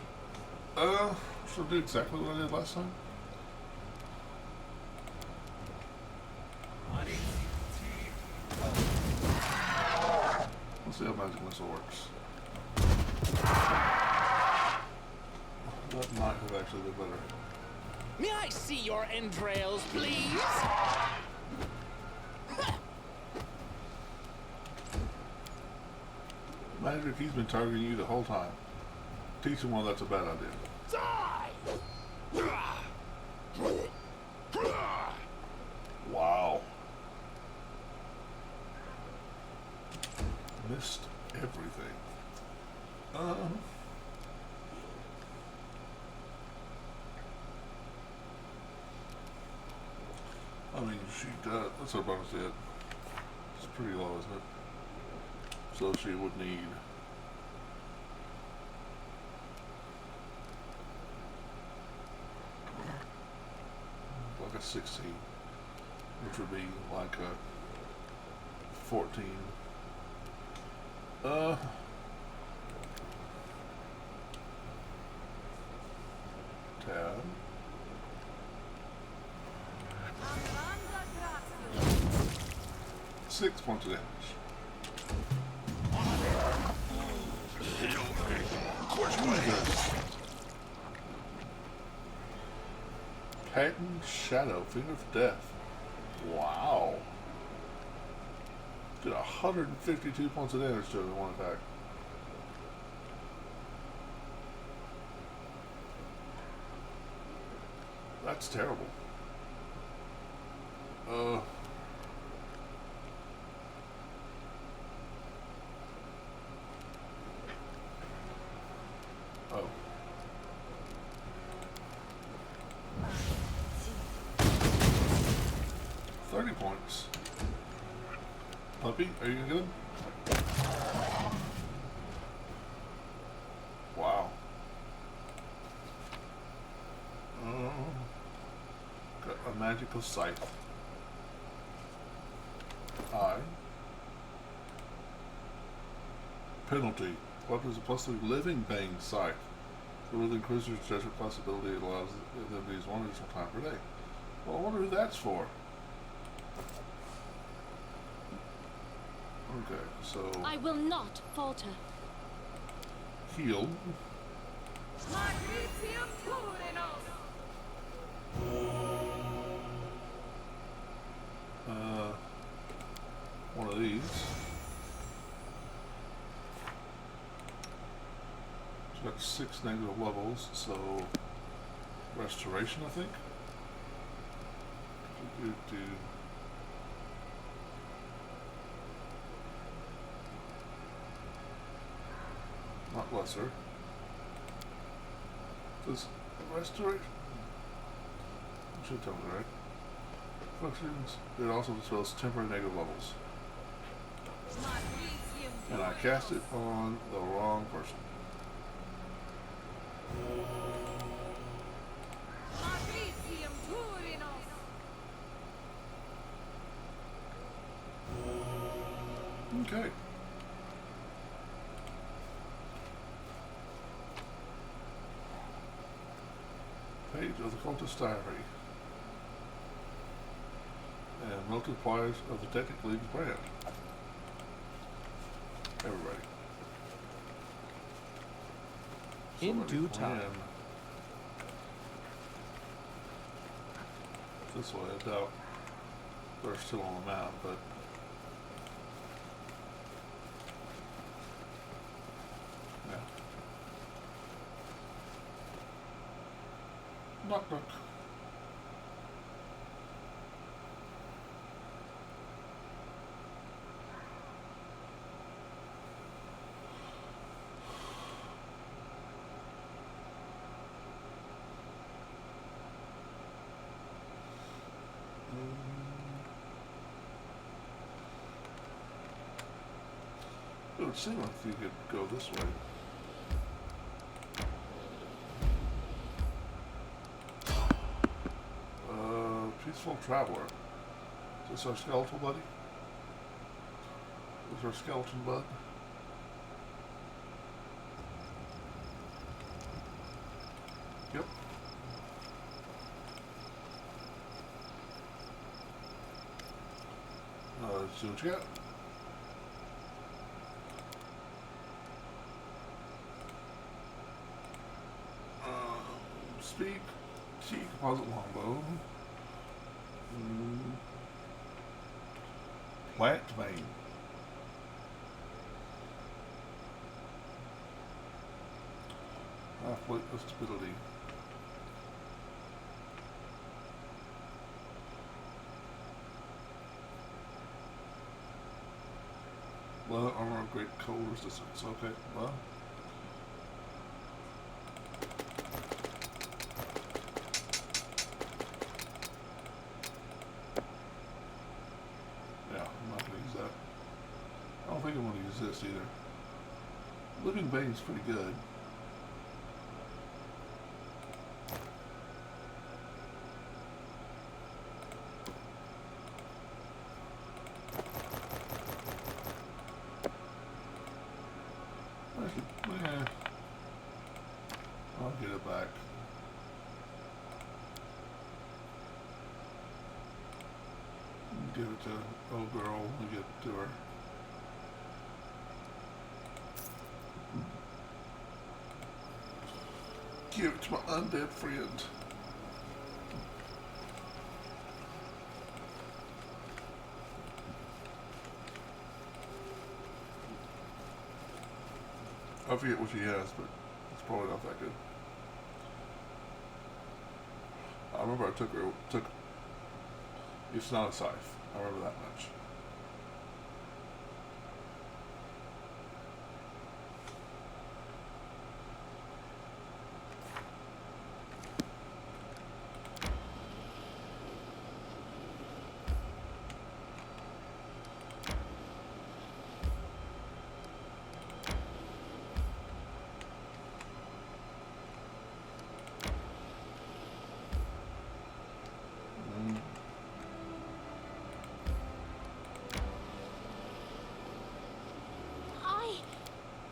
She'll do exactly what I did last time. Let's see how magic missile works. That might have actually been better. May I see your entrails, please? Magic, he's been targeting you the whole time. Teach him why that's a bad idea. Die! Wow. Missed everything. I mean, she does. What's her bonus yet? It's pretty low, isn't it? So she would need. Like a 16, which would be like a 14. Tab. Six points of damage. Jesus. Patent Shadow, Finger of Death. Wow. Did 152 points of damage to it in one attack. That's terrible. Oh. $30 points. Puppy, are you good? Wow. Got a magical scythe. Penalty. Weapon is a +3 living bane scythe. So within cruiser's judgment possibility, it allows them to use one additional time per day. Well, I wonder who that's for. Okay, so I will not falter. heal. One of these. She's got 6 negative levels, so restoration, I think. Not lesser. Does restoration? You should tell me, right? Functions. It also dispels temporary negative levels. And I cast it on the wrong person. Okay. Page of the Cultist Diary. And and multipliers of the Technic League brand. Everybody. In Somebody due plan time. this way. I doubt they're still on the map, but yeah. Knock knock. It would seem like you could go this way. Peaceful Traveler. Is this our skeletal buddy? Is this our skeleton bud? Yep. Let's see what you got. Speed, T composite longbow. Plant vein. Half-weight of stability. Leather armor of great cold resistance. Okay, well. I don't think I'm going to use this either. Living Bane's pretty good. Yeah. I'll get it back. Give it to old girl when we get to her. Give it to my undead friend. I forget what she has, but it's probably not that good. I remember I took it's not a scythe. I remember that much.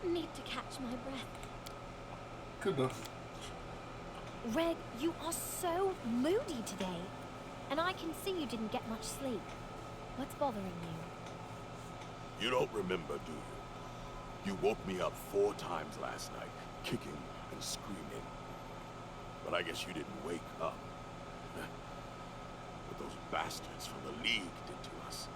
Need to catch my breath. Good enough. Reg, you are so moody today. And I can see you didn't get much sleep. What's bothering you? You don't remember, do you? You woke me up 4 times last night, kicking and screaming. But I guess you didn't wake up. What those bastards from the League did to us.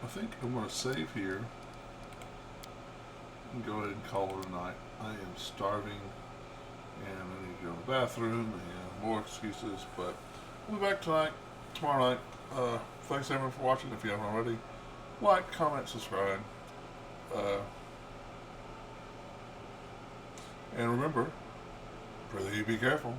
I think I'm going to save here and go ahead and call it a night. I am starving and I need to go to the bathroom and more excuses, but we'll be back tomorrow night. Thanks everyone for watching. If you haven't already, like, comment, subscribe. And remember, pray that you be careful.